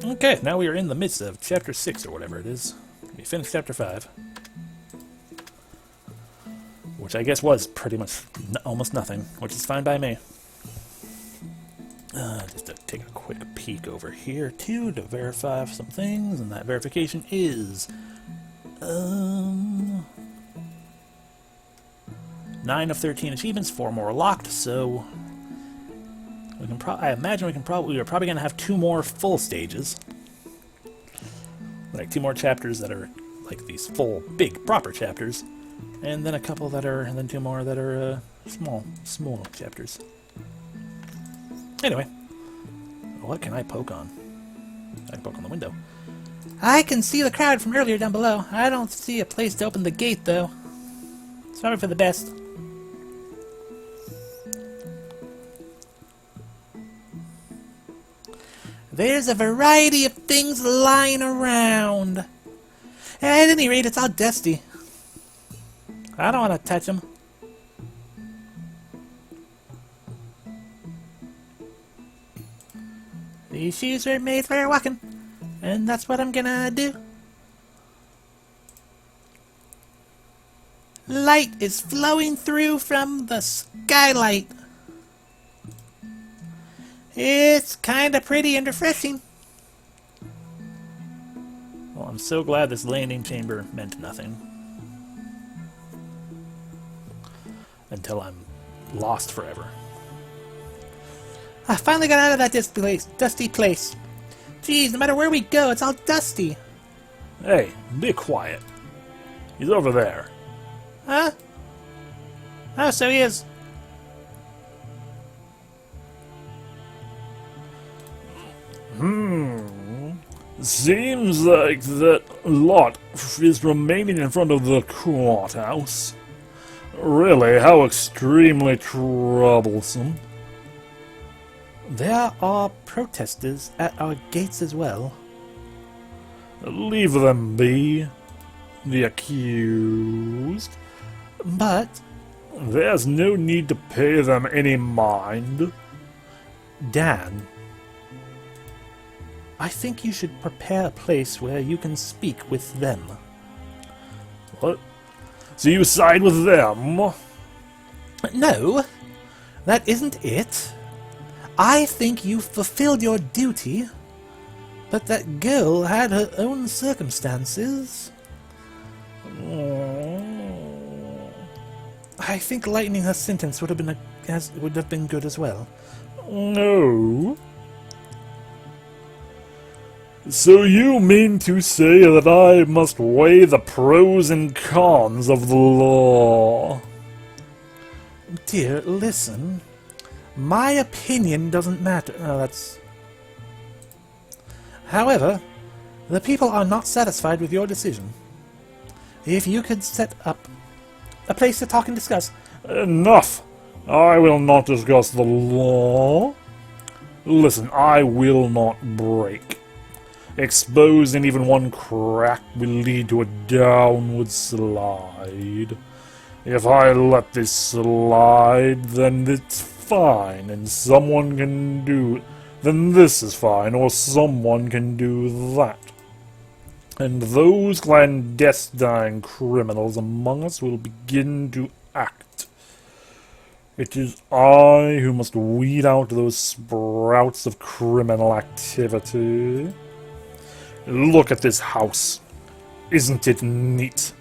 Okay, now we are in the midst of Chapter 6 or whatever it is. We finished Chapter 5. Which I guess was pretty much almost nothing, which is fine by me. Just to take a quick peek over here, too, to verify some things, and that verification is... 9 of 13 achievements, 4 more locked, so... we can I imagine we are probably going to have 2 more full stages. Like 2 more chapters that are like these full, big, proper chapters. And then a couple that are, and then 2 more that are small chapters. Anyway, what can I poke on? I can poke on the window. I can see the crowd from earlier down below. I don't see a place to open the gate, though. It's probably for the best. There's a variety of things lying around. At any rate, it's all dusty. I don't want to touch them. These shoes were made for walking, and that's what I'm gonna do. Light is flowing through from the skylight. It's kinda pretty and refreshing. Well, I'm so glad this landing chamber meant nothing. Until I'm lost forever. I finally got out of that dusty place. Geez, no matter where we go, it's all dusty. Hey, be quiet. He's over there. Huh? Oh, so he is. Seems like that lot is remaining in front of the courthouse. Really, how extremely troublesome. There are protesters at our gates as well. Leave them be. The accused. But There's no need to pay them any mind. Dan, I think you should prepare a place where you can speak with them. What? So you side with them? No, that isn't it. I think you fulfilled your duty, but that girl had her own circumstances. I think lightening her sentence would have been good as well. No. So you mean to say that I must weigh the pros and cons of the law? Dear, listen. My opinion doesn't matter. Oh, that's... However, the people are not satisfied with your decision. If you could set up a place to talk and discuss... Enough! I will not discuss the law. Listen, I will not break. Exposing even one crack will lead to a downward slide. If I let this slide, then it's fine, and someone can do... Then this is fine, or someone can do that. And those clandestine criminals among us will begin to act. It is I who must weed out those sprouts of criminal activity. Look at this house. Isn't it neat?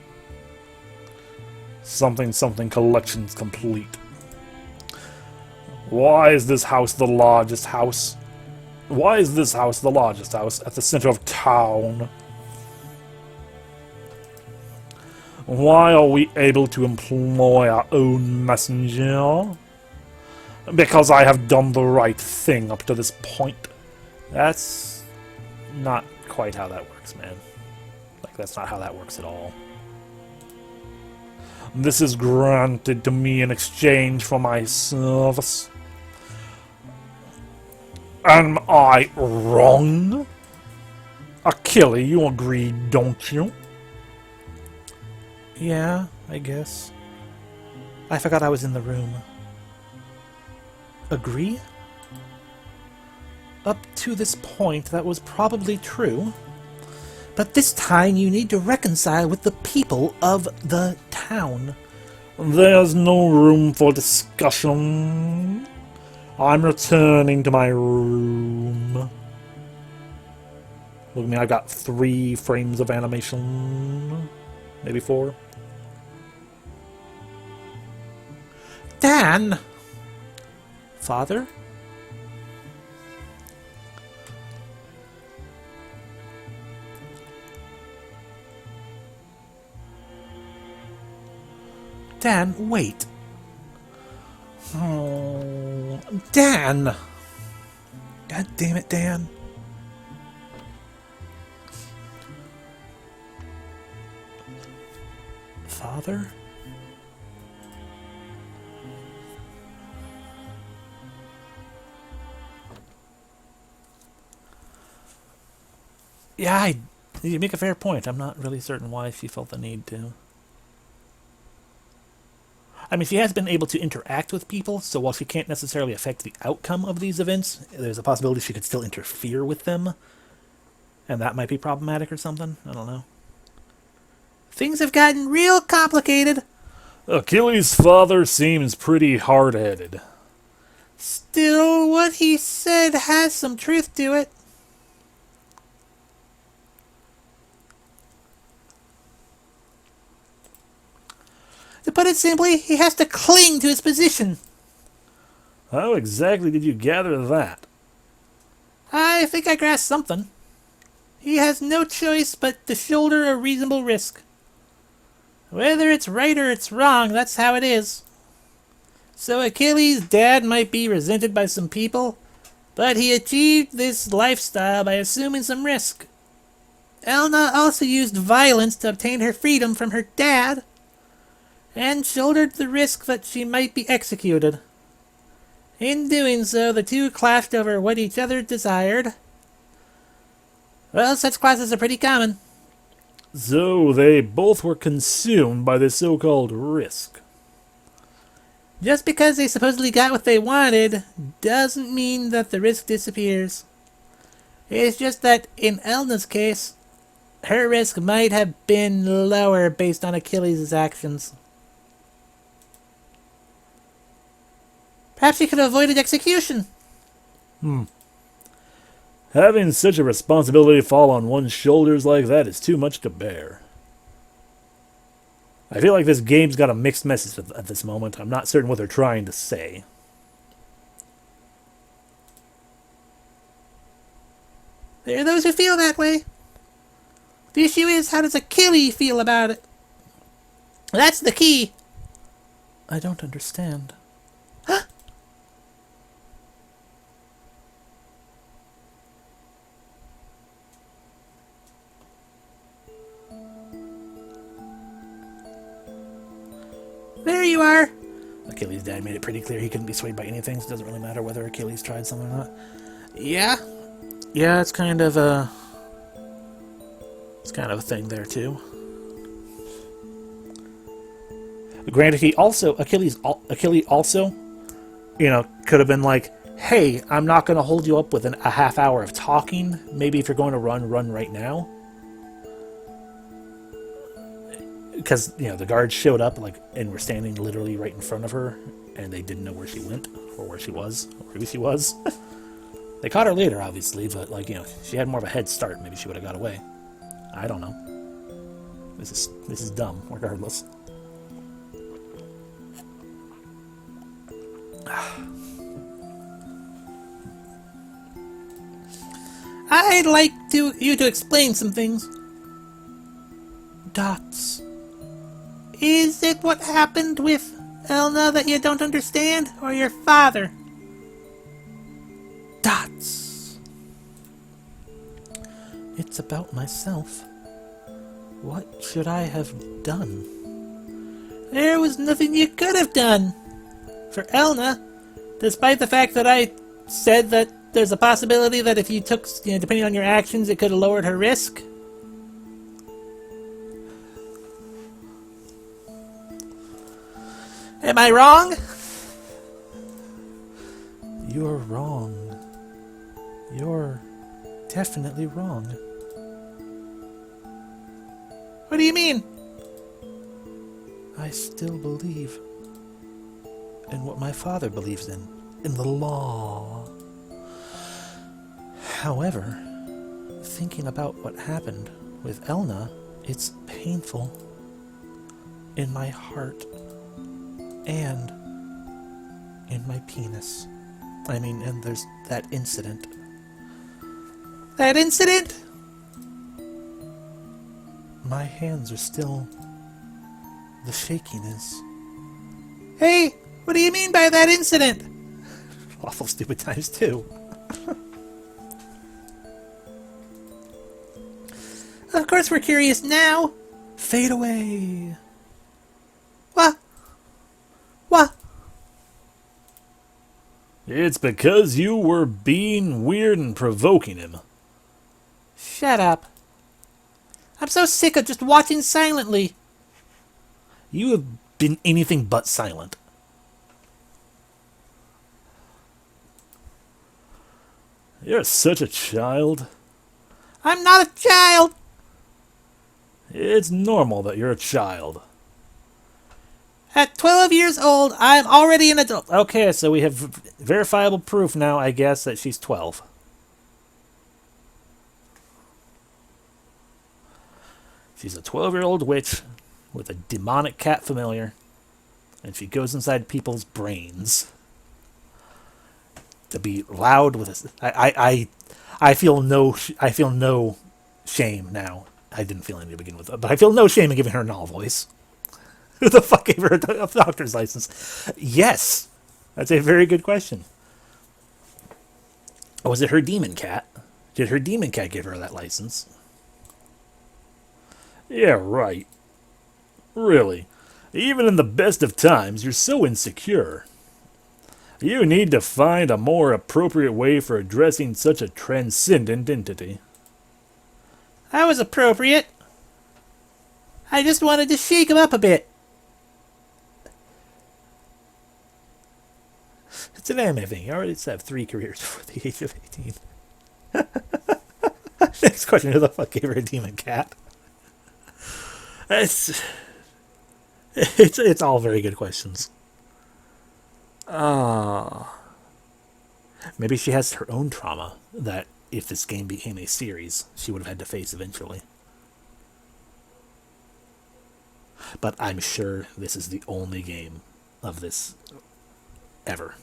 Something something collections complete. Why is this house the largest house? Why is this house the largest house at the center of town? Why are we able to employ our own messenger? Because I have done the right thing up to this point. That's not quite how that works, man. Like, that's not how that works at all. This is granted to me in exchange for my service. Am I wrong? Achille, you agree, don't you? Yeah, I guess. I forgot I was in the room. Agree? Up to this point, that was probably true. But this time you need to reconcile with the people of the town. There's no room for discussion. I'm returning to my room. Look at me, I've got 3 frames of animation. Maybe 4. Dan! Father? Dan, wait. Oh, Dan! God damn it, Dan. Father? Yeah, you make a fair point. I'm not really certain why she felt the need to. I mean, she has been able to interact with people, so while she can't necessarily affect the outcome of these events, there's a possibility she could still interfere with them. And that might be problematic or something. I don't know. Things have gotten real complicated. Achilles' father seems pretty hard-headed. Still, what he said has some truth to it. To put it simply, he has to cling to his position. How exactly did you gather that? I think I grasped something. He has no choice but to shoulder a reasonable risk. Whether it's right or it's wrong, that's how it is. So Achilles' dad might be resented by some people, but he achieved this lifestyle by assuming some risk. Elna also used violence to obtain her freedom from her dad, and shouldered the risk that she might be executed. In doing so, the two clashed over what each other desired. Well, such clashes are pretty common. So they both were consumed by the so-called risk. Just because they supposedly got what they wanted, doesn't mean that the risk disappears. It's just that, in Elna's case, her risk might have been lower based on Achilles' actions. Perhaps she could have avoided execution. Having such a responsibility fall on one's shoulders like that is too much to bear. I feel like this game's got a mixed message at this moment. I'm not certain what they're trying to say. There are those who feel that way. The issue is, how does Achilles feel about it? That's the key. I don't understand. There you are. Achilles' dad made it pretty clear he couldn't be swayed by anything, so it doesn't really matter whether Achilles tried something or not. Yeah? Yeah, it's kind of a... It's kind of a thing there, too. Granted, Achilles also, could have been like, hey, I'm not going to hold you up within a half hour of talking. Maybe if you're going to run right now. Because, the guards showed up, and were standing literally right in front of her, and they didn't know where she went, or where she was, or who she was. They caught her later, obviously, but, she had more of a head start. Maybe she would have got away. I don't know. This is dumb, regardless. I'd like you to explain some things. Dots. Is it what happened with Elna that you don't understand, or your father? Dots. It's about myself. What should I have done? There was nothing you could have done. For Elna, despite the fact that I said that there's a possibility that if you took, depending on your actions, it could have lowered her risk. Am I wrong? You're wrong. You're definitely wrong. What do you mean? I still believe in what my father believes in the law. However, thinking about what happened with Elna, it's painful in my heart and in my penis. And there's that incident. That incident? My hands are still... The shaking is... Hey, what do you mean by that incident? Awful stupid times, too. Of course we're curious now. Fade away. What? What? It's because you were being weird and provoking him. Shut up. I'm so sick of just watching silently. You have been anything but silent. You're such a child. I'm not a child. It's normal that you're a child. At 12 years old, I'm already an adult. Okay, so we have verifiable proof now, I guess, that she's 12. She's a 12-year-old witch with a demonic cat familiar, and she goes inside people's brains to be loud with us. I feel no shame now. I didn't feel any to begin with, but I feel no shame in giving her a null voice. Who the fuck gave her a doctor's license? Yes, that's a very good question. Or was it her demon cat? Did her demon cat give her that license? Yeah, right. Really. Even in the best of times, you're so insecure. You need to find a more appropriate way for addressing such a transcendent entity. That was appropriate. I just wanted to shake him up a bit. It's an anime thing. You already have 3 careers before the age of 18. Next question, who the fuck gave her a demon cat? It's all very good questions. Maybe she has her own trauma that if this game became a series, she would have had to face eventually. But I'm sure this is the only game of this ever.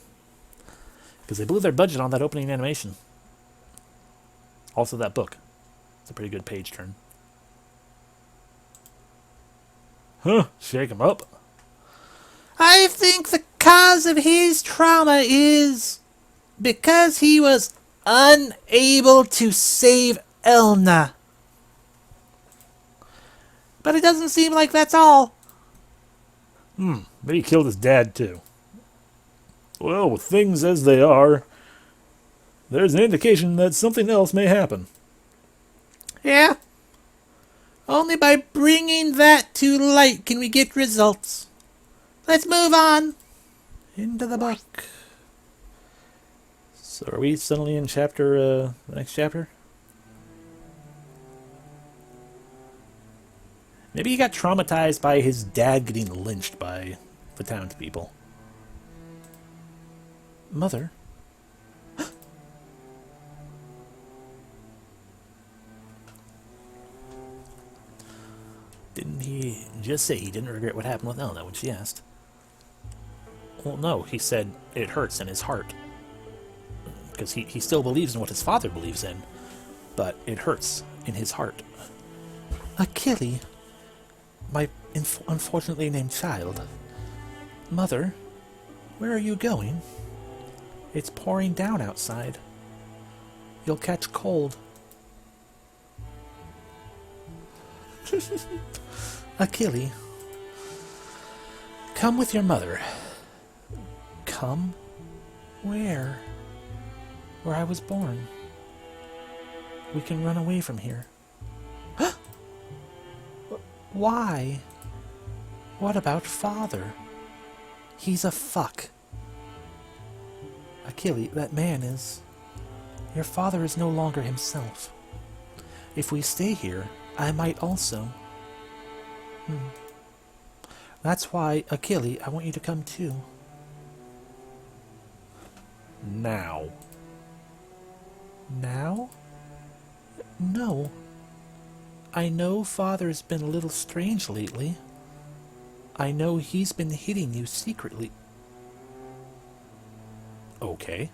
Because they blew their budget on that opening animation. Also that book. It's a pretty good page turn. Huh, shake him up. I think the cause of his trauma is because he was unable to save Elna. But it doesn't seem like that's all. Maybe he killed his dad too. Well, with things as they are, there's an indication that something else may happen. Yeah? Only by bringing that to light can we get results. Let's move on. Into the book. So are we suddenly in the next chapter? Maybe he got traumatized by his dad getting lynched by the townspeople. Mother? Didn't he just say he didn't regret what happened with Elna when she asked? Well, no, he said it hurts in his heart. Because he still believes in what his father believes in, but it hurts in his heart. Achille, My unfortunately named child. Mother, where are you going? It's pouring down outside. You'll catch cold. Achille, come with your mother. Come? Where? Where I was born. We can run away from here. Why? What about father? He's a fuck. Achille, that man is... Your father is no longer himself. If we stay here, I might also... That's why, Achille, I want you to come too. Now. Now? No. I know Father's been a little strange lately. I know he's been hitting you secretly. Okay.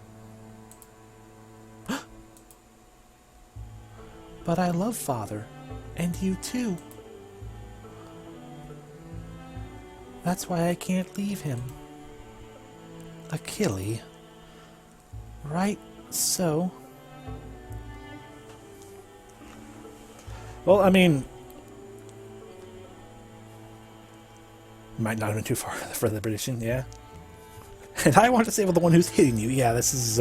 But I love Father, and you too. That's why I can't leave him. Achille. Right, so... Well, I mean... Might not have been too far for the British, yeah? And I want to say, well, the one who's hitting you, yeah, this is,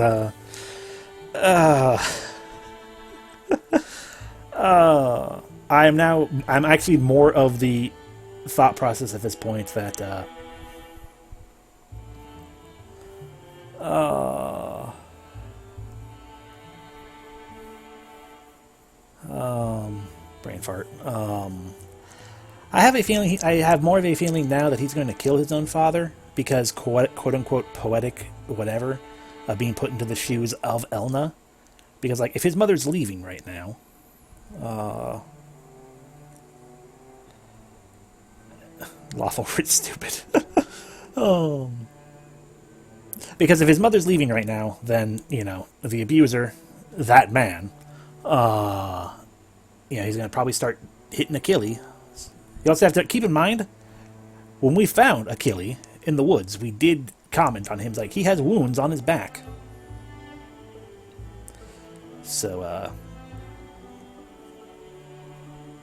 I'm actually more of the thought process at this point that brain fart. I have a feeling. I have more of a feeling now that he's going to kill his own father because quote unquote poetic whatever of being put into the shoes of Elna. Because like if his mother's leaving right now, lawful rich stupid. Because if his mother's leaving right now, then you know the abuser, that man, he's going to probably start hitting Achilles. You also have to keep in mind, when we found Achilles in the woods, we did comment on him, like, he has wounds on his back. So,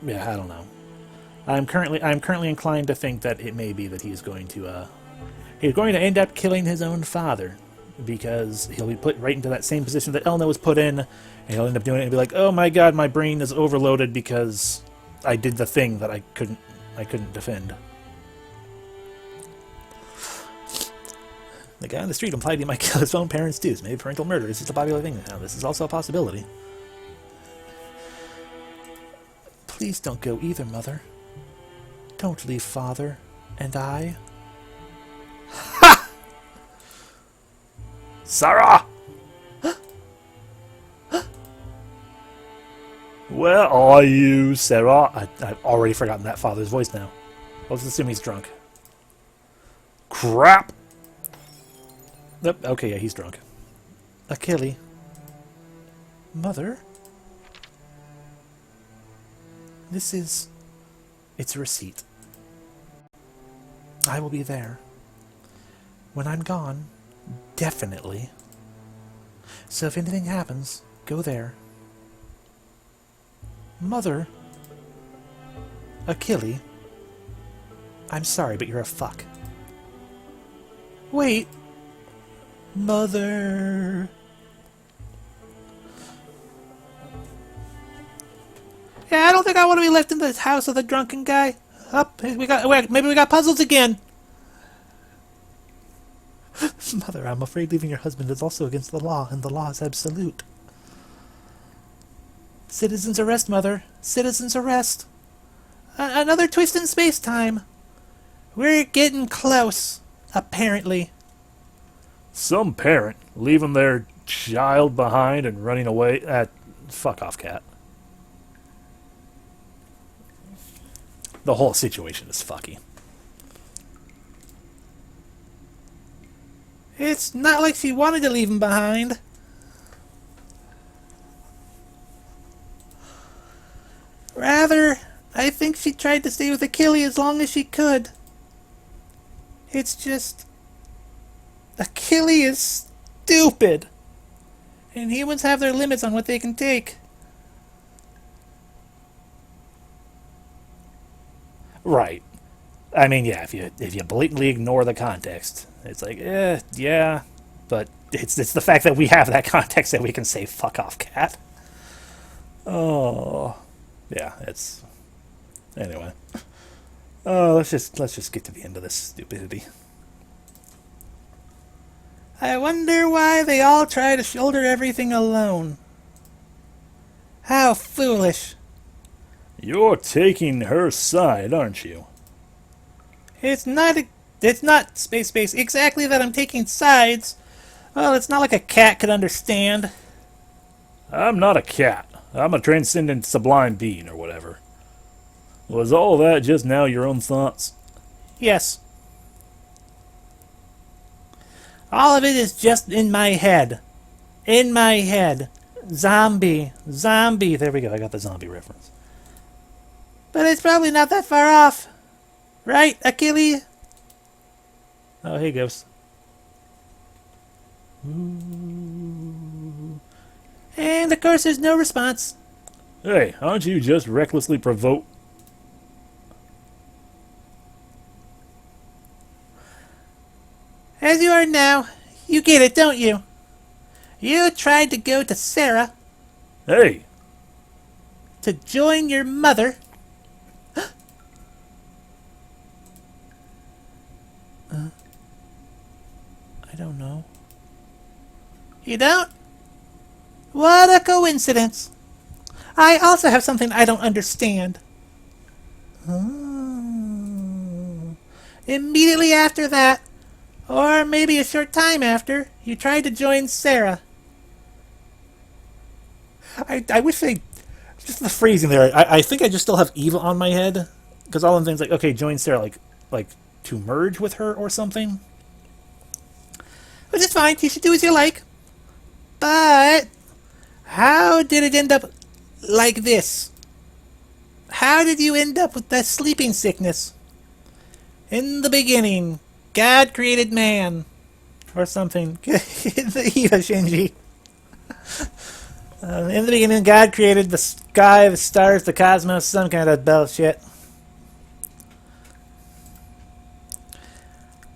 yeah, I don't know. I'm currently inclined to think that it may be that he's going to end up killing his own father, because he'll be put right into that same position that Elna was put in, and he'll end up doing it and be like, oh my god, my brain is overloaded because I did the thing that I couldn't defend. The guy on the street implied he might kill his own parents too, so maybe parental murder is just a popular thing now. This is also a possibility. Please don't go either, Mother. Don't leave Father and I. Ha! Sarah! Where are you, Sarah? I've already forgotten that father's voice now. Let's assume he's drunk. Crap! Yep, okay, yeah, he's drunk. Achilles. Mother? It's a receipt. I will be there. When I'm gone, definitely. So if anything happens, go there. Mother? Achilles? I'm sorry, but you're a fuck. Wait. Mother. Yeah, I don't think I want to be left in this house of the drunken guy. Maybe we got puzzles again. Mother, I'm afraid leaving your husband is also against the law, and the law is absolute. Citizens arrest, Mother. Citizens arrest. Another twist in space-time. We're getting close, apparently. Some parent leaving their child behind and running away. Fuck off, cat. The whole situation is fucky. It's not like she wanted to leave him behind. Rather, I think she tried to stay with Achilles as long as she could. It's just... Achilles is stupid. And humans have their limits on what they can take. Right. I mean, yeah, if you blatantly ignore the context, it's like, yeah, but it's the fact that we have that context that we can say, fuck off, cat. Oh, yeah, it's... Anyway. Let's just get to the end of this stupidity. I wonder why they all try to shoulder everything alone. How foolish. You're taking her side, aren't you? It's not space exactly that I'm taking sides. Well, it's not like a cat could understand. I'm not a cat. I'm a transcendent sublime being, or whatever. Was all that just now your own thoughts? Yes. All of it is just in my head. In my head. Zombie. There we go, I got the zombie reference. But it's probably not that far off. Right, Achilles? Oh, hey, Ghost. And of course there's no response. Hey, aren't you just recklessly provoked? As you are now, you get it, don't you? You tried to go to Sarah. Hey! to join your mother. I don't know. You don't? What a coincidence. I also have something I don't understand. Immediately after that, or maybe a short time after, you tried to join Sarah. I wish they... Just the phrasing there. I think I just still have Eva on my head. Because all of them things like, okay, join Sarah, like to merge with her or something. Which is fine, you should do as you like. But how did it end up like this? How did you end up with that sleeping sickness? In the beginning, God created man. Or something. The Eva Shinji. In the beginning, God created the sky, the stars, the cosmos, some kind of bullshit.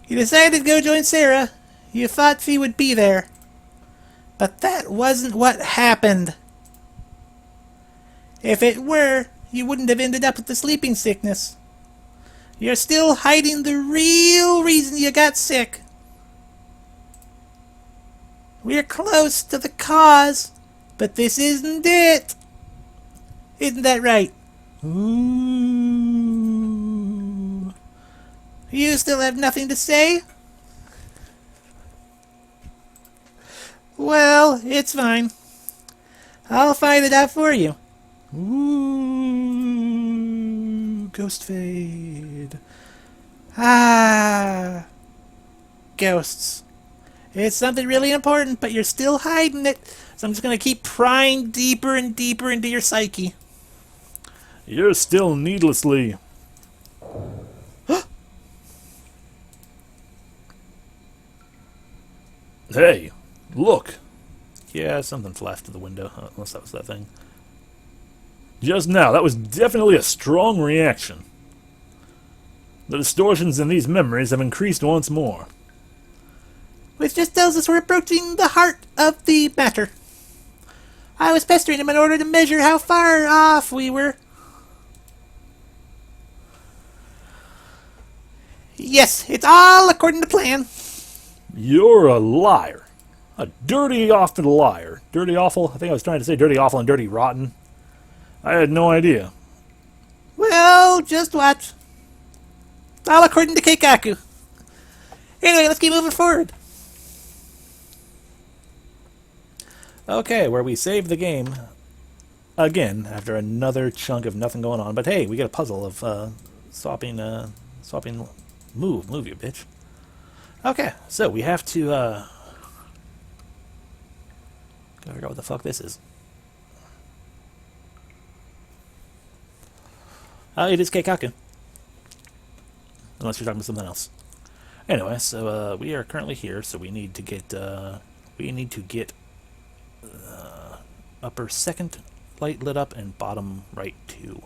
You decided to go join Sarah. You thought she would be there. But that wasn't what happened. If it were, you wouldn't have ended up with the sleeping sickness. You're still hiding the real reason you got sick. We're close to the cause, but this isn't it. Isn't that right? Ooh. You still have nothing to say? Well, it's fine. I'll find it out for you. Ooh. Ghost fade. Ah. Ghosts. It's something really important, but you're still hiding it. So I'm just going to keep prying deeper and deeper into your psyche. You're still needlessly... Hey, look. Yeah, something flashed to the window, unless that was that thing. Just now, that was definitely a strong reaction. The distortions in these memories have increased once more. Which just tells us we're approaching the heart of the matter. I was pestering him in order to measure how far off we were. Yes, it's all according to plan. You're a liar. A dirty, awful liar. Dirty, awful? I think I was trying to say dirty, awful, and dirty, rotten. I had no idea. Well, just watch. It's all according to Keikaku. Anyway, let's keep moving forward. Okay, where we save the game again after another chunk of nothing going on. But hey, we get a puzzle of swapping. Move, you bitch. Okay, so we have to gotta figure out what the fuck this is. It is Keikaku. Unless you're talking about something else. Anyway, so we are currently here, so we need to get upper second light lit up and bottom right 2.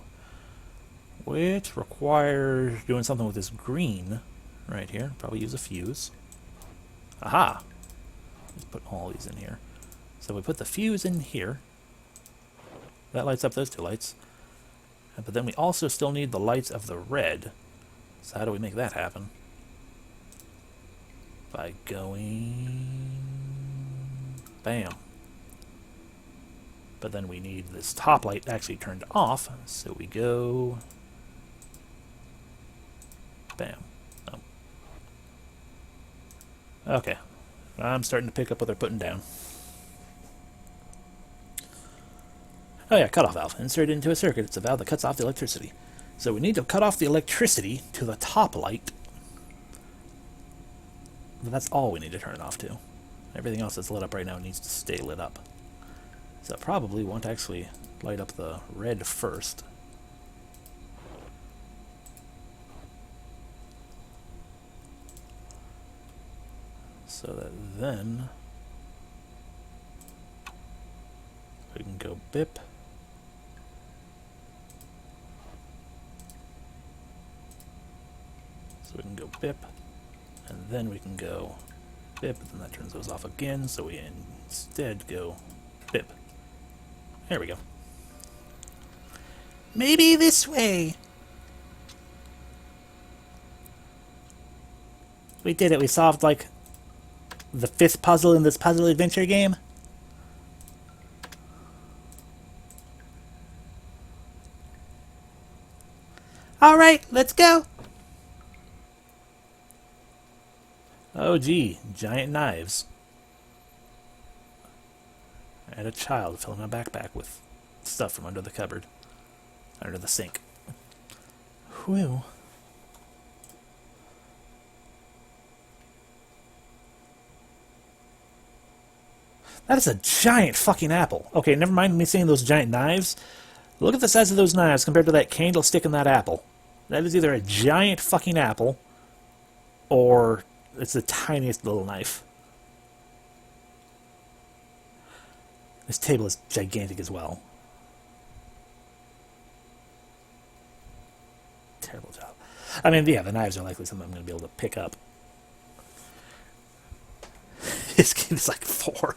Which requires doing something with this green right here. Probably use a fuse. Aha! Let's put all these in here. So we put the fuse in here. That lights up those 2 lights. But then we also still need the lights of the red. So how do we make that happen? By going... Bam. But then we need this top light actually turned off, so we go... Bam. Oh. Okay. I'm starting to pick up what they're putting down. Oh yeah, cutoff valve. Inserted into a circuit. It's a valve that cuts off the electricity. So we need to cut off the electricity to the top light. But that's all we need to turn it off to. Everything else that's lit up right now needs to stay lit up. So probably want to actually light up the red first. So that then we can go bip. So we can go bip, and then we can go bip, and then that turns those off again, so we instead go bip. There we go. Maybe this way. We did it. We solved, like, the 5th puzzle in this puzzle adventure game. Alright, let's go. Oh, gee. Giant knives. I had a child filling my backpack with stuff from under the cupboard. Under the sink. Whew. That is a giant fucking apple. Okay, never mind me seeing those giant knives. Look at the size of those knives compared to that candlestick and that apple. That is either a giant fucking apple, or it's the tiniest little knife. This table is gigantic as well. Terrible job. I mean, yeah, the knives are likely something I'm going to be able to pick up. This kid is like 4.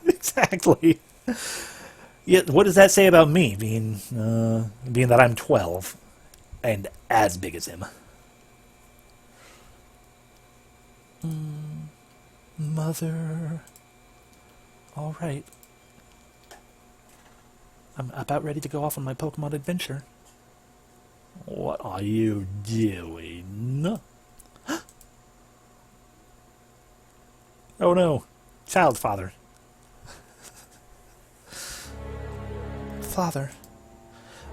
Exactly. Yeah, what does that say about me, being that I'm 12 and as big as him? Mother. All right. I'm about ready to go off on my Pokemon adventure. What are you doing? Oh no, child father. Father.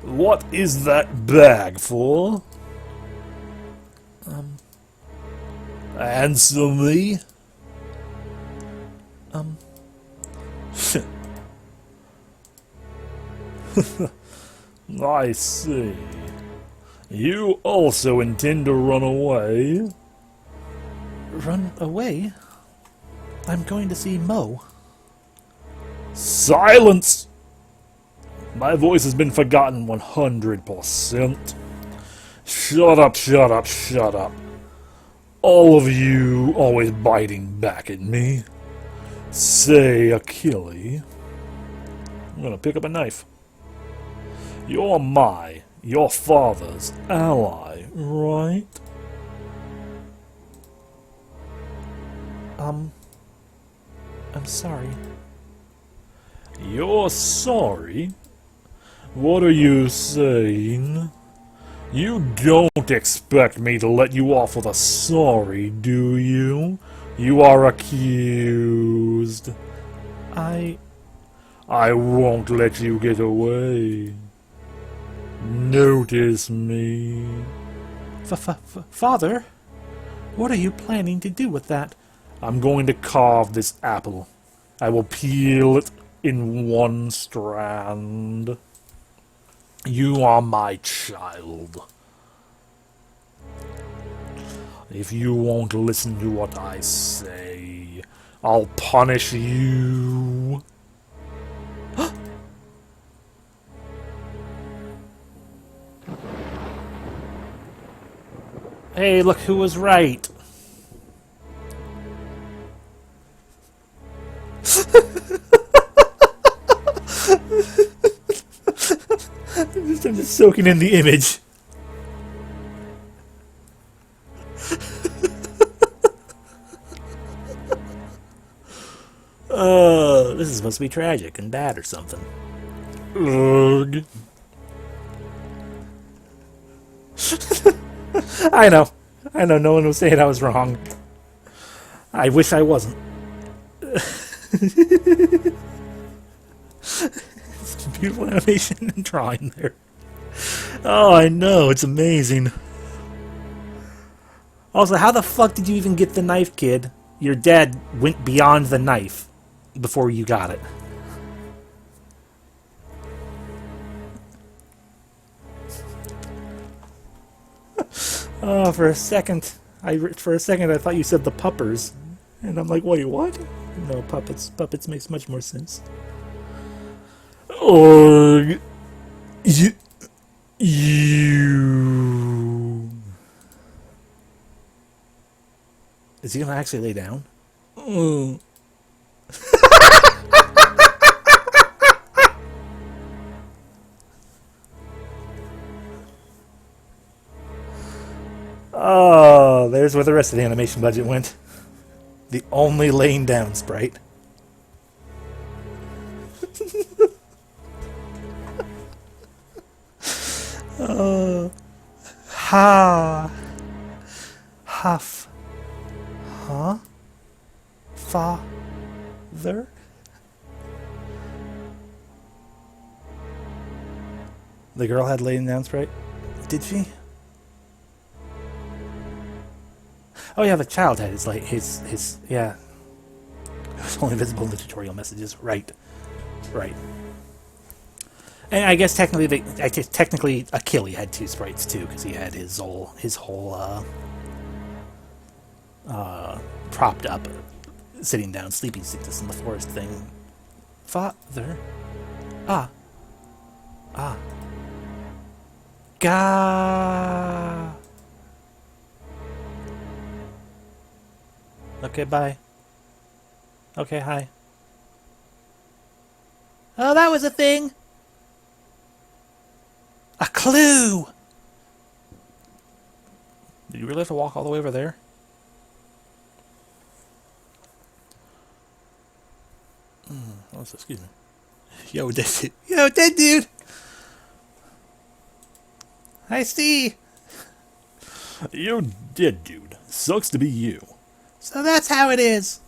What is that bag for? Answer me. I see. You also intend to run away? Run away? I'm going to see Mo. Silence! My voice has been forgotten 100%. Shut up, shut up, shut up. All of you always biting back at me. Say, Achilles. I'm gonna pick up a knife. You're your father's ally, right? I'm sorry. You're sorry? What are you saying? You don't expect me to let you off with a sorry, do you? You are accused. I won't let you get away. Notice me. Father? What are you planning to do with that? I'm going to carve this apple. I will peel it in one strand. You are my child. If you won't listen to what I say, I'll punish you. Hey, look who was right. I'm just soaking in the image. This is supposed to be tragic and bad or something. Ugh. I know, no one was saying I was wrong. I wish I wasn't. It's beautiful animation and drawing there. Oh, I know, it's amazing. Also, how the fuck did you even get the knife, kid? Your dad went beyond the knife before you got it. Oh, for a second I thought you said the puppers, and I'm like, wait, what? No, puppets. Puppets makes much more sense. Ugh. You. Is he gonna actually lay down? there's where the rest of the animation budget went. The only laying down sprite. Ha. Huff. Huh? Father? The girl had laying down sprite? Did she? Oh yeah, the child had his yeah. It was only visible in the tutorial messages. Right. And I guess technically Achille had two sprites too, because he had his whole propped up, sitting down, sleeping sickness in the forest thing. Father. Ga. Okay, bye. Okay, hi. Oh, that was a thing. A clue. Did you really have to walk all the way over there? Oh, excuse me. Yo, dead dude. I see. You're dead, dude. Sucks to be you. So that's how it is.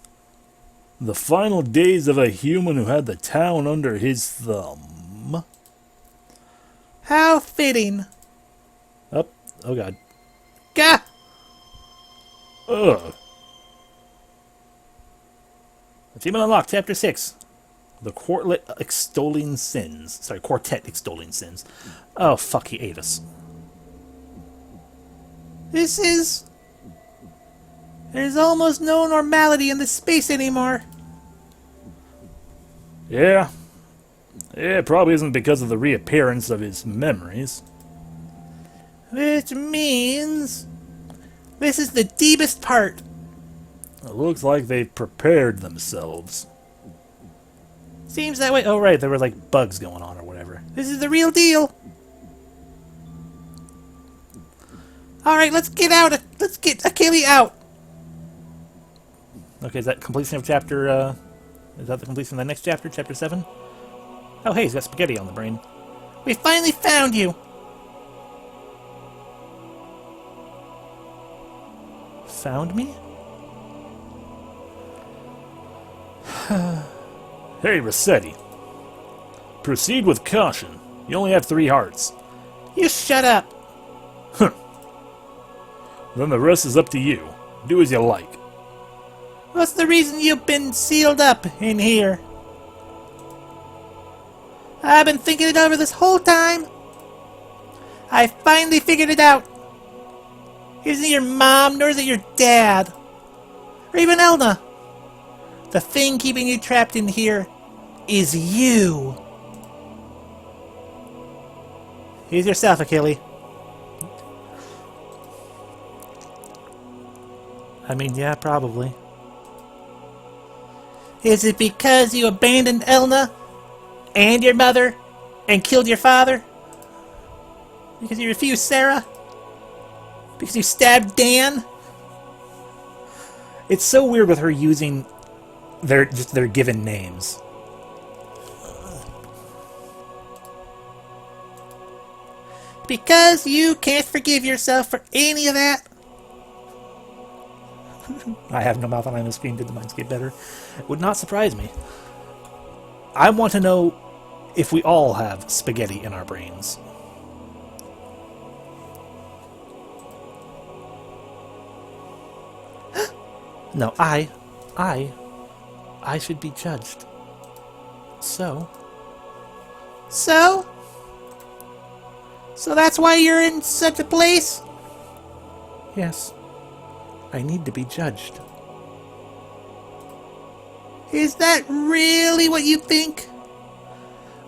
The final days of a human who had the town under his thumb. How fitting. Oh god. Gah! Ugh. Achievement unlocked, Chapter 6. The Quartet Extolling Sins. Sorry, Quartet Extolling Sins. Oh, fuck, he ate us. There's almost no normality in this space anymore. Yeah. It probably isn't because of the reappearance of his memories. Which means this is the deepest part. It looks like they've prepared themselves. Seems that way. Oh, right, there were like bugs going on or whatever. This is the real deal. Alright, let's get out. Let's get Achille out. Okay, is that completion of chapter, is that the completion of the next chapter, Chapter 7? Oh, hey, he's got spaghetti on the brain. We finally found you. Found me? Hey, Resette. Proceed with caution. You only have 3 hearts. You shut up. Then the rest is up to you. Do as you like. What's the reason you've been sealed up in here? I've been thinking it over this whole time. I finally figured it out. It isn't your mom, nor is it your dad. Or even Elna. The thing keeping you trapped in here is you. Here's yourself, Achille. I mean, yeah, probably. Is it because you abandoned Elna and your mother and killed your father? Because you refused Sarah? Because you stabbed Dan? It's so weird with her using their given names. Because you can't forgive yourself for any of that? I have no mouth on my screen. Did the mindscape better? It would not surprise me. I want to know if we all have spaghetti in our brains. No, I should be judged. So that's why you're in such a place? yes, I need to be judged. Is that really what you think?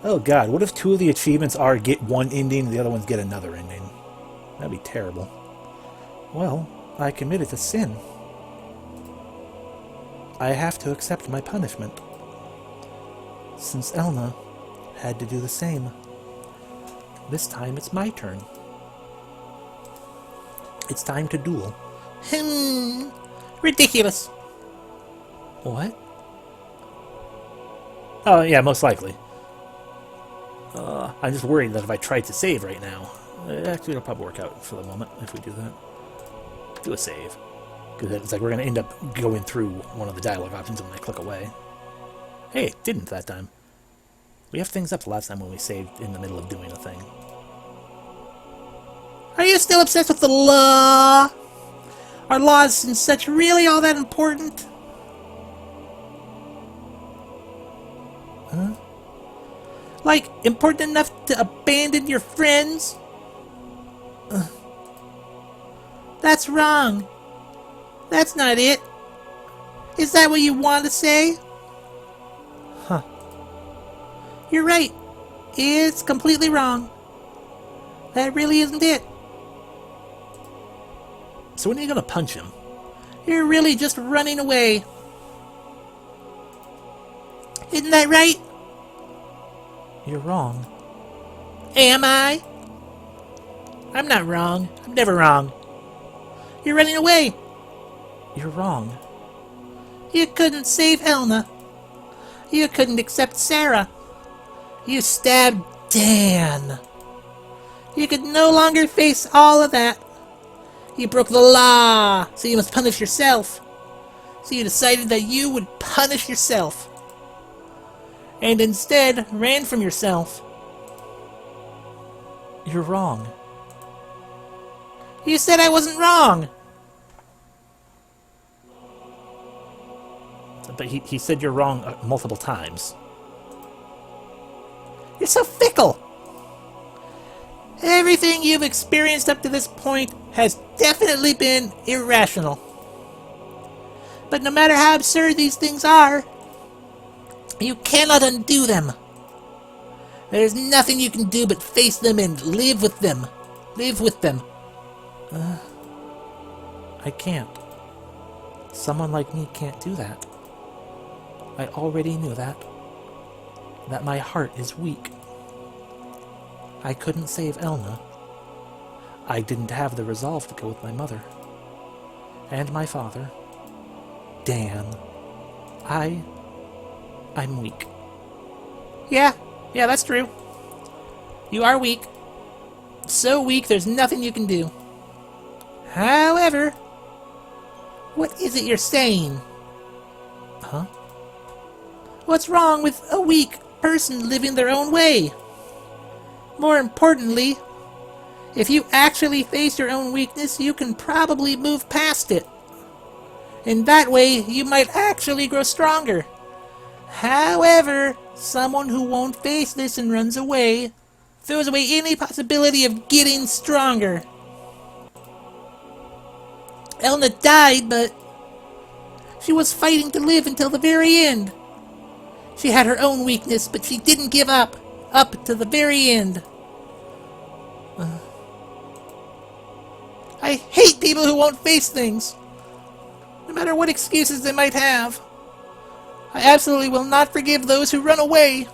Oh god, what if 2 of the achievements are get one ending and the other ones get another ending? That'd be terrible. Well, I committed a sin. I have to accept my punishment. Since Elna had to do the same. This time it's my turn. It's time to duel Ridiculous. What? Oh, yeah, most likely. I'm just worried that if I tried to save right now... Actually, it'll probably work out for the moment if we do that. Do a save. Because it's like we're going to end up going through one of the dialogue options when I click away. Hey, it didn't that time. We have things up the last time when we saved in the middle of doing a thing. Are you still obsessed with the law? Are laws and such really all that important? Huh? Like, important enough to abandon your friends? That's wrong. That's not it. Is that what you want to say? Huh. You're right. It's completely wrong. That really isn't it. So when are you going to punch him? You're really just running away. Isn't that right? You're wrong. Am I? I'm not wrong. I'm never wrong. You're running away. You're wrong. You couldn't save Elna. You couldn't accept Sarah. You stabbed Dan. You could no longer face all of that. You broke the law, so you must punish yourself. So you decided that you would punish yourself. And instead ran from yourself. You're wrong. You said I wasn't wrong. But he said you're wrong multiple times. You're so fickle. Everything you've experienced up to this point has definitely been irrational. But no matter how absurd these things are, you cannot undo them. There's nothing you can do but face them and live with them. Live with them. I can't. Someone like me can't do that. I already knew that. That my heart is weak. I couldn't save Elna. I didn't have the resolve to go with my mother. And my father. Dan. I'm weak. Yeah, that's true. You are weak. So weak there's nothing you can do. However, what is it you're saying? Huh? What's wrong with a weak person living their own way? More importantly, if you actually face your own weakness, you can probably move past it. In that way, you might actually grow stronger. However, someone who won't face this and runs away throws away any possibility of getting stronger. Elna died, but she was fighting to live until the very end. She had her own weakness, but she didn't give up to the very end. I hate people who won't face things, no matter what excuses they might have. I absolutely will not forgive those who run away.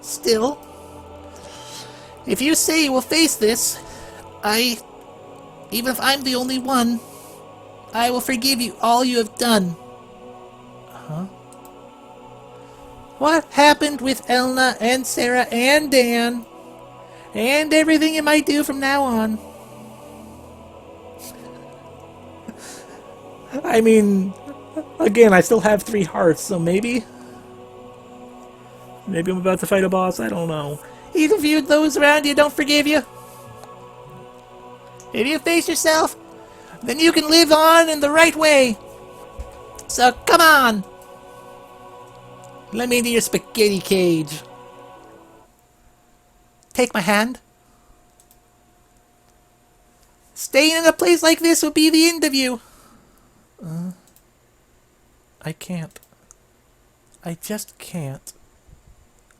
Still, if you say you will face this, even if I'm the only one, I will forgive you all you have done. Huh? What happened with Elna and Sarah and Dan, and everything you might do from now on? I mean, again, I still have 3 hearts, so maybe I'm about to fight a boss, I don't know. Even if those around you don't forgive you, if you face yourself, then you can live on in the right way. So come on! Let me into your spaghetti cage. Take my hand. Staying in a place like this will be the end of you. I can't. I just can't.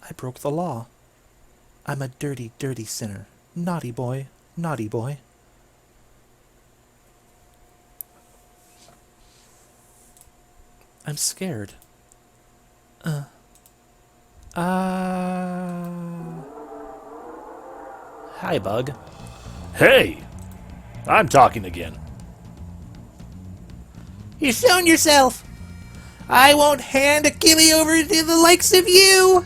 I broke the law. I'm a dirty, dirty sinner. Naughty boy, naughty boy. I'm scared. Hi, Bug. Hey! I'm talking again. You've shown yourself. I won't hand Achille over to the likes of you.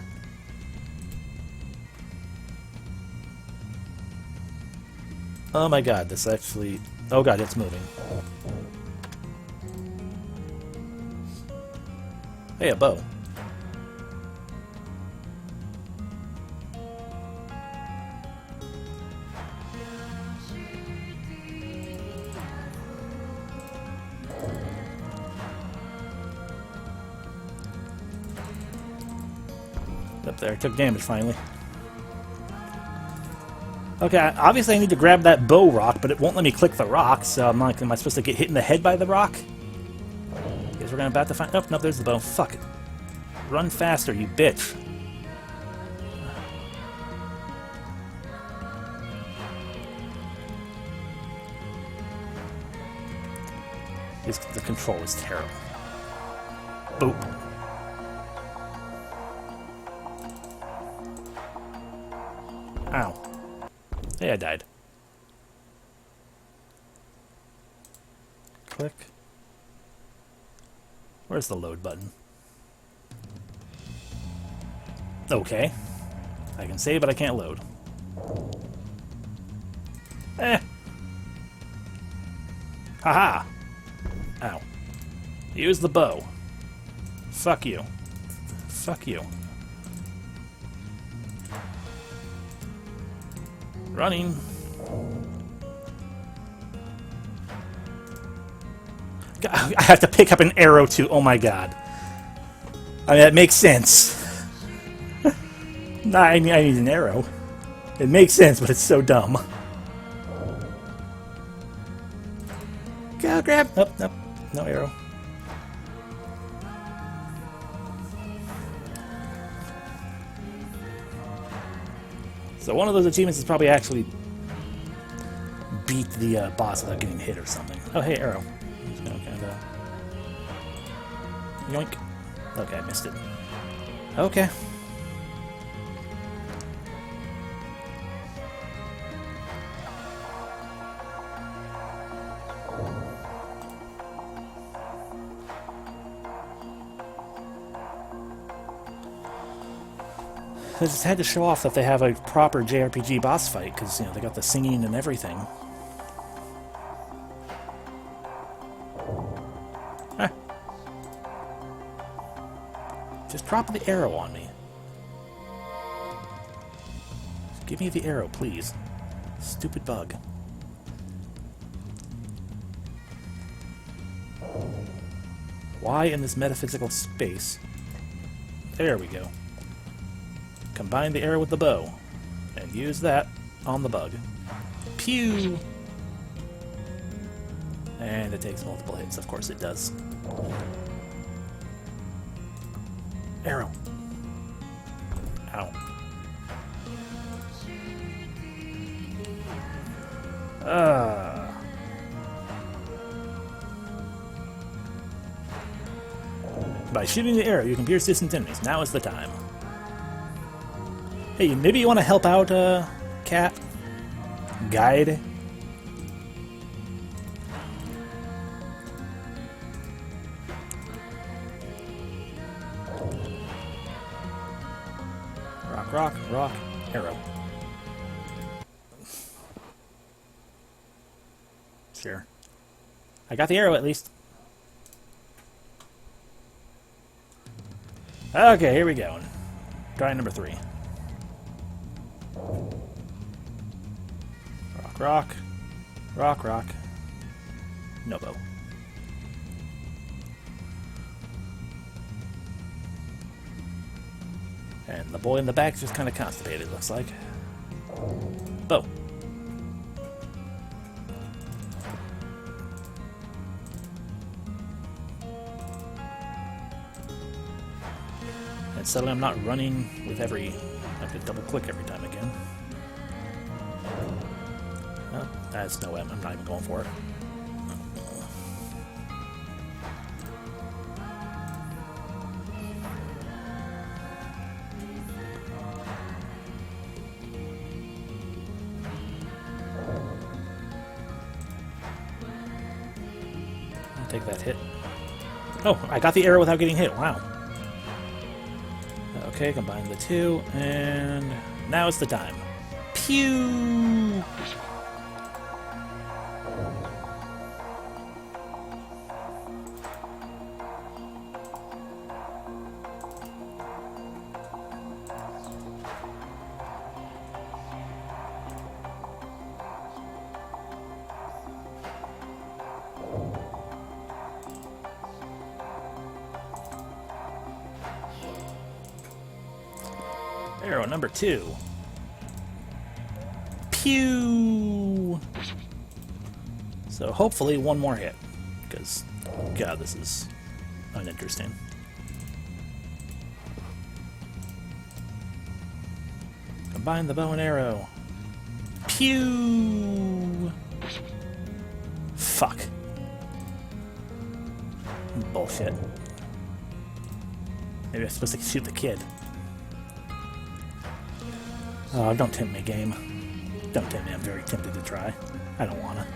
Oh my god, this actually... Oh god, it's moving. Hey, a bow. Up there, took damage finally. Okay, obviously I need to grab that bow rock, but it won't let me click the rock, so I'm like, am I supposed to get hit in the head by the rock? Guess we're gonna about to find... Oh, no, there's the bow. Fuck it. Run faster, you bitch. The control is terrible. Boop. Ow. Hey, I died. Click. Where's the load button? Okay. I can save, but I can't load. Eh. Haha. Ow. Use the bow. Fuck you. Fuck you. Running. God, I have to pick up an arrow too. Oh my god. I mean, that makes sense. Nah, I need an arrow. It makes sense, but it's so dumb. Go grab. Nope, nope. No arrow. So one of those achievements is probably actually beat the boss without getting hit or something. Oh, hey, arrow. I'm just gonna kind of... Yoink. Okay, I missed it. Okay. I just had to show off that they have a proper JRPG boss fight, because, you know, they got the singing and everything. Huh. Just drop the arrow on me. Just give me the arrow, please. Stupid bug. Why in this metaphysical space? There we go. Combine the arrow with the bow, and use that on the bug. Pew! And it takes multiple hits, of course it does. Arrow. Ow. By shooting the arrow, you can pierce distant enemies. Now is the time. Hey, maybe you want to help out, Cat? Guide? Rock, rock, rock, arrow. Sure. I got the arrow, at least. Okay, here we go. Try number 3. Rock, rock. Rock, rock. No bow. And the boy in the back's just kind of constipated, it looks like. Bow. And suddenly I'm not running with every... I have to double click every time again. Oh, that's no M. I'm not even going for it. I'll take that hit. Oh, I got the arrow without getting hit. Wow. Okay, combine the two, and now it's the time. Pew! Arrow number 2. Pew! So hopefully one more hit, because, God, this is uninteresting. Combine the bow and arrow. Pew! Fuck. Bullshit. Maybe I'm supposed to shoot the kid. Oh, don't tempt me, game. Don't tempt me. I'm very tempted to try. I don't wanna.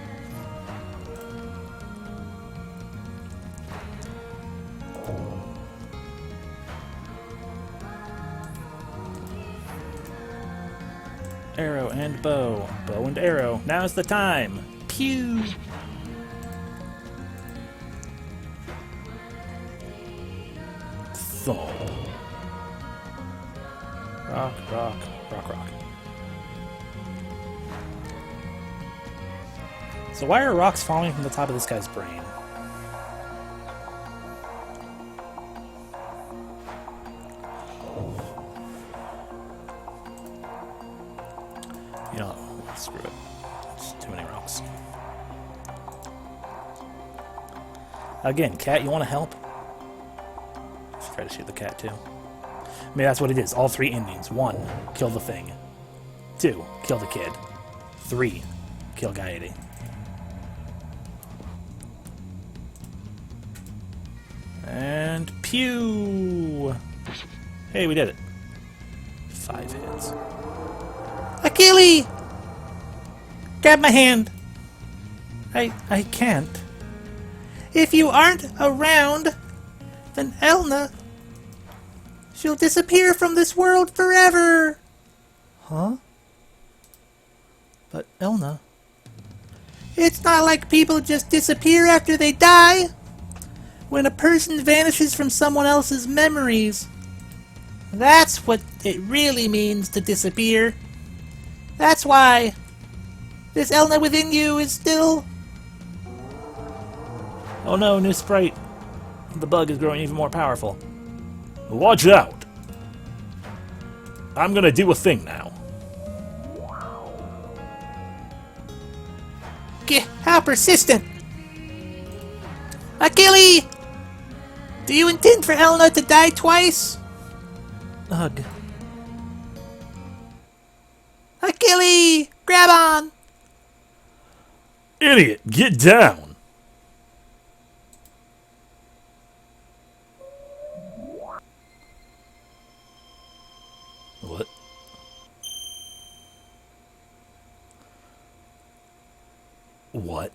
Arrow and bow. Bow and arrow. Now's the time. Pew! Thump. Rock, rock, rock, rock. So why are rocks falling from the top of this guy's brain? You know, screw it. It's too many rocks. Again, cat, you want to help? Let's try to shoot the cat, too. I mean, that's what it is. All 3 endings. 1, kill the thing. 2, kill the kid. 3, kill Gaidi. And pew! Hey, we did it. 5 hits. Achilles! Grab my hand. I can't. If you aren't around, then Elna, she'll disappear from this world forever. Huh? But Elna... It's not like people just disappear after they die. When a person vanishes from someone else's memories, that's what it really means to disappear. That's why this Elna within you is still... Oh no, new sprite. The bug is growing even more powerful. Watch out! I'm gonna do a thing now. How persistent! Achilles! Do you intend for Elna to die twice? Ugh. Achilles! Grab on! Idiot, get down! What? What?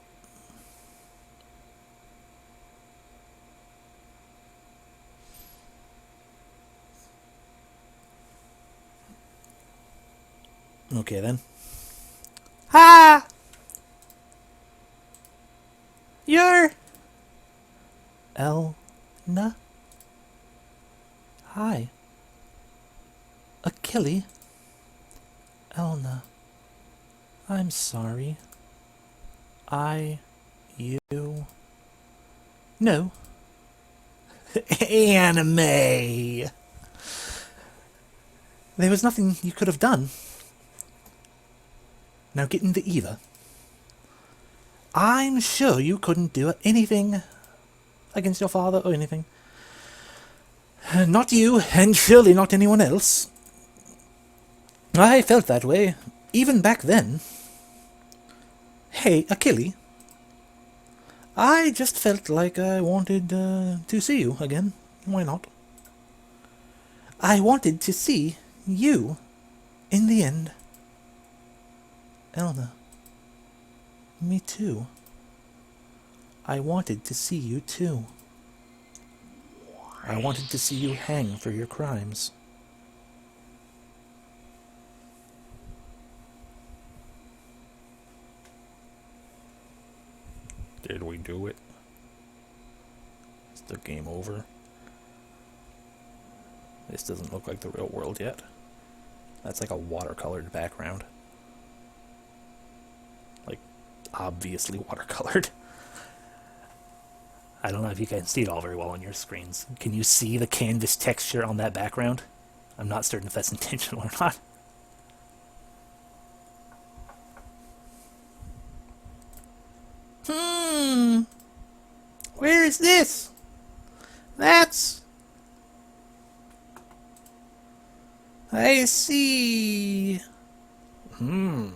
Okay then. Ha! You're... Elna? Hi. Achilles? Elna. I'm sorry. You... No. Anime! There was nothing you could have done. Now get into Eva. I'm sure you couldn't do anything against your father or anything. Not you, and surely not anyone else. I felt that way, even back then. Hey, Achilles. I just felt like I wanted to see you again. Why not? I wanted to see you in the end. Elna. Me too. I wanted to see you too. I wanted to see you hang for your crimes. Did we do it? Is the game over? This doesn't look like the real world yet. That's like a watercolored background. Like, obviously watercolored. I don't know if you can see it all very well on your screens. Can you see the canvas texture on that background? I'm not certain if that's intentional or not. Where is this? That's... I see. Huh.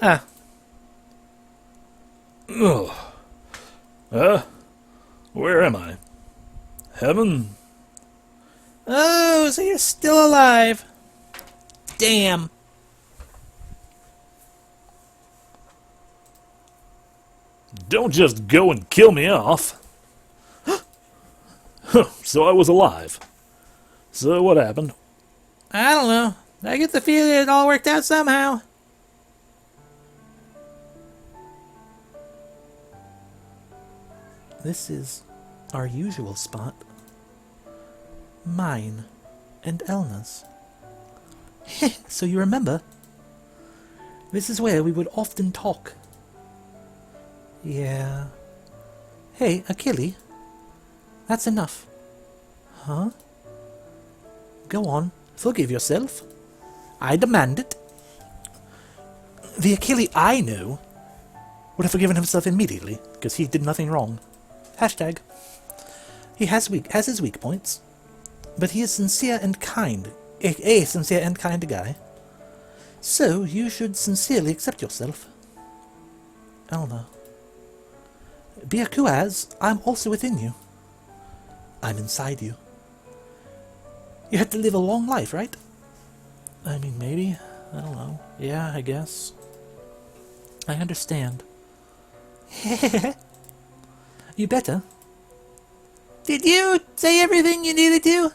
Ah. Ugh. Where am I? Heaven? Oh, so you're still alive. Damn. Don't just go and kill me off. So I was alive. So what happened? I don't know. I get the feeling it all worked out somehow. This is our usual spot. Mine and Elna's. So you remember? This is where we would often talk. Yeah. Hey, Achille. That's enough. Huh? Go on, forgive yourself. I demand it. The Achille I know would have forgiven himself immediately, because he did nothing wrong. Hashtag. He has his weak points, but he is sincere and kind. A sincere and kind guy. So you should sincerely accept yourself. Elna. Be a Kuaz, I'm also within you. I'm inside you. You had to live a long life, right? I mean, maybe. I don't know. Yeah, I guess. I understand. You better. Did you say everything you needed to?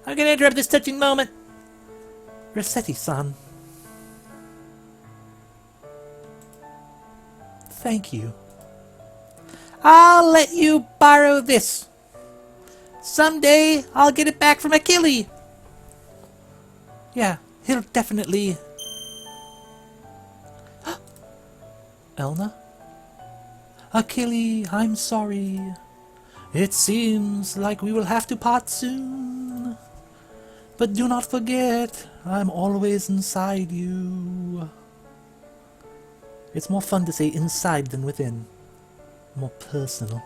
I'm gonna interrupt this touching moment. Resette-san. Thank you. I'll let you borrow this. Someday I'll get it back from Achille. Yeah, he'll definitely... Elna? Achille, I'm sorry. It seems like we will have to part soon. But do not forget, I'm always inside you. It's more fun to say inside than within. More personal.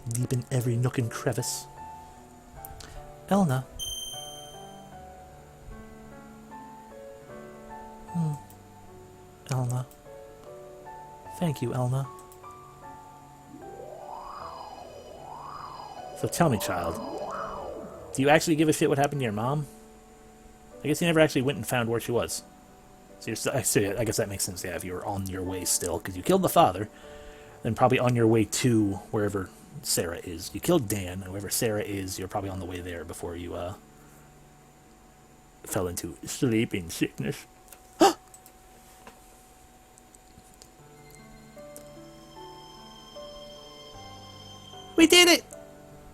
Deep in every nook and crevice. Elna. Elna. Thank you, Elna. So tell me, child. Do you actually give a shit what happened to your mom? I guess you never actually went and found where she was. So I guess that makes sense, yeah, if you were on your way still, because you killed the father, then probably on your way to wherever Sarah is. You killed Dan, whoever Sarah is, you're probably on the way there before you, fell into sleeping sickness. We did it!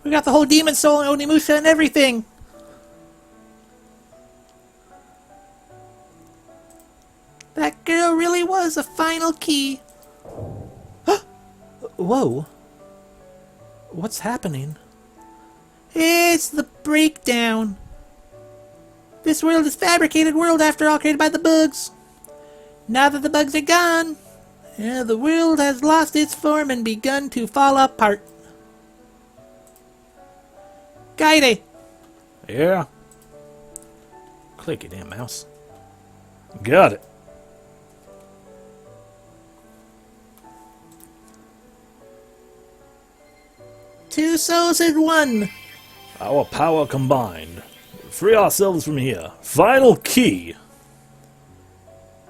We got the whole demon soul and Onimusha and everything! That girl really was a final key. Whoa. What's happening? It's the breakdown. This world is fabricated world after all, created by the bugs. Now that the bugs are gone, the world has lost its form and begun to fall apart. Guide. Yeah? Click it, damn mouse. Got it. Two souls in one. Our power combined. Free ourselves from here. Final key.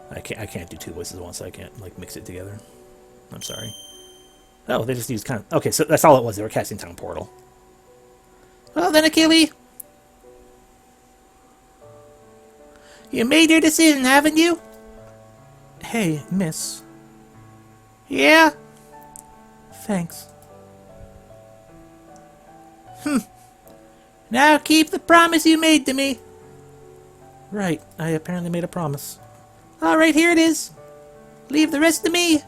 I can't do two voices at once, so I can't, like, mix it together. I'm sorry. Oh, they just used kind of... Okay, so that's all it was. They were casting Town Portal. Well then, Achille, you made your decision, haven't you? Hey, miss. Yeah? Thanks. Now keep the promise you made to me. Right, I apparently made a promise. Alright, here it is. Leave the rest to me.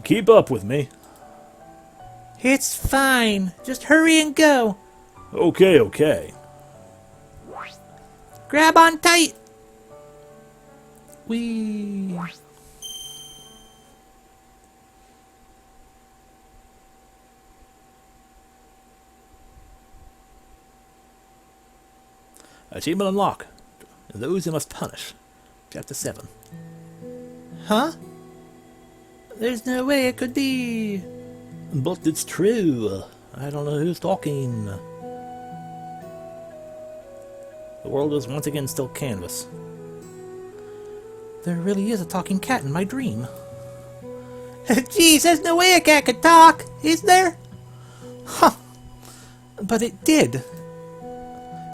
Keep up with me. It's fine. Just hurry and go. Okay, okay. Grab on tight. Whee! Achievement unlock. Those you must punish. Chapter 7. Huh? There's no way it could be. But it's true. I don't know who's talking. The world is once again still canvas. There really is a talking cat in my dream. Geez, there's no way a cat could talk, is there? Huh. But it did.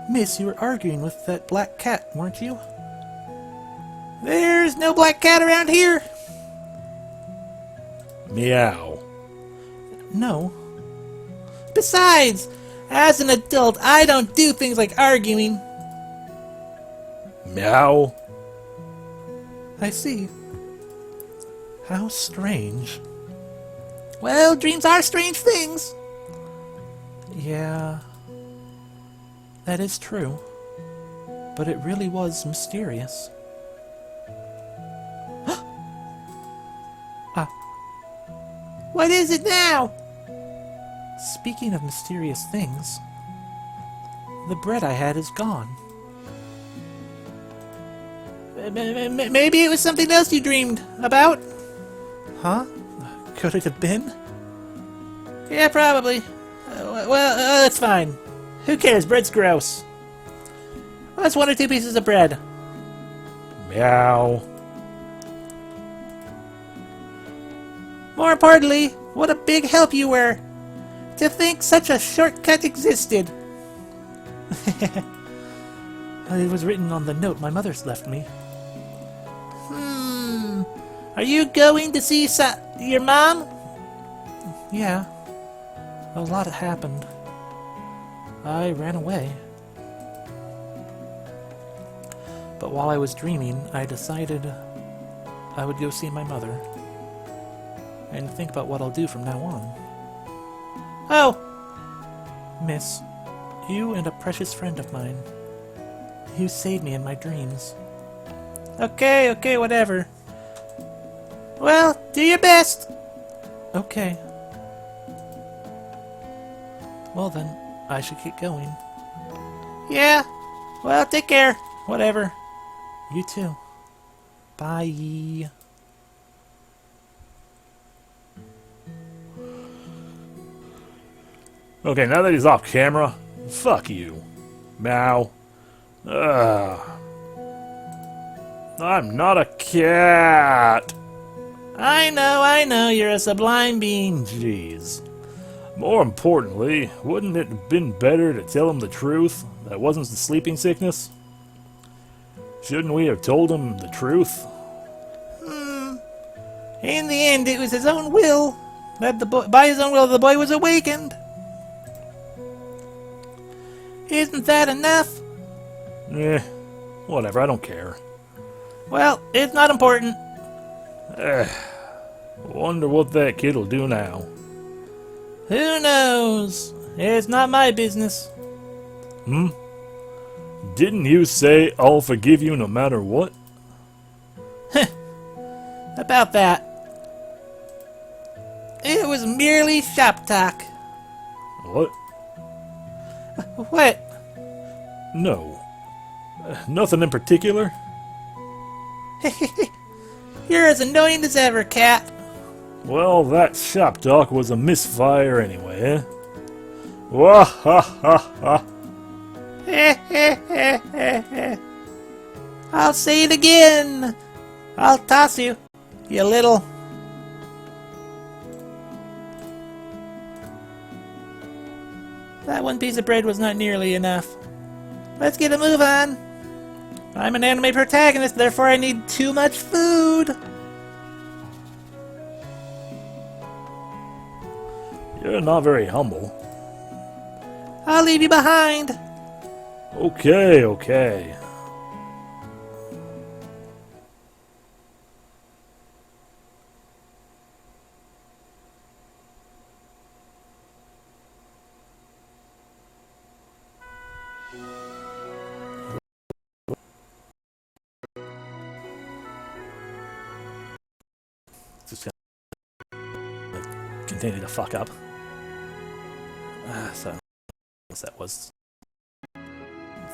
Miss, you were arguing with that black cat, weren't you? There's no black cat around here. Meow. No. Besides, as an adult, I don't do things like arguing. Meow. I see. How strange. Well, dreams are strange things. Yeah. That is true. But it really was mysterious. Ah. What is it now? Speaking of mysterious things, the bread I had is gone. Maybe it was something else you dreamed about. Huh? Could it have been? Yeah, probably. That's fine. Who cares? Bread's gross. Well, that's 1 or 2 pieces of bread. Meow. More importantly, what a big help you were. To think such a shortcut existed. It was written on the note my mother's left me. Are you going to see your mom? Yeah. A lot happened. I ran away. But while I was dreaming, I decided I would go see my mother and think about what I'll do from now on. Oh, Miss, you and a precious friend of mine. You saved me in my dreams. okay, whatever. Well, do your best. Okay. Well then, I should get going. Yeah. Well, take care. Whatever. You too. Bye. Okay, now that he's off camera, fuck you. Meow. Ugh. I'm not a cat. I know, you're a sublime being. Jeez. More importantly, wouldn't it have been better to tell him the truth? That wasn't the sleeping sickness? Shouldn't we have told him the truth? In the end, it was his own will. By his own will, the boy was awakened. Isn't that enough? Eh, whatever, I don't care. Well, it's not important. Wonder what that kid'll do now. Who knows? It's not my business. Didn't you say I'll forgive you no matter what? About that. It was merely shop talk. What? What? No. Nothing in particular? You're as annoying as ever, cat. Well, that shop talk was a misfire anyway, eh? Wah ha ha ha. I'll say it again. I'll toss you, you little... That one piece of bread was not nearly enough. Let's get a move on. I'm an anime protagonist, therefore I need too much food. You're not very humble. I'll leave you behind. Okay, okay. Just gonna continue to fuck up. So I guess that was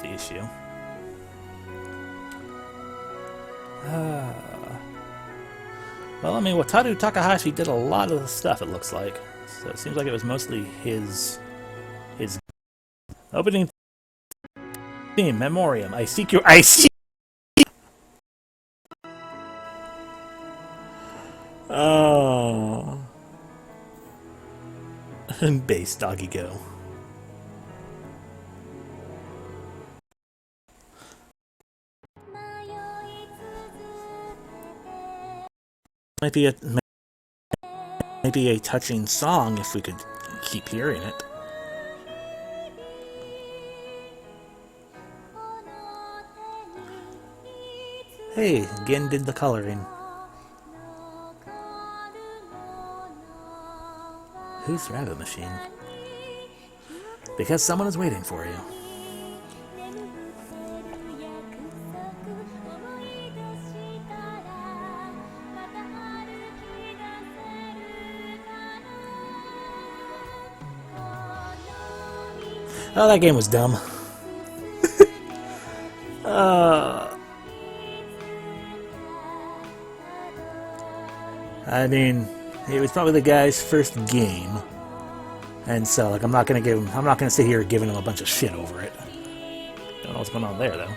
the issue. Well, I mean, Wataru Takahashi did a lot of the stuff, it looks like. So it seems like it was mostly his opening theme, Memoriam. I seek your... I seek... Oh. Base doggy go. Might be a touching song if we could keep hearing it. Hey, again did the coloring. Who's Rabbit Machine? Because someone is waiting for you. Oh, that game was dumb. I mean, it was probably the guy's first game, and so like I'm not gonna sit here giving him a bunch of shit over it. Don't know what's going on there though.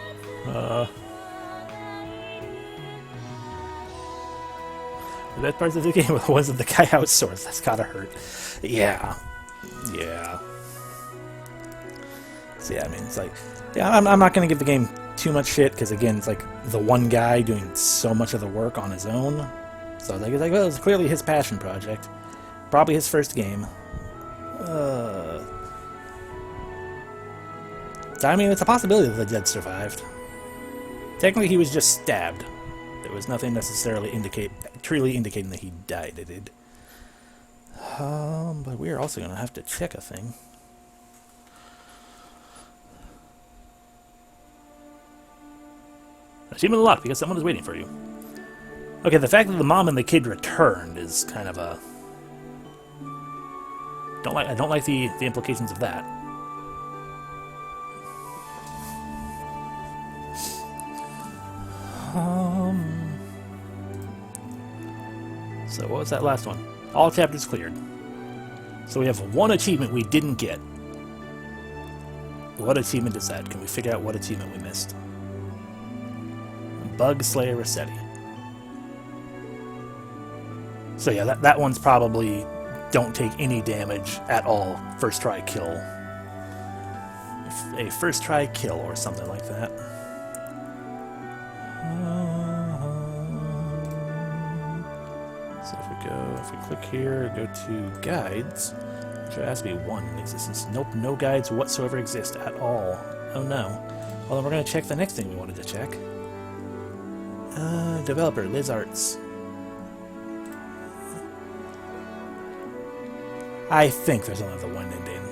The best parts of the game wasn't the guy outsourced. That's gotta hurt. Yeah. So yeah, I mean, it's like, yeah, I'm not gonna give the game too much shit because again, it's like the one guy doing so much of the work on his own. So it's like, well, it's clearly his passion project, probably his first game. I mean, it's a possibility that the dead survived. Technically, he was just stabbed. There was nothing necessarily truly indicating that he died. It did. But we're also gonna have to check a thing. Achievement unlocked because someone is waiting for you. Okay, the fact that the mom and the kid returned is kind of a... I don't like the implications of that. So what was that last one? All chapters cleared. So we have one achievement we didn't get. What achievement is that? Can we figure out what achievement we missed? Bug Slayer Resette. So yeah, that one's probably don't take any damage at all. First try kill. A first try kill or something like that. So if we click here, go to guides. There has to be one in existence. Nope, no guides whatsoever exist at all. Oh no. Well, then we're going to check the next thing we wanted to check. Developer, Liz Arts. I think there's only the one ending.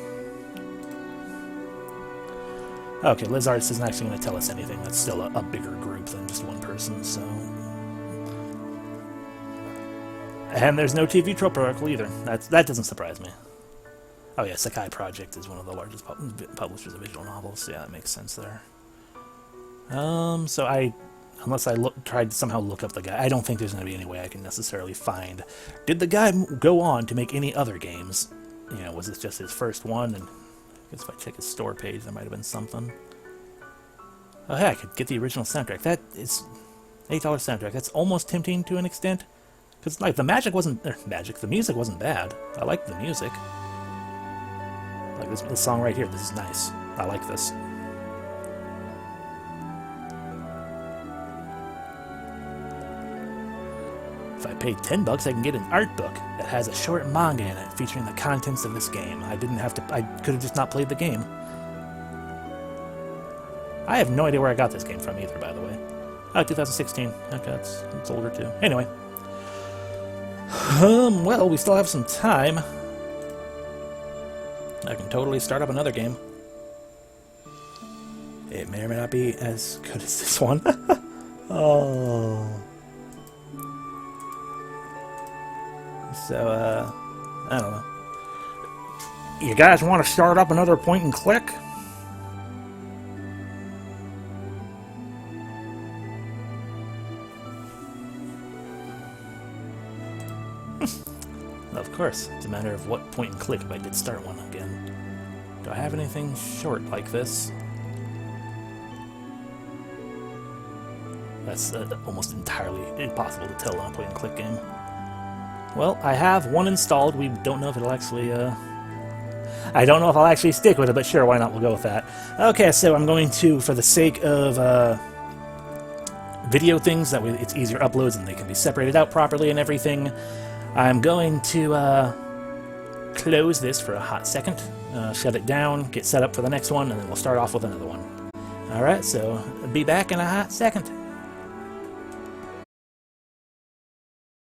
Okay, Liz Arts isn't actually going to tell us anything. That's still a bigger group than just one person, so... And there's no TV trope article either. That doesn't surprise me. Oh yeah, Sakai Project is one of the largest publishers of visual novels. So yeah, that makes sense there. So unless I tried to somehow look up the guy, I don't think there's going to be any way I can necessarily find. Did the guy go on to make any other games? You know, was this just his first one? And I guess if I check his store page, there might have been something. Oh hey, I could get the original soundtrack. That is $8 soundtrack. That's almost tempting to an extent. Because like the music wasn't bad. I liked the music. Like this song right here, this is nice. I like this. If I paid $10, I can get an art book that has a short manga in it featuring the contents of this game. I could have just not played the game. I have no idea where I got this game from either, by the way. Oh, 2016. Okay, it's older too. Anyway. Well, we still have some time. I can totally start up another game. It may or may not be as good as this one. Oh. So, I don't know. You guys want to start up another point and click? Of course, it's a matter of what point and click if I did start one again. Do I have anything short like this? That's almost entirely impossible to tell on a point and click game. Well, I have one installed. We don't know if it'll actually, I don't know if I'll actually stick with it, but sure, why not? We'll go with that. Okay, so I'm going to, for the sake of video things, that way it's easier uploads and they can be separated out properly and everything, I'm going to close this for a hot second, shut it down, get set up for the next one, and then we'll start off with another one. Alright, so be back in a hot second.